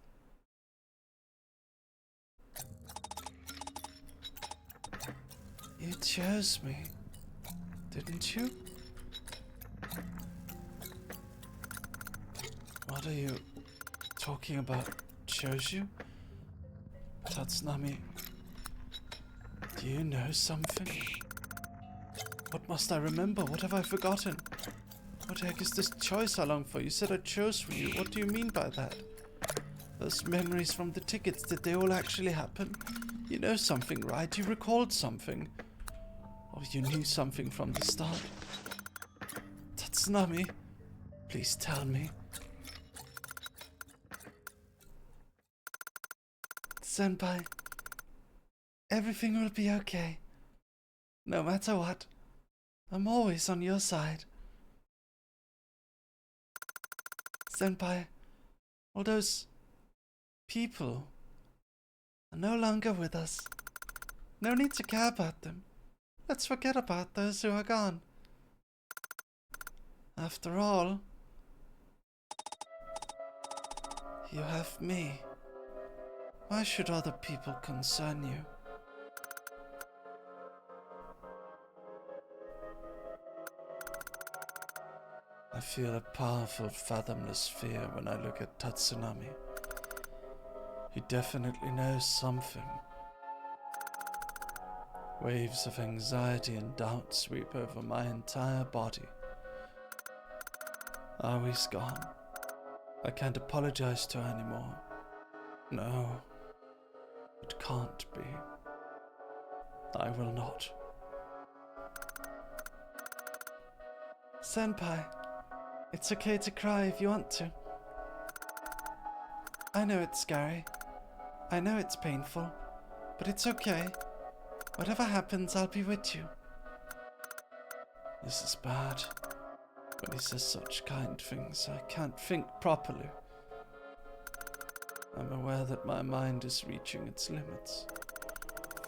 You chose me, didn't you? What are you talking about? Chose you? Tatsunami, do you know something? What must I remember? What have I forgotten? What the heck is this choice I long for? You said I chose for you. What do you mean by that? Those memories from the tickets, did they all actually happen? You know something, right? You recalled something. Or you knew something from the start. Tatsunami, please tell me. Senpai, everything will be okay. No matter what, I'm always on your side. Senpai, all those people are no longer with us. No need to care about them. Let's forget about those who are gone. After all, you have me. Why should other people concern you? I feel a powerful, fathomless fear when I look at Tatsunami. He definitely knows something. Waves of anxiety and doubt sweep over my entire body. Aoi's gone. I can't apologize to her anymore. No, it can't be. I will not. Senpai, it's okay to cry if you want to. I know it's scary. I know it's painful, but it's okay. Whatever happens, I'll be with you. This is bad. When he says such kind things, I can't think properly. I'm aware that my mind is reaching its limits.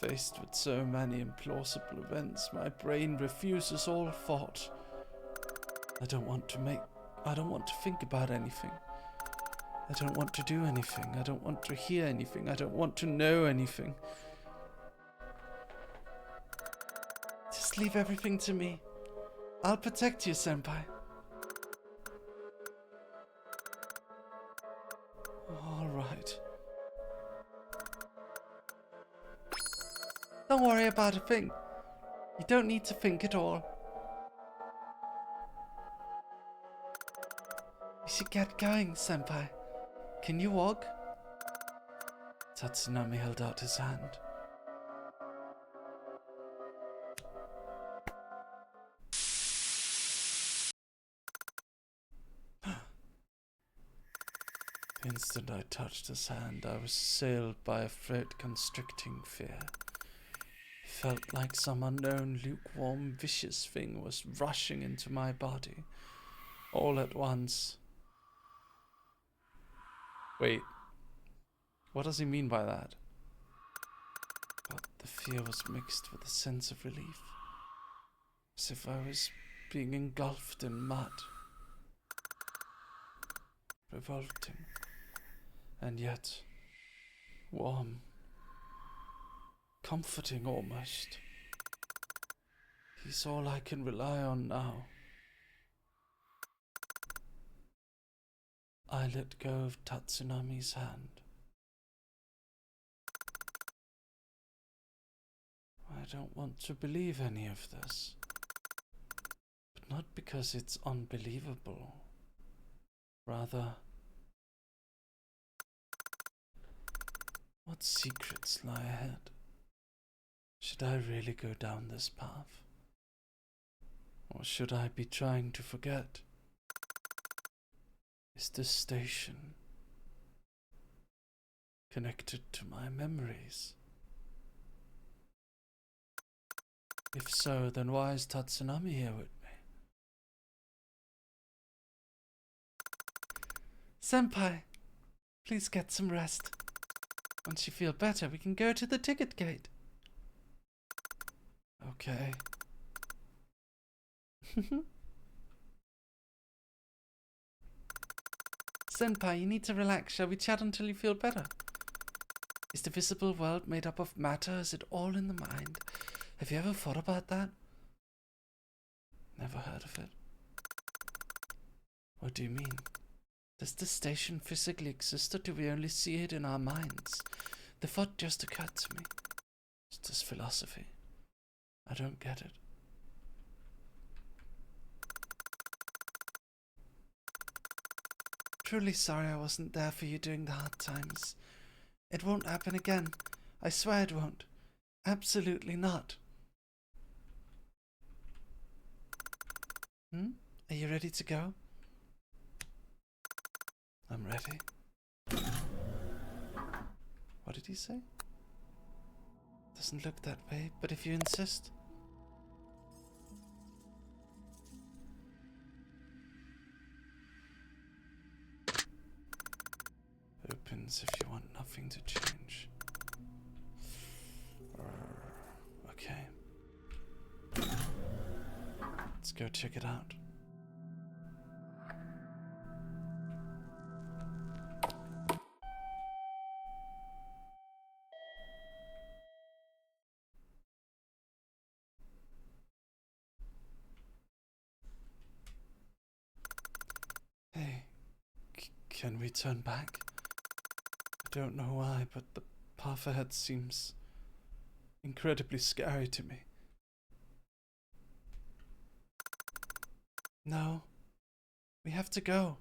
Faced with so many implausible events, my brain refuses all thought. I don't want to think about anything. I don't want to do anything. I don't want to hear anything. I don't want to know anything. Just leave everything to me. I'll protect you, Senpai. All right. Don't worry about a thing. You don't need to think at all. We should get going, Senpai. Can you walk? Tatsunami held out his hand. The instant I touched his hand, I was assailed by a throat-constricting fear. It felt like some unknown, lukewarm, vicious thing was rushing into my body, all at once. Wait, what does he mean by that? But the fear was mixed with a sense of relief, as if I was being engulfed in mud. Revolting, and yet warm, comforting almost. He's all I can rely on now. I let go of Tatsunami's hand. I don't want to believe any of this, but not because it's unbelievable. Rather, what secrets lie ahead? Should I really go down this path? Or should I be trying to forget? Is this station connected to my memories? If so, then why is Tatsunami here with me? Senpai, please get some rest. Once you feel better, we can go to the ticket gate. Okay. Senpai, you need to relax. Shall we chat until you feel better? Is the visible world made up of matter? Is it all in the mind? Have you ever thought about that? Never heard of it. What do you mean? Does this station physically exist, or do we only see it in our minds? The thought just occurred to me. It's just philosophy. I don't get it. Truly sorry I wasn't there for you during the hard times. It won't happen again. I swear it won't. Absolutely not. Are you ready to go? I'm ready. What did he say? Doesn't look that way, but if you insist. Opens if you want nothing to change. Okay. Let's go check it out. Hey, can we turn back? I don't know why, but the path ahead seems incredibly scary to me. No, we have to go.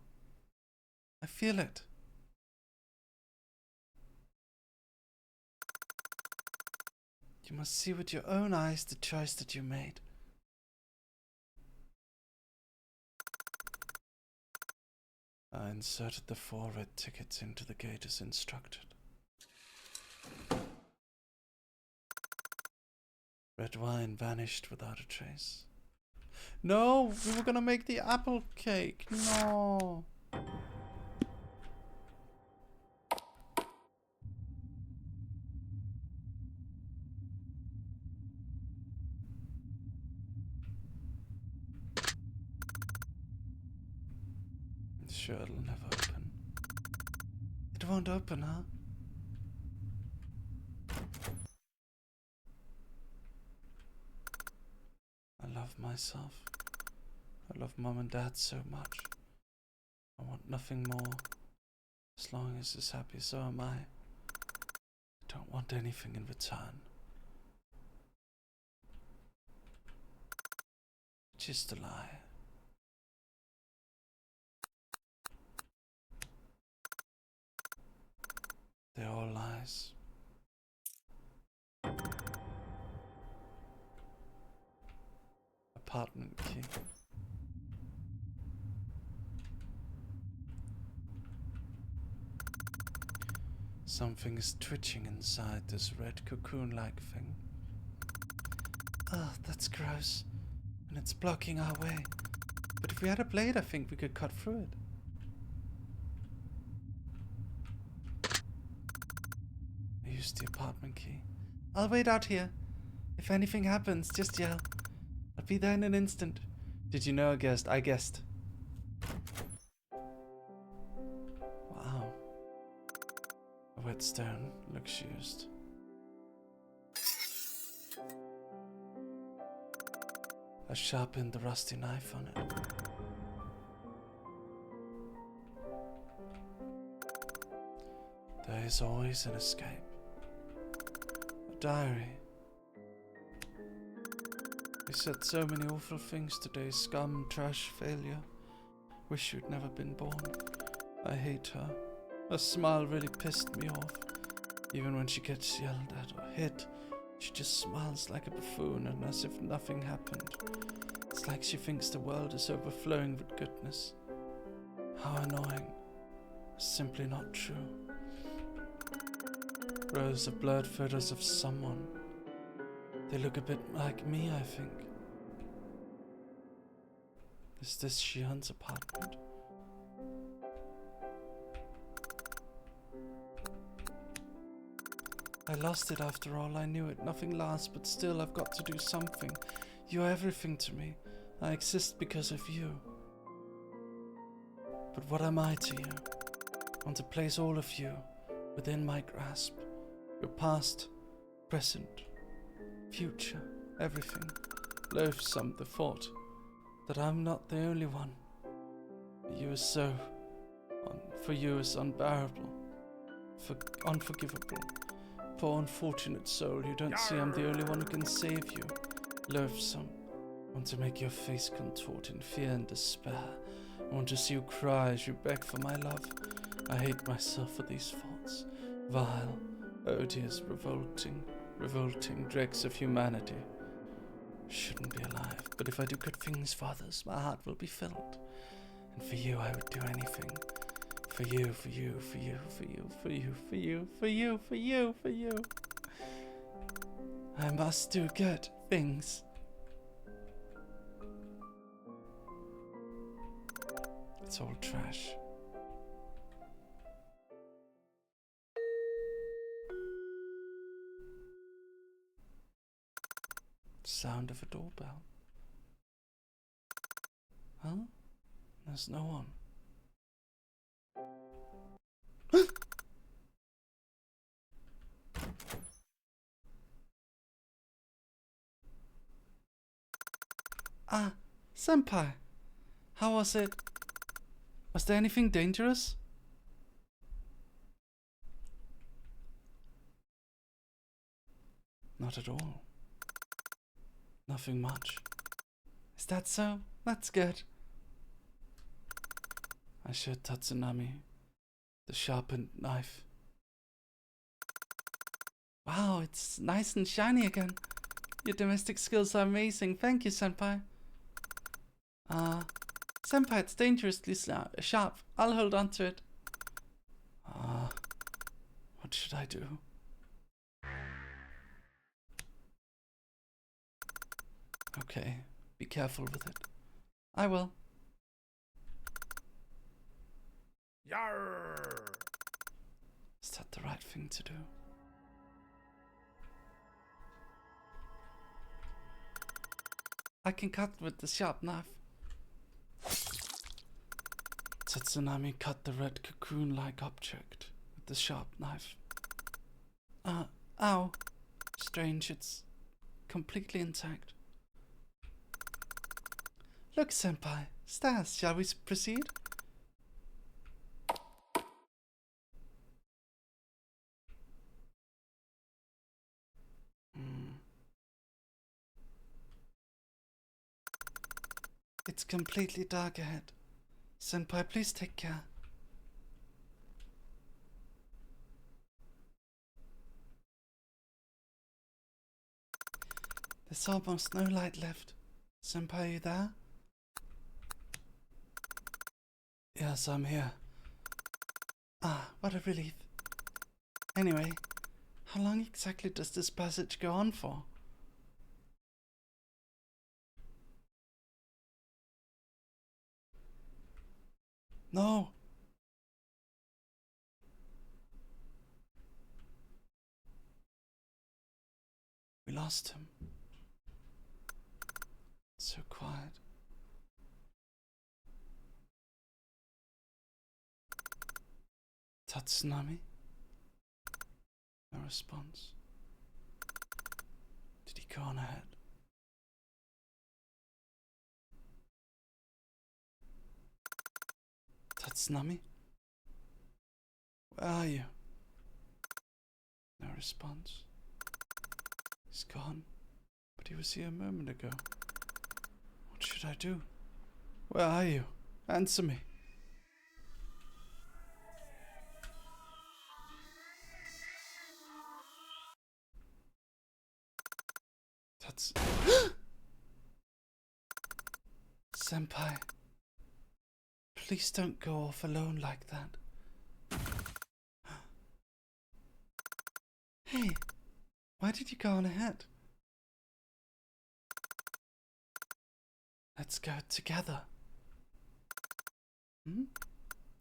I feel it. You must see with your own eyes the choice that you made. I inserted the 4 red tickets into the gate as instructed. Red wine vanished without a trace. No, we were gonna make the apple cake. No. sure it'll never open. It won't open, huh? I love myself. I love Mum and Dad so much. I want nothing more. As long as he's happy, so am I. I don't want anything in return. Just a lie. They're all lies. Apartment key. Something is twitching inside this red cocoon-like thing. Oh, that's gross. And it's blocking our way. But if we had a blade, I think we could cut through it. I used the apartment key. I'll wait out here. If anything happens, just yell. I'll be there in an instant. Did you know I guessed? I guessed. Wow. A whetstone, Lucius. I sharpened the rusty knife on it. There is always an escape. A diary. We said so many awful things today. Scum, trash, failure. Wish you'd never been born. I hate her. Her smile really pissed me off. Even when she gets yelled at or hit, she just smiles like a buffoon and as if nothing happened. It's like she thinks the world is overflowing with goodness. How annoying. It's simply not true. Rows of blurred photos of someone. They look a bit like me, I think. Is this Shion's apartment? I lost it after all, I knew it. Nothing lasts, but still I've got to do something. You're everything to me. I exist because of you. But what am I to you? I want to place all of you within my grasp. Your past, present, future, everything. Loathsome the thought that I'm not the only one. For you is unbearable, unforgivable. Poor unfortunate soul, you don't see I'm the only one who can save you. Loathsome, I want to make your face contort in fear and despair. I want to see you cry as you beg for my love. I hate myself for these faults. Vile, odious, revolting dregs of humanity. Shouldn't be alive, but if I do good things for others, my heart will be filled. And for you, I would do anything. For you, for you, for you, for you, for you, for you, for you, for you, for you. I must do good things. It's all trash. Sound of a doorbell. Huh? There's no one. Ah, Senpai. How was it? Was there anything dangerous? Not at all. Nothing much. Is that so? That's good. I showed Tatsunami the sharpened knife. Wow, it's nice and shiny again. Your domestic skills are amazing. Thank you, Senpai. Senpai, it's dangerously sharp. I'll hold on to it. What should I do? Okay, be careful with it. I will. Yarr! Is that the right thing to do? I can cut with the sharp knife. Tatsunami cut the red cocoon-like object with the sharp knife. Ow. Strange, it's completely intact. Look, senpai. Stairs, shall we proceed? It's completely dark ahead. Senpai, please take care. There's almost no light left. Senpai, are you there? Yes, I'm here. Ah, what a relief. Anyway, how long exactly does this passage go on for? No! We lost him. It's so quiet. Tatsunami? No response. Did he go on ahead? Tatsunami? Where are you? No response. He's gone, but he was here a moment ago. What should I do? Where are you? Answer me. That's... Senpai. Please don't go off alone like that. Hey, why did you go on ahead? Let's go together.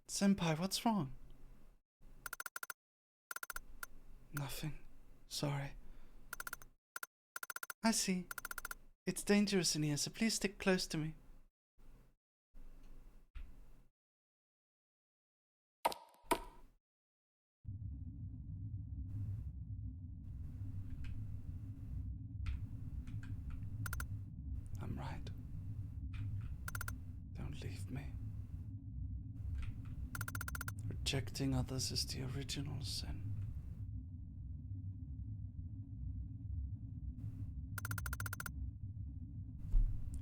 Senpai, what's wrong? Nothing. Sorry. I see. It's dangerous in here, so please stick close to me. I'm right. Don't leave me. Rejecting others is the original sin.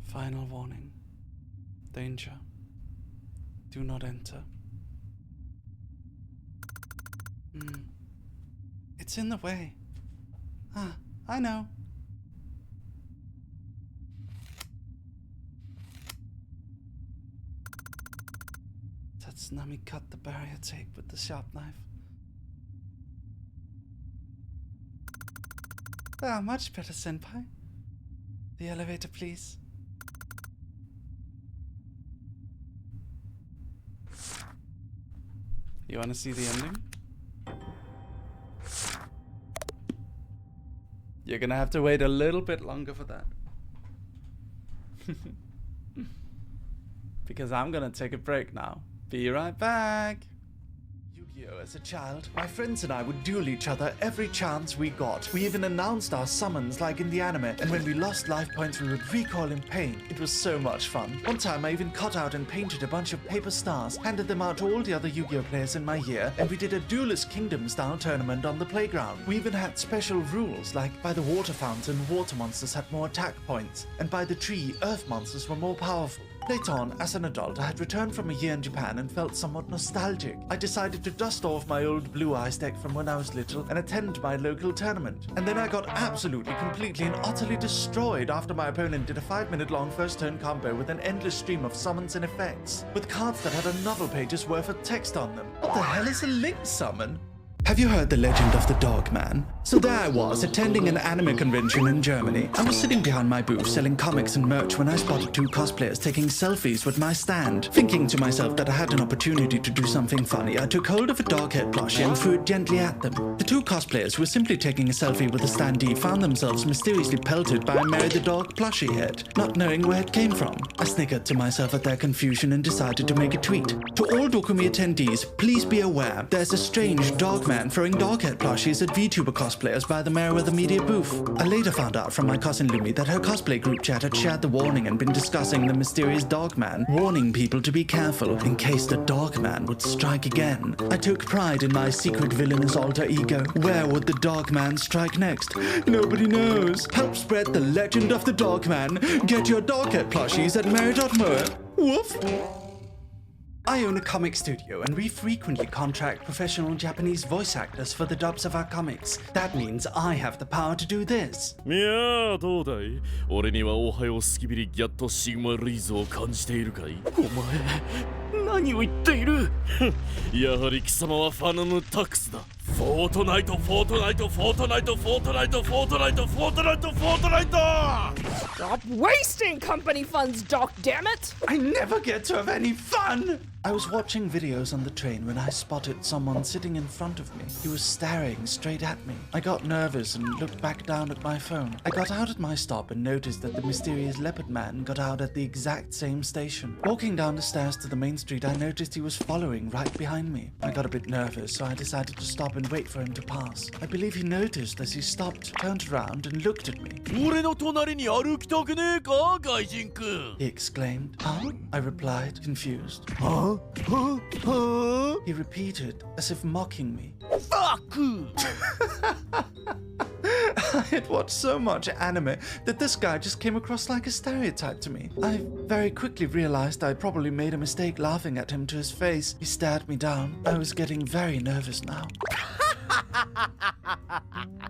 Final warning. Danger. Do not enter. It's in the way. Ah, I know. Tatsunami cut the barrier tape with the sharp knife. Ah, much better, senpai. The elevator, please. You want to see the ending? You're gonna have to wait a little bit longer for that. Because I'm gonna take a break now. Be right back. Yu-Gi-Oh! As a child, my friends and I would duel each other every chance we got. We even announced our summons like in the anime, and when we lost life points we would recoil in pain. It was so much fun. One time I even cut out and painted a bunch of paper stars, handed them out to all the other Yu-Gi-Oh! Players in my year, and we did a Duelist Kingdom style tournament on the playground. We even had special rules, like by the water fountain, water monsters had more attack points, and by the tree, earth monsters were more powerful. Later on, as an adult, I had returned from a year in Japan and felt somewhat nostalgic. I decided to dust off my old Blue Eyes deck from when I was little and attend my local tournament. And then I got absolutely, completely and utterly destroyed after my opponent did a 5-minute long first turn combo with an endless stream of summons and effects, with cards that had a novel page's worth of text on them. What the hell is a link summon? Have you heard the legend of the dog man? So there I was, attending an anime convention in Germany. I was sitting behind my booth selling comics and merch when I spotted two cosplayers taking selfies with my stand. Thinking to myself that I had an opportunity to do something funny, I took hold of a dog-head plushie and threw it gently at them. The two cosplayers who were simply taking a selfie with a standee found themselves mysteriously pelted by a Mary the Dog plushie head, not knowing where it came from. I snickered to myself at their confusion and decided to make a tweet. To all Dokumi attendees, please be aware, there's a strange dog man throwing dog-head plushies at VTuber cosplayers by the Merryweather media booth. I later found out from my cousin Lumi that her cosplay group chat had shared the warning and been discussing the mysterious dog man, warning people to be careful in case the dog man would strike again. I took pride in my secret villainous alter ego. Where would the dog man strike next? Nobody knows. Help spread the legend of the dog man. Get your dog-head plushies at Mary.moe. Woof! I own a comic studio and we frequently contract professional Japanese voice actors for the dubs of our comics. That means I have the power to do this. いやーどうだい俺にはおはようスキビリギャットシグマリーズを感じているかいお前何を言っているやはり貴様はファナムタックスだフォートナイトフォートナイトフォートナイトフォートナイトフォートナイトフォートナイトフォートナイト Stop wasting company funds, Doc, damn it! I never get to have any fun! I was watching videos on the train when I spotted someone sitting in front of me. He was staring straight at me. I got nervous and looked back down at my phone. I got out at my stop and noticed that the mysterious leopard man got out at the exact same station. Walking down the stairs to the main street, I noticed he was following right behind me. I got a bit nervous, so I decided to stop and wait for him to pass. I believe he noticed as he stopped, turned around and looked at me. 俺の隣に歩きたくねえか外人くん He exclaimed. Huh? I replied, confused. Huh? Huh? Huh? He repeated, as if mocking me. Fuck! I had watched so much anime that this guy just came across like a stereotype to me. I very quickly realized I probably made a mistake laughing at him to his face. He stared me down. I was getting very nervous now.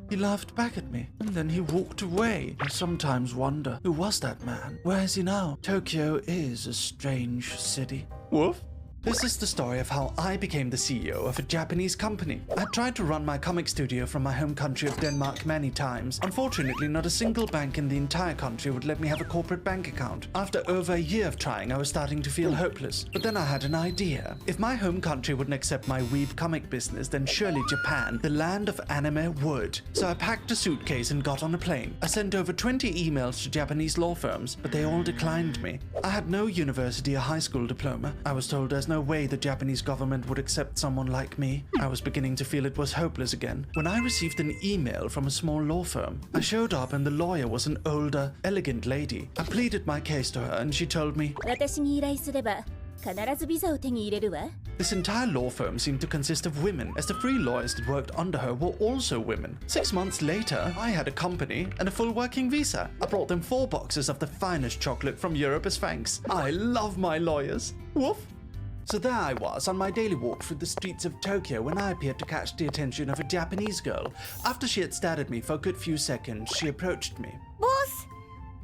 He laughed back at me, and then he walked away. I sometimes wonder, who was that man? Where is he now? Tokyo is a strange city. Woof. This is the story of how I became the CEO of a Japanese company. I tried to run my comic studio from my home country of Denmark many times. Unfortunately, not a single bank in the entire country would let me have a corporate bank account. After over a year of trying, I was starting to feel hopeless. But then I had an idea. If my home country wouldn't accept my weeb comic business, then surely Japan, the land of anime, would. So I packed a suitcase and got on a plane. I sent over 20 emails to Japanese law firms, but they all declined me. I had no university or high school diploma. I was told there's no way the Japanese government would accept someone like me. I was beginning to feel it was hopeless again when I received an email from a small law firm. I showed up and the lawyer was an older, elegant lady. I pleaded my case to her and she told me, 私に依頼すれば必ずビザを手に入れるわ This entire law firm seemed to consist of women, as the 3 lawyers that worked under her were also women. 6 months later, I had a company and a full working visa. I brought them 4 boxes of the finest chocolate from Europe as thanks. I love my lawyers. Woof. So there I was on my daily walk through the streets of Tokyo when I appeared to catch the attention of a Japanese girl. After she had stared at me for a good few seconds, she approached me. Boss!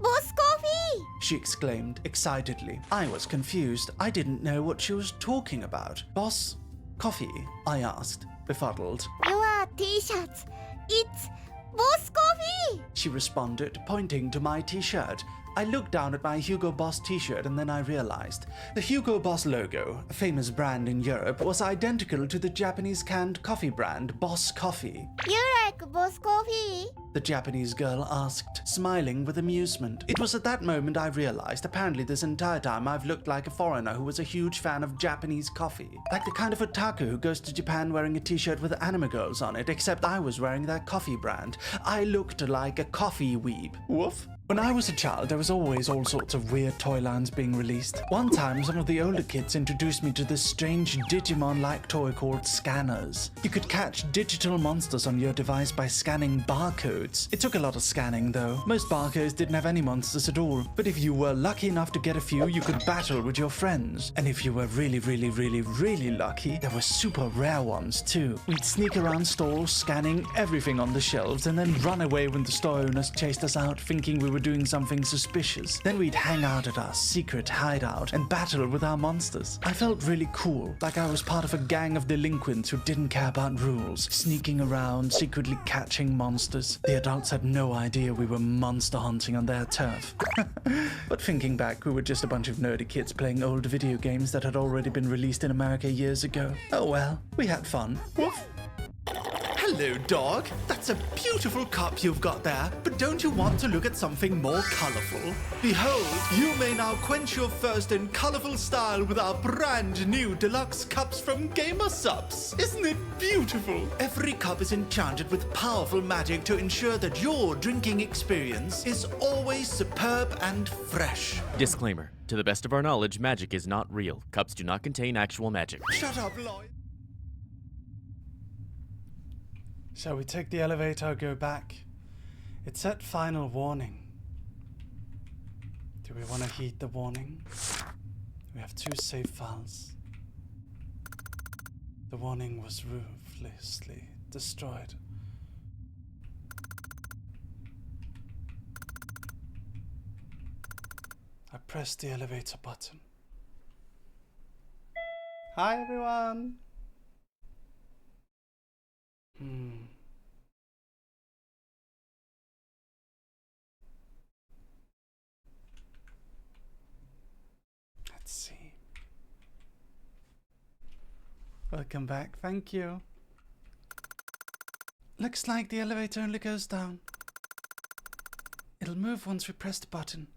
Boss coffee! She exclaimed excitedly. I was confused. I didn't know what she was talking about. Boss, coffee? I asked, befuddled. Your t-shirts! It's Boss coffee! She responded, pointing to my t-shirt. I looked down at my Hugo Boss t-shirt and then I realized. The Hugo Boss logo, a famous brand in Europe, was identical to the Japanese canned coffee brand Boss Coffee. You like Boss coffee? The Japanese girl asked, smiling with amusement. It was at that moment I realized apparently this entire time I've looked like a foreigner who was a huge fan of Japanese coffee. Like the kind of otaku who goes to Japan wearing a t-shirt with anime girls on it, except I was wearing that coffee brand. I looked like a coffee weeb. Woof. When I was a child, there was always all sorts of weird toy lines being released. One time, some of the older kids introduced me to this strange Digimon-like toy called scanners. You could catch digital monsters on your device by scanning barcodes. It took a lot of scanning, though. Most barcodes didn't have any monsters at all. But if you were lucky enough to get a few, you could battle with your friends. And if you were really lucky, there were super rare ones, too. We'd sneak around stores, scanning everything on the shelves, and then run away when the store owners chased us out, thinking we were were doing something suspicious. Then we'd hang out at our secret hideout and battle with our monsters. I felt really cool, like I was part of a gang of delinquents who didn't care about rules, sneaking around, secretly catching monsters. The adults had no idea we were monster hunting on their turf. But thinking back, we were just a bunch of nerdy kids playing old video games that had already been released in America years ago. Oh well, we had fun. Woof. Hello, dog. That's a beautiful cup you've got there. But don't you want to look at something more colorful? Behold, you may now quench your thirst in colorful style with our brand new deluxe cups from Gamer Subs. Isn't it beautiful? Every cup is enchanted with powerful magic to ensure that your drinking experience is always superb and fresh. Disclaimer. To the best of our knowledge, magic is not real. Cups do not contain actual magic. Shut up, Lloyd. Shall we take the elevator or go back? It said final warning. Do we want to heed the warning? We have 2 save files. The warning was ruthlessly destroyed. I pressed the elevator button. Hi everyone! Let's see. Welcome back, thank you. Looks like the elevator only goes down. It'll move once we press the button,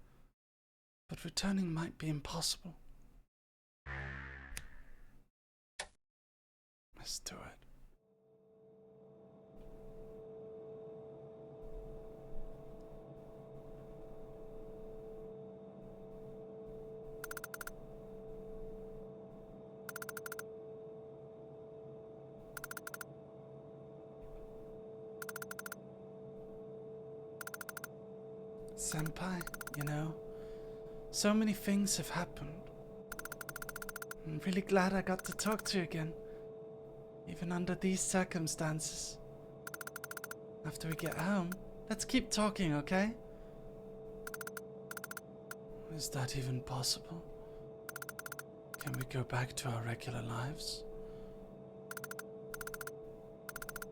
but returning might be impossible. Let's do it. Senpai, you know, so many things have happened. I'm really glad I got to talk to you again, even under these circumstances. After we get home, let's keep talking, okay? Is that even possible? Can we go back to our regular lives?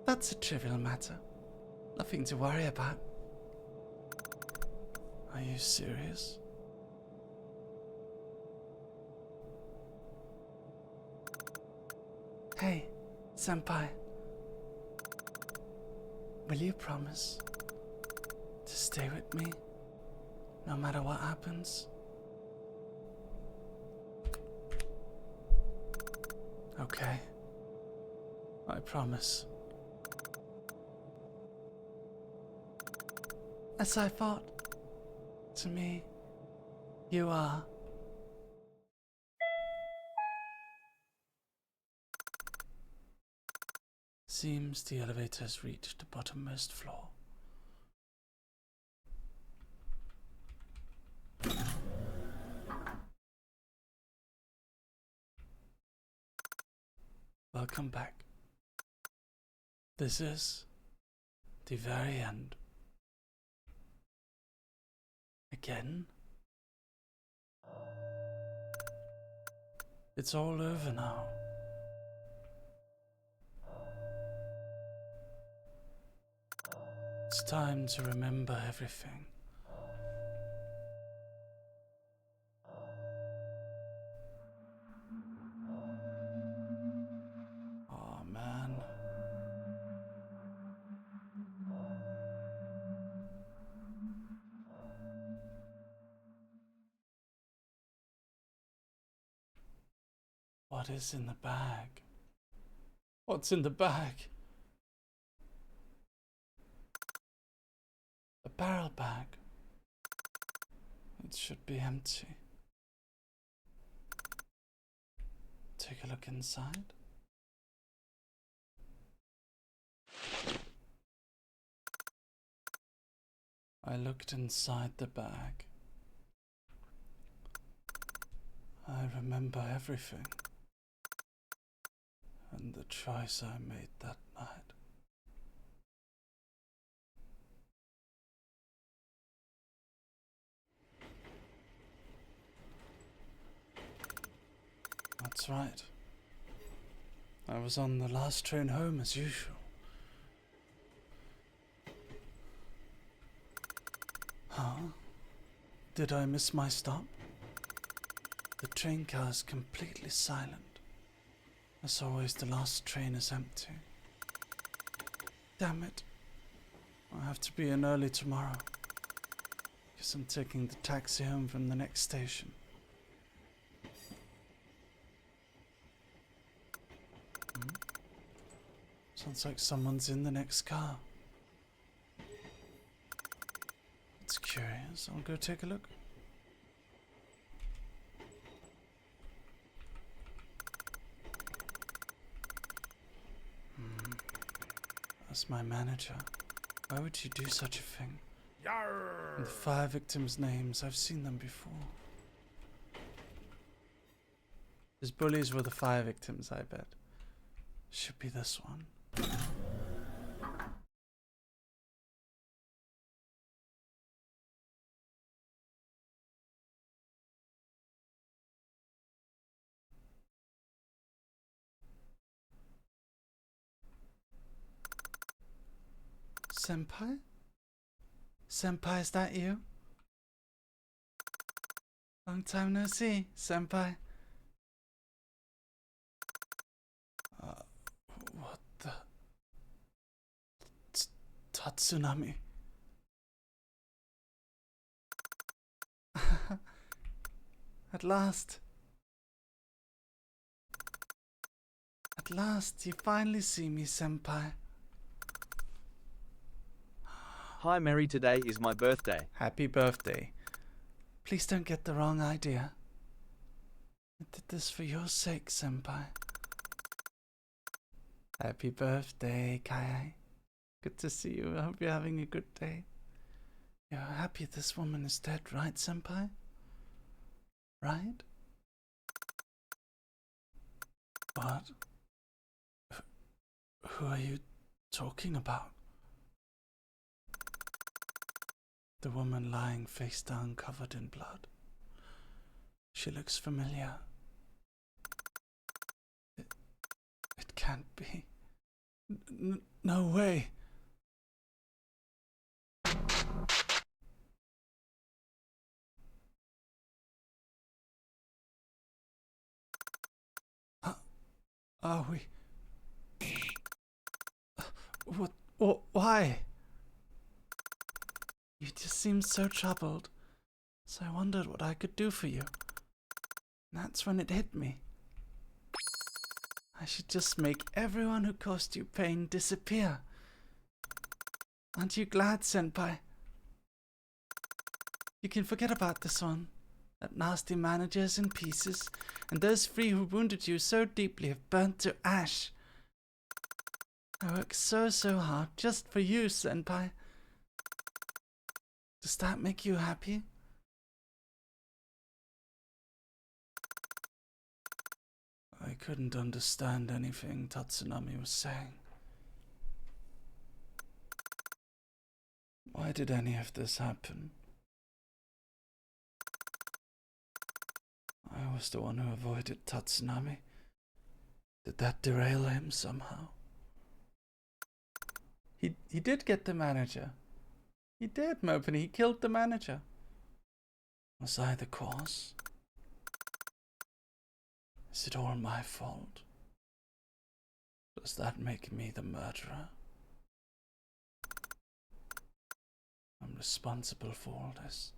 That's a trivial matter. Nothing to worry about. Are you serious? Hey, Senpai. Will you promise to stay with me no matter what happens? Okay. I promise. As I thought. To me, you are. Seems the elevator has reached the bottommost floor. Welcome back. This is the very end. Again? It's all over now. It's time to remember everything. Oh man. What is in the bag? What's in the bag? A barrel bag. It should be empty. Take a look inside. I looked inside the bag. I remember everything. And the choice I made that night. That's right. I was on the last train home as usual. Huh? Did I miss my stop? The train car is completely silent. As always, the last train is empty. Damn it. I'll have to be in early tomorrow. Guess I'm taking the taxi home from the next station. Sounds like someone's in the next car. It's curious. I'll go take a look. That's my manager. Why would you do such a thing? And the 5 victims' names, I've seen them before. His bullies were the 5 victims, I bet. Should be this one. Senpai? Senpai, is that you? Long time no see, Senpai. What the? Tatsunami. At last. At last, you finally see me, Senpai. Hi Mary, today is my birthday. Happy birthday. Please don't get the wrong idea. I did this for your sake, Senpai. Happy birthday, Kai. Good to see you. I hope you're having a good day. You're happy this woman is dead, right, Senpai? Right? What? Who are you talking about? The woman lying face down covered in blood. She looks familiar. It can't be. No way. Are we? What? Why? You just seemed so troubled, so I wondered what I could do for you. And that's when it hit me. I should just make everyone who caused you pain disappear. Aren't you glad, Senpai? You can forget about this one. That nasty manager is in pieces, and those 3 who wounded you so deeply have burnt to ash. I worked so hard just for you, Senpai. Does that make you happy? I couldn't understand anything Tatsunami was saying. Why did any of this happen? I was the one who avoided Tatsunami. Did that derail him somehow? He did get the manager. He did, Mopin. He killed the manager. Was I the cause? Is it all my fault? Does that make me the murderer? I'm responsible for all this.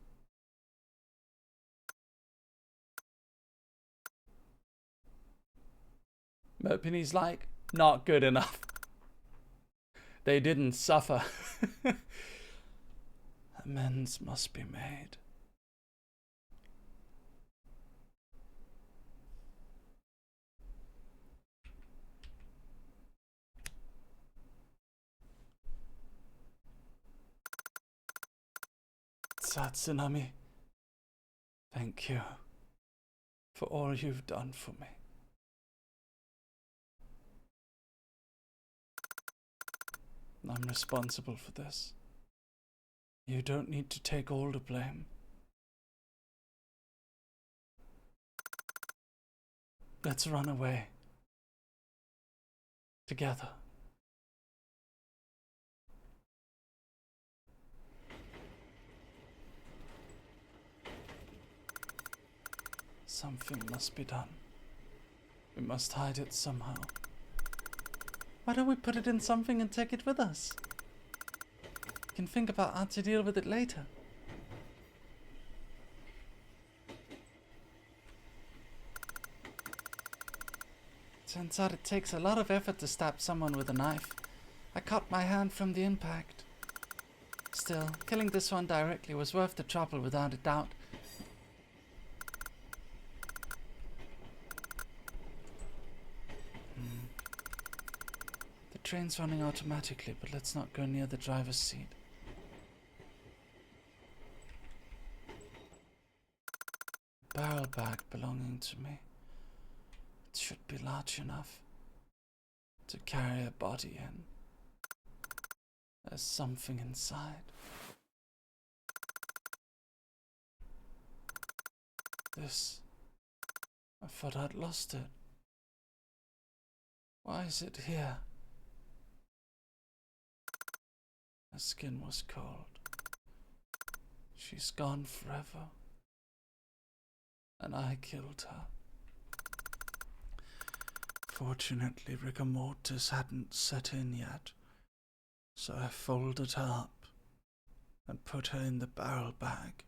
Mopin's like, not good enough. They didn't suffer. Amends must be made. Tatsunami, thank you for all you've done for me. I'm responsible for this. You don't need to take all the blame. Let's run away. Together. Something must be done. We must hide it somehow. Why don't we put it in something and take it with us? We can think about how to deal with it later. Turns out it takes a lot of effort to stab someone with a knife. I cut my hand from the impact. Still, killing this one directly was worth the trouble without a doubt. The train's running automatically, but let's not go near the driver's seat. Barrel bag belonging to me. It should be large enough to carry a body in. There's something inside. This. I thought I'd lost it. Why is it here? Her skin was cold. She's gone forever. And I killed her. Fortunately, rigor mortis hadn't set in yet, so I folded her up and put her in the barrel bag.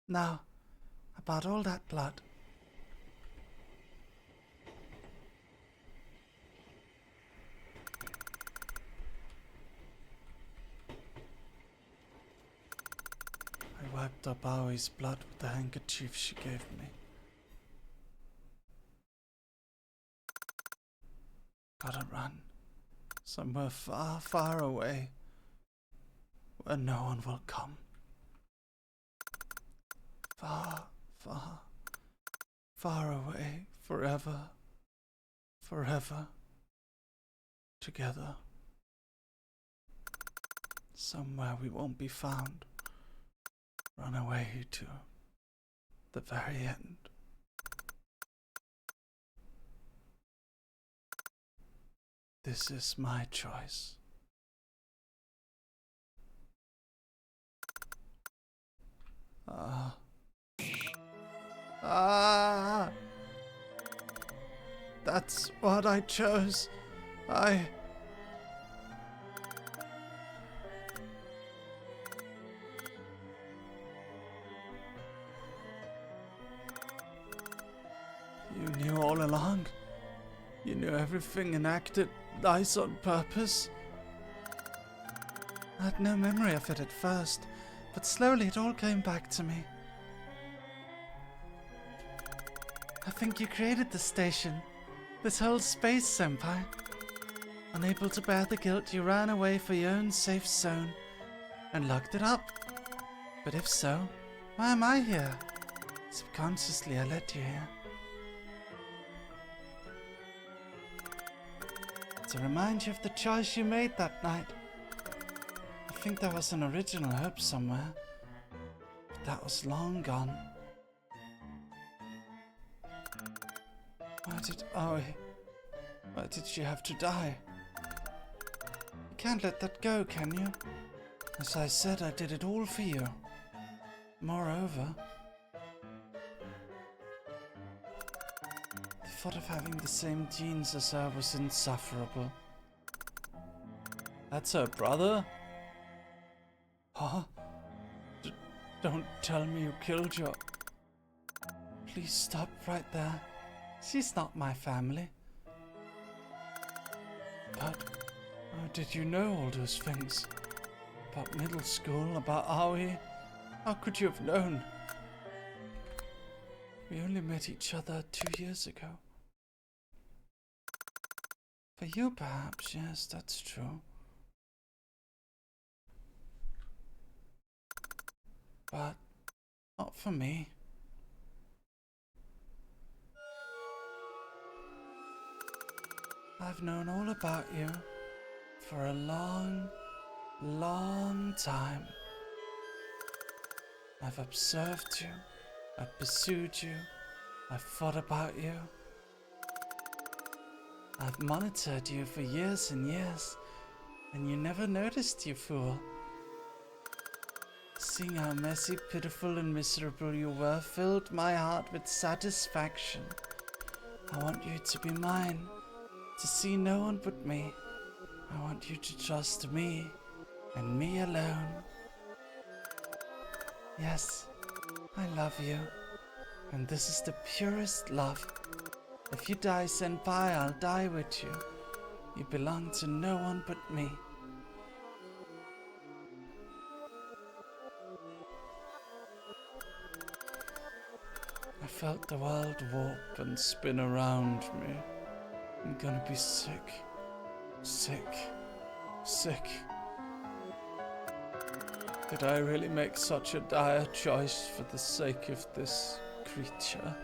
Now, about all that blood. I wiped up Aoi's blood with the handkerchief she gave me. Gotta run. Somewhere far, far away, where no one will come. Far, far, far away, forever, forever, together. Somewhere we won't be found. Run away to the very end. This is my choice. That's what I chose. You knew all along. You knew everything and acted nice on purpose. I had no memory of it at first, but slowly it all came back to me. I think you created the station, this whole space, Senpai. Unable to bear the guilt, you ran away for your own safe zone and locked it up. But if so, why am I here? Subconsciously, I let you here. To remind you of the choice you made that night. I think there was an original hope somewhere, but that was long gone. Why did she have to die? You can't let that go, can you? As I said, I did it all for you. Moreover, the thought of having the same genes as her was insufferable. That's her brother? Huh? Don't tell me you killed your... Please stop right there. She's not my family. But how did you know all those things? About middle school, about Aoi? How could you have known? We only met each other 2 years ago. For you, perhaps, yes, that's true. But not for me. I've known all about you for a long, long time. I've observed you I pursued you. I thought about you. I've monitored you for years and years, and you never noticed, you fool. Seeing how messy, pitiful, and miserable you were filled my heart with satisfaction. I want you to be mine, to see no one but me. I want you to trust me, and me alone. Yes, I love you, and this is the purest love. If you die, Senpai, I'll die with you. You belong to no one but me. I felt the world warp and spin around me. I'm gonna be sick. Sick. Sick. Did I really make such a dire choice for the sake of this creature?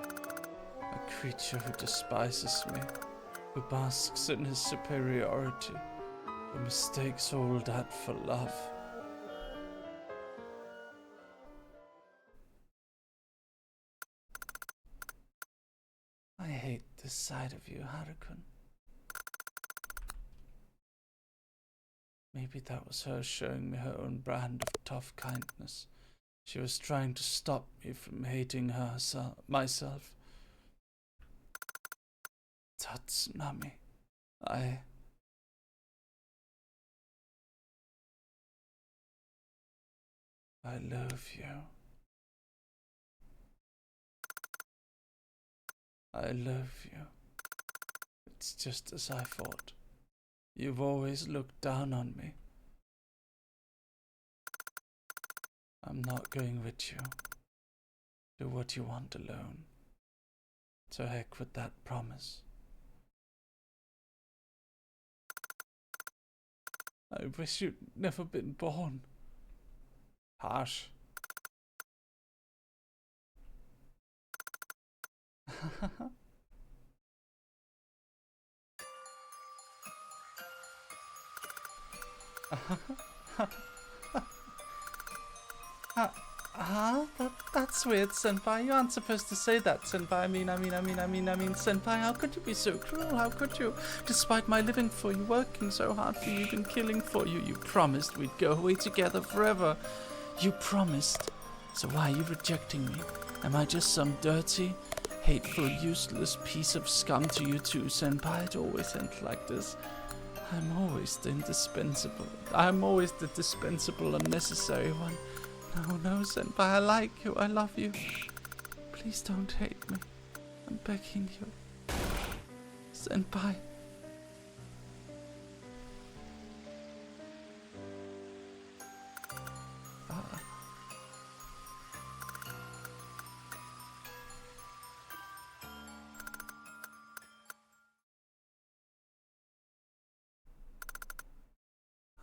A creature who despises me, who basks in his superiority, who mistakes all that for love. I hate this side of you, Harukun. Maybe that was her showing me her own brand of tough kindness. She was trying to stop me from hating myself. Tatsunami, I love you. I love you. It's just as I thought. You've always looked down on me. I'm not going with you. Do what you want alone. To heck with that promise. I wish you'd never been born. Harsh. That's weird, Senpai. You aren't supposed to say that, Senpai. I mean, Senpai, how could you be so cruel? How could you? Despite my living for you, working so hard for you, even killing for you, you promised we'd go away together forever. You promised. So why are you rejecting me? Am I just some dirty, hateful, useless piece of scum to you too, Senpai? It always ends like this. I'm always the indispensable. I'm always the dispensable, unnecessary one. No, Senpai, I like you. I love you. Please don't hate me. I'm begging you. Senpai.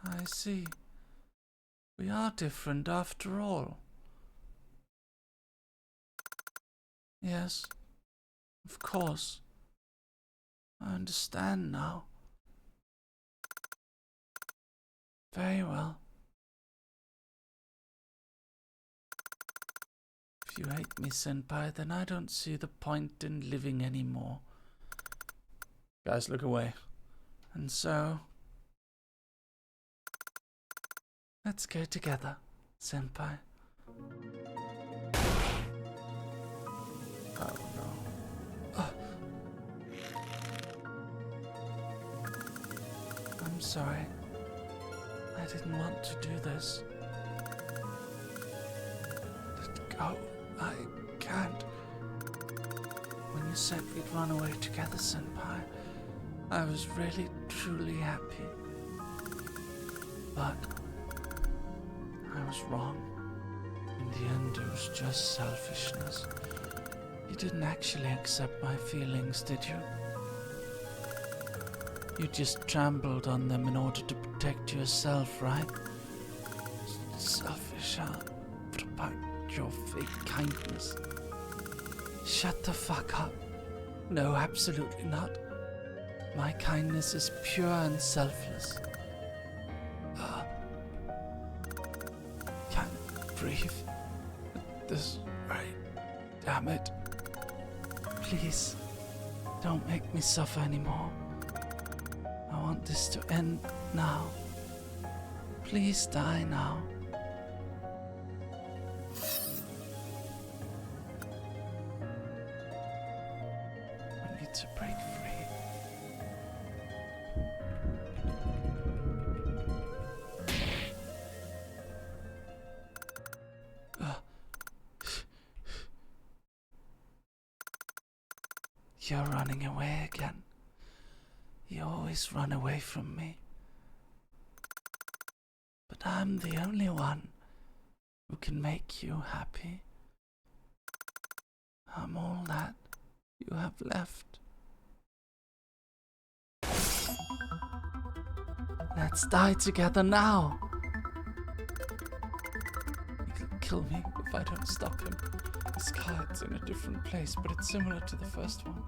I see. We are different after all. Yes, of course. I understand now. Very well. If you hate me, Senpai, then I don't see the point in living anymore. Guys, look away. And so... let's go together, Senpai. Oh no. I'm sorry. I didn't want to do this. Let go. I can't. When you said we'd run away together, Senpai, I was really, truly happy. But I was wrong. In the end, it was just selfishness. You didn't actually accept my feelings, did you? You just trampled on them in order to protect yourself, right? Selfish, huh? What about your fake kindness? Shut the fuck up. No, absolutely not. My kindness is pure and selfless. Can't breathe. this right. Damn it. Please, don't make me suffer anymore. I want this to end now. Please die now. I need to break free. You're running away again. You always run away from me. But I'm the only one who can make you happy. I'm all that you have left. Let's die together now. He'll kill me if I don't stop him. His card's in a different place, but it's similar to the first one.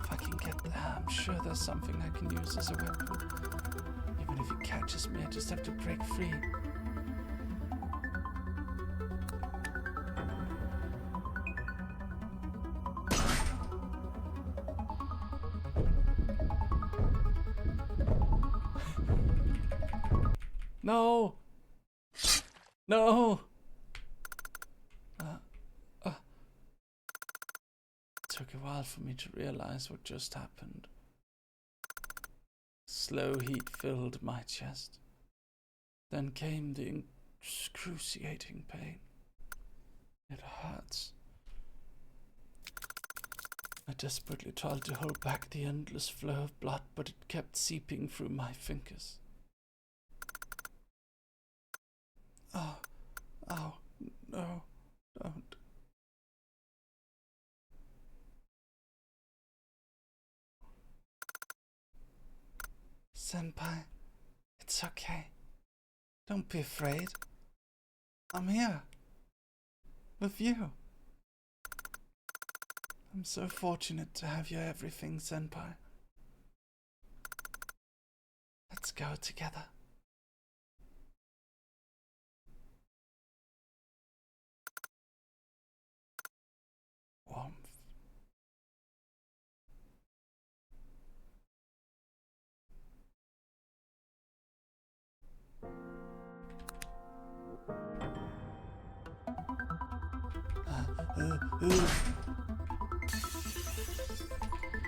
If I can get there, I'm sure there's something I can use as a weapon. Even if he catches me, I just have to break free. No! No! It took a while for me to realize what just happened. Slow heat filled my chest. Then came the excruciating pain. It hurts. I desperately tried to hold back the endless flow of blood, but it kept seeping through my fingers. Oh, ow, no, don't. Senpai, it's okay. Don't be afraid. I'm here. With you. I'm so fortunate to have your everything, Senpai. Let's go together. Warmth.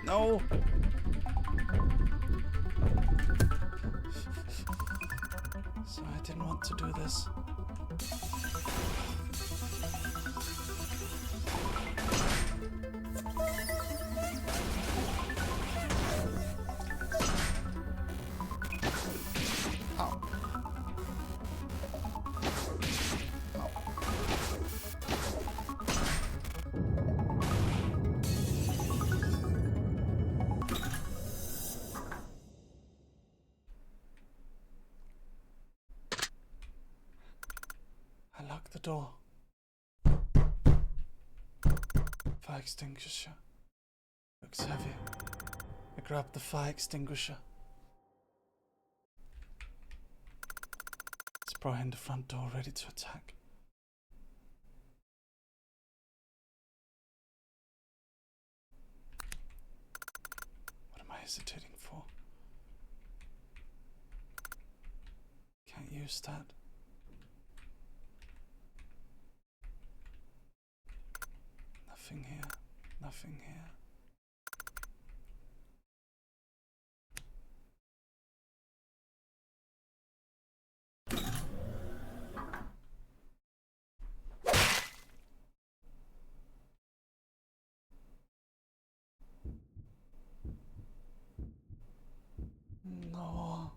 No! So I didn't want to do this. I locked the door. Fire extinguisher. Looks heavy. I grabbed the fire extinguisher. It's probably in the front door, ready to attack. What am I hesitating for? Can't use that. Nothing here. Nothing here. No.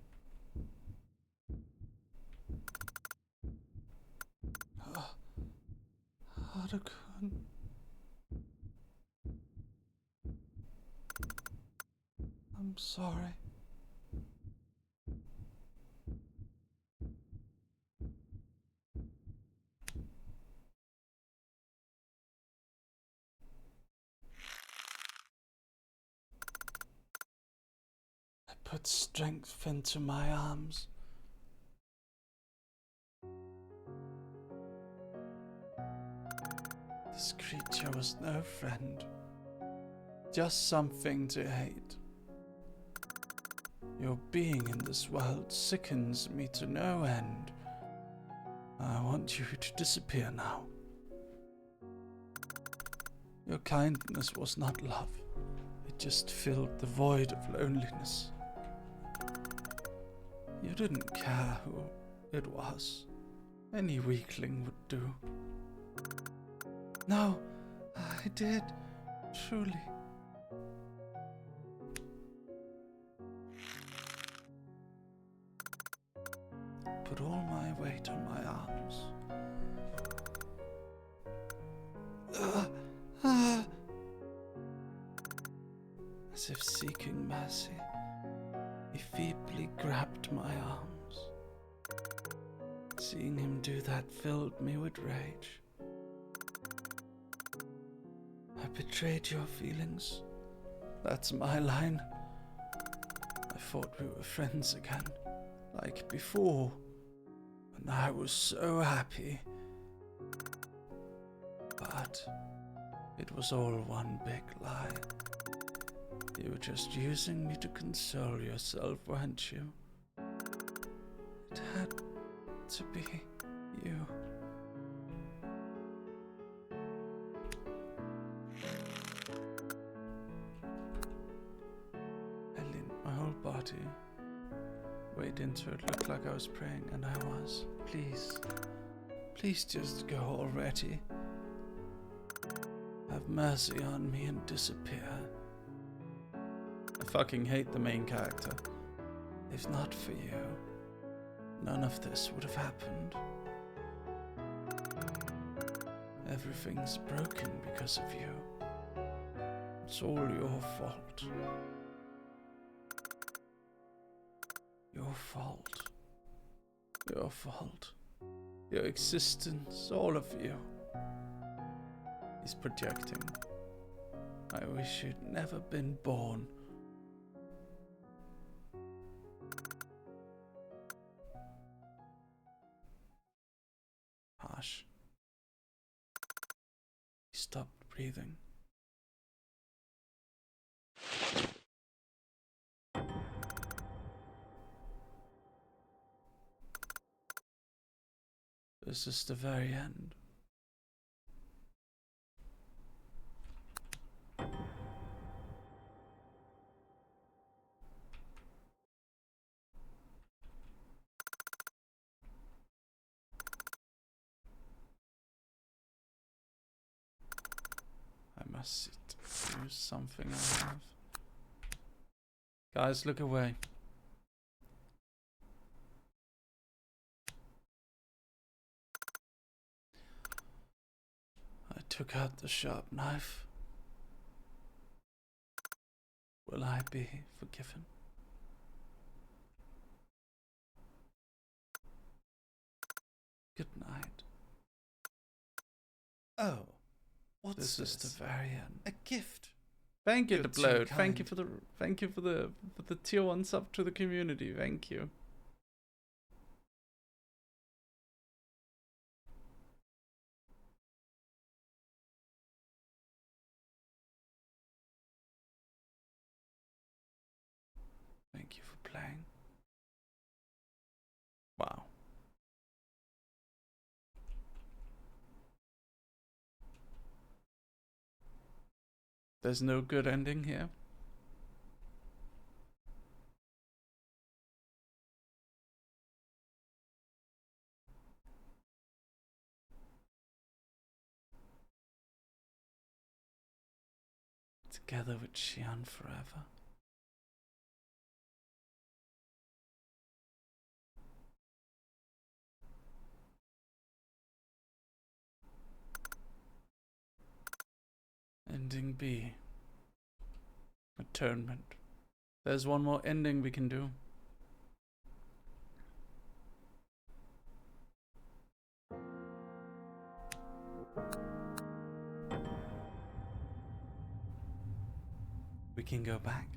Haruka. I'm sorry. I put strength into my arms. This creature was no friend, just something to hate. Your being in this world sickens me to no end. I want you to disappear now. Your kindness was not love. It just filled the void of loneliness. You didn't care who it was. Any weakling would do. No, I did, truly. Put all my weight on my arms. As if seeking mercy, he feebly grabbed my arms. Seeing him do that filled me with rage. I betrayed your feelings. That's my line. I thought we were friends again, like before, and I was so happy. But it was all one big lie. You were just using me to console yourself, weren't you? It had to be you. I leaned my whole body way into it. Looked like I was praying, and I was. Please, please just go already. Have mercy on me and disappear. I fucking hate the main character. If not for you, none of this would have happened. Everything's broken because of you. It's all your fault. Your fault. Your fault. Your existence, all of you. He's projecting. I wish you'd never been born. Harsh. He stopped breathing. This is the very end. I must use something I have. Guys, look away. I took out the sharp knife. Will I be forgiven? Good night. Oh, what's This is the very end. A gift. Thank you, You're the bloat. too Thank you kind. for the tier 1 sub to the community. Thank you. Thank you for playing. Wow. There's no good ending here. Together with Xian forever. Ending B. Atonement. There's one more ending we can do. We can go back.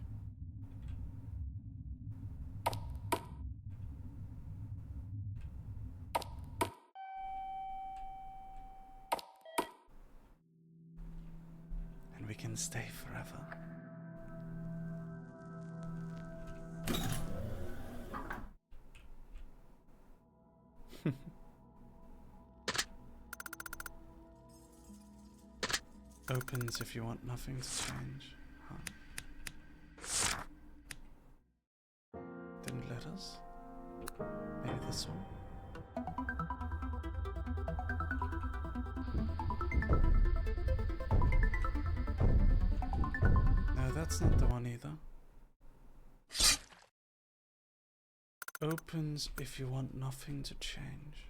we can stay forever. Opens if you want nothing to change. Huh. Didn't let us. Maybe this one. No, that's not the one either. Opens if you want nothing to change.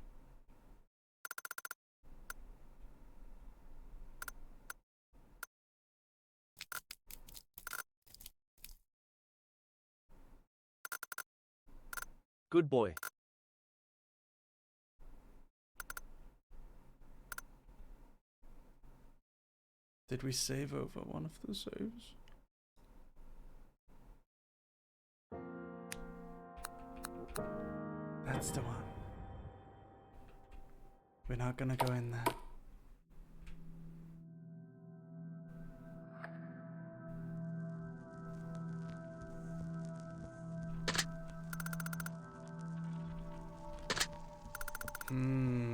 Good boy. Did we save over one of the saves? That's the one. We're not gonna go in there.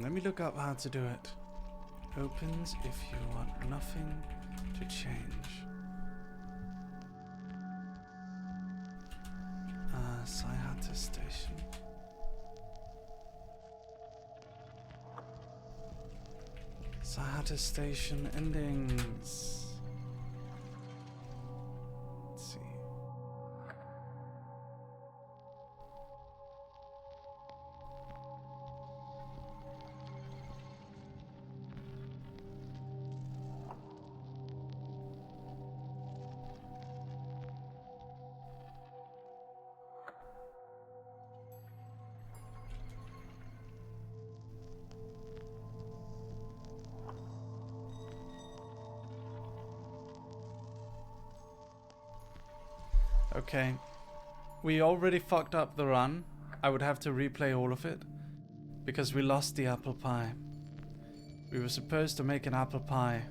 Let me look up how to do it. Opens if you want nothing to change. Sayhata Station. Sayhata Station endings. Let's see. Okay, we already fucked up the run. I would have to replay all of it because we lost the apple pie. We were supposed to make an apple pie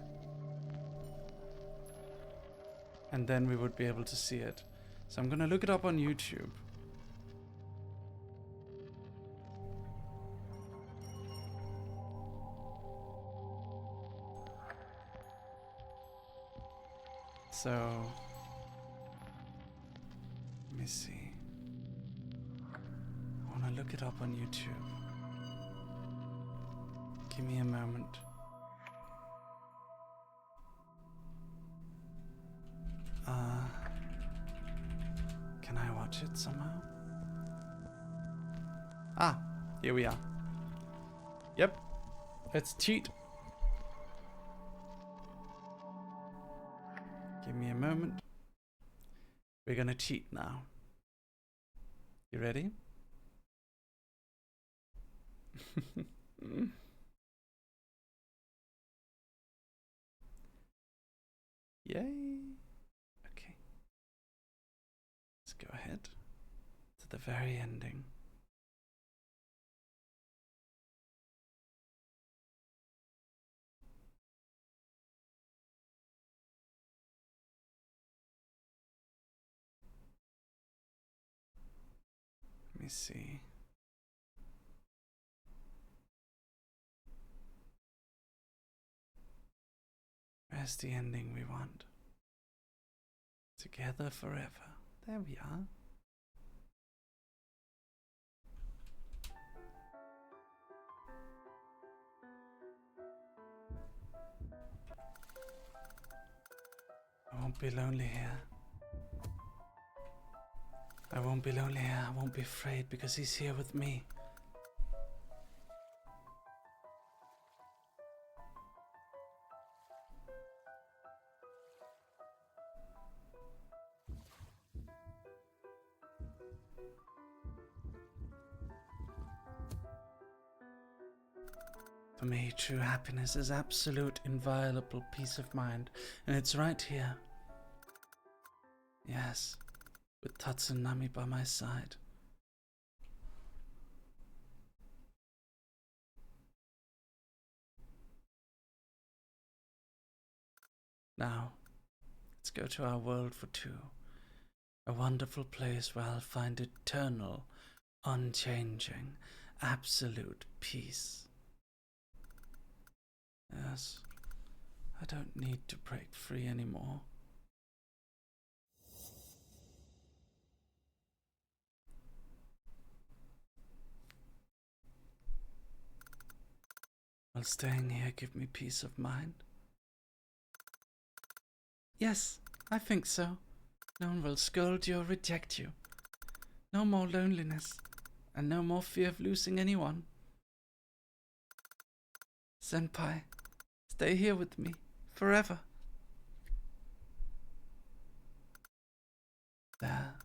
and then we would be able to see it. So I'm gonna look it up on YouTube. So let me see. I want to look it up on YouTube. Give me a moment. Can I watch it somehow? Ah, here we are. Yep, let's cheat. Give me a moment. We're gonna cheat now. You ready? Yay. Okay. Let's go ahead to the very ending. Let me see. Where's the ending we want? Together forever. There we are. I won't be lonely here. I won't be lonely here. I won't be afraid because he's here with me. For me, true happiness is absolute, inviolable peace of mind, and it's right here. Yes, with Tatsunami by my side. Now, Let's go to our world for two. A wonderful place where I'll find eternal, unchanging, absolute peace. Yes, I don't need to break free anymore. Will staying here give me peace of mind? Yes, I think so. No one will scold you or reject you. No more loneliness, and no more fear of losing anyone. Senpai, stay here with me, forever. There.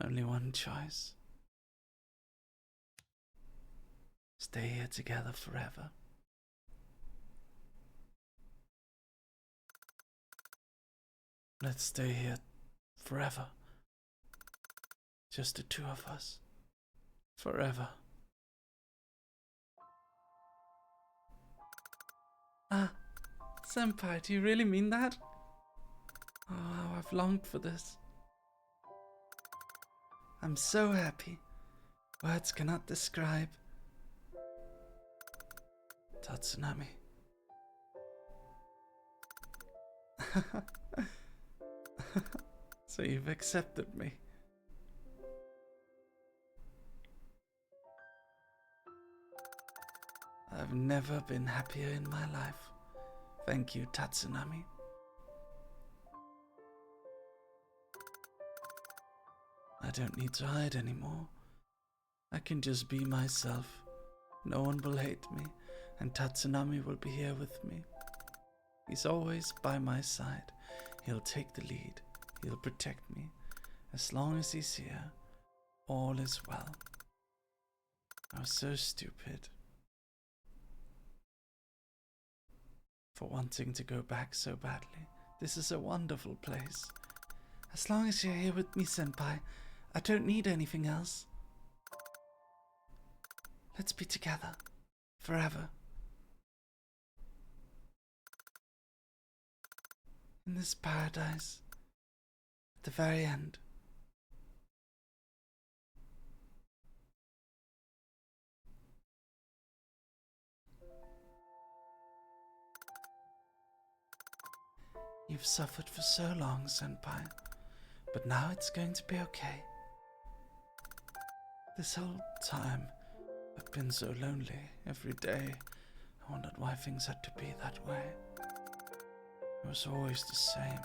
Only one choice. Stay here together forever. Let's stay here forever. Just the two of us. Forever. Ah, Senpai, do you really mean that? Oh, how I've longed for this. I'm so happy. Words cannot describe. Tatsunami. So you've accepted me. I've never been happier in my life. Thank you, Tatsunami. I don't need to hide anymore. I can just be myself. No one will hate me, and Tatsunami will be here with me. He's always by my side. He'll take the lead. He'll protect me. As long as he's here, all is well. I was so stupid for wanting to go back so badly. This is a wonderful place. As long as you're here with me, Senpai, I don't need anything else. Let's be together, forever. In this paradise, at the very end. You've suffered for so long, Senpai, but now it's going to be okay. This whole time, I've been so lonely. Every day, I wondered why things had to be that way. It was always the same.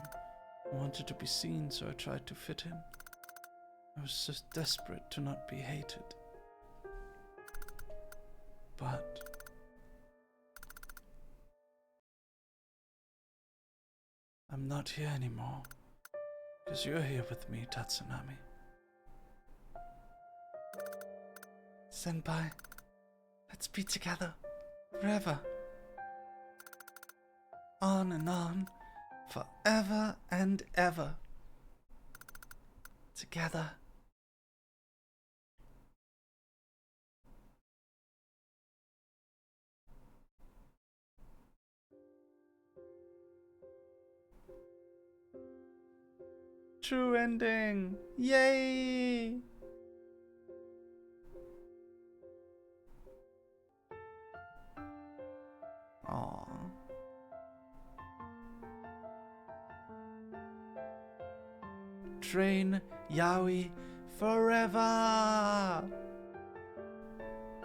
I wanted to be seen, so I tried to fit in. I was just desperate to not be hated. But I'm not here anymore, because you're here with me, Tatsunami. Senpai, let's be together, forever. On and on, forever and ever. Together. True ending! Yay! Aww. Train Yaoi forever!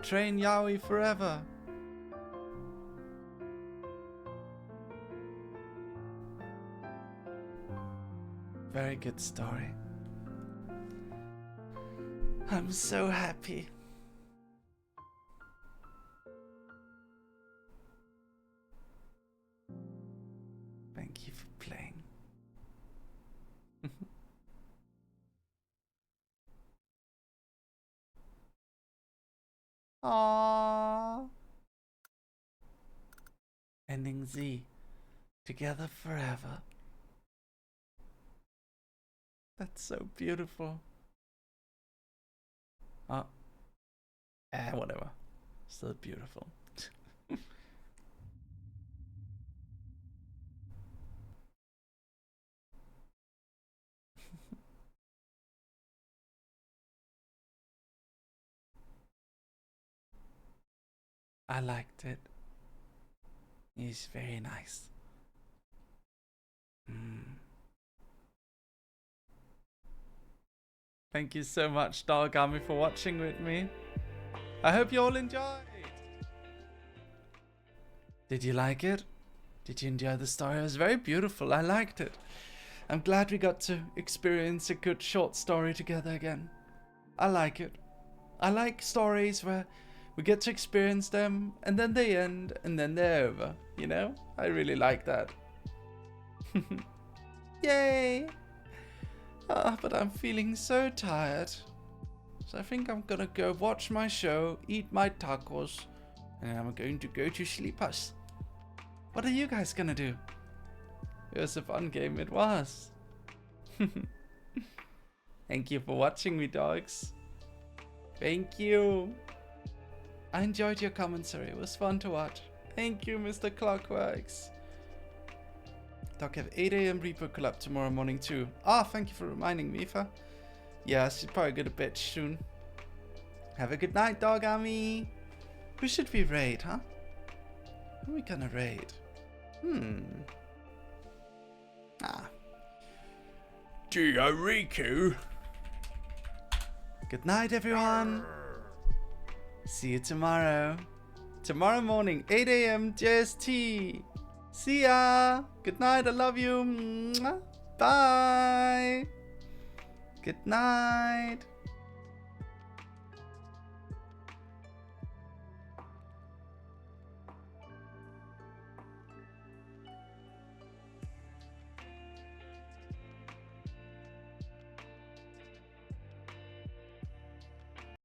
Train Yaoi forever! Very good story. I'm so happy. Thank you for playing. Aww. Ending Z. Together forever. That's so beautiful. Whatever. Still beautiful. I liked it. He's very nice. Thank you so much, Dogami, for watching with me. I hope you all enjoyed. Did you like it? Did you enjoy the story? It was very beautiful. I liked it. I'm glad we got to experience a good short story together again. I like it. I like stories where we get to experience them and then they end and then they're over. You know? I really like that. Yay! But I'm feeling so tired. So I think I'm gonna go watch my show, eat my tacos, and I'm going to go to sleep us. What are you guys gonna do? It was a fun game, it was. Thank you for watching me, dogs. Thank you. I enjoyed your commentary, it was fun to watch. Thank you, Mr. Clockworks. Dog have 8 AM Reaper Club tomorrow morning too. Thank you for reminding me, Aoife. Yeah, I should probably go to bed soon. Have a good night, Dogami. Who should we raid, huh? Who are we gonna raid? Geo Riku. Good night, everyone. See you tomorrow. Tomorrow morning, 8 AM JST. See ya. Good night. I love you. Mwah. Bye. Good night.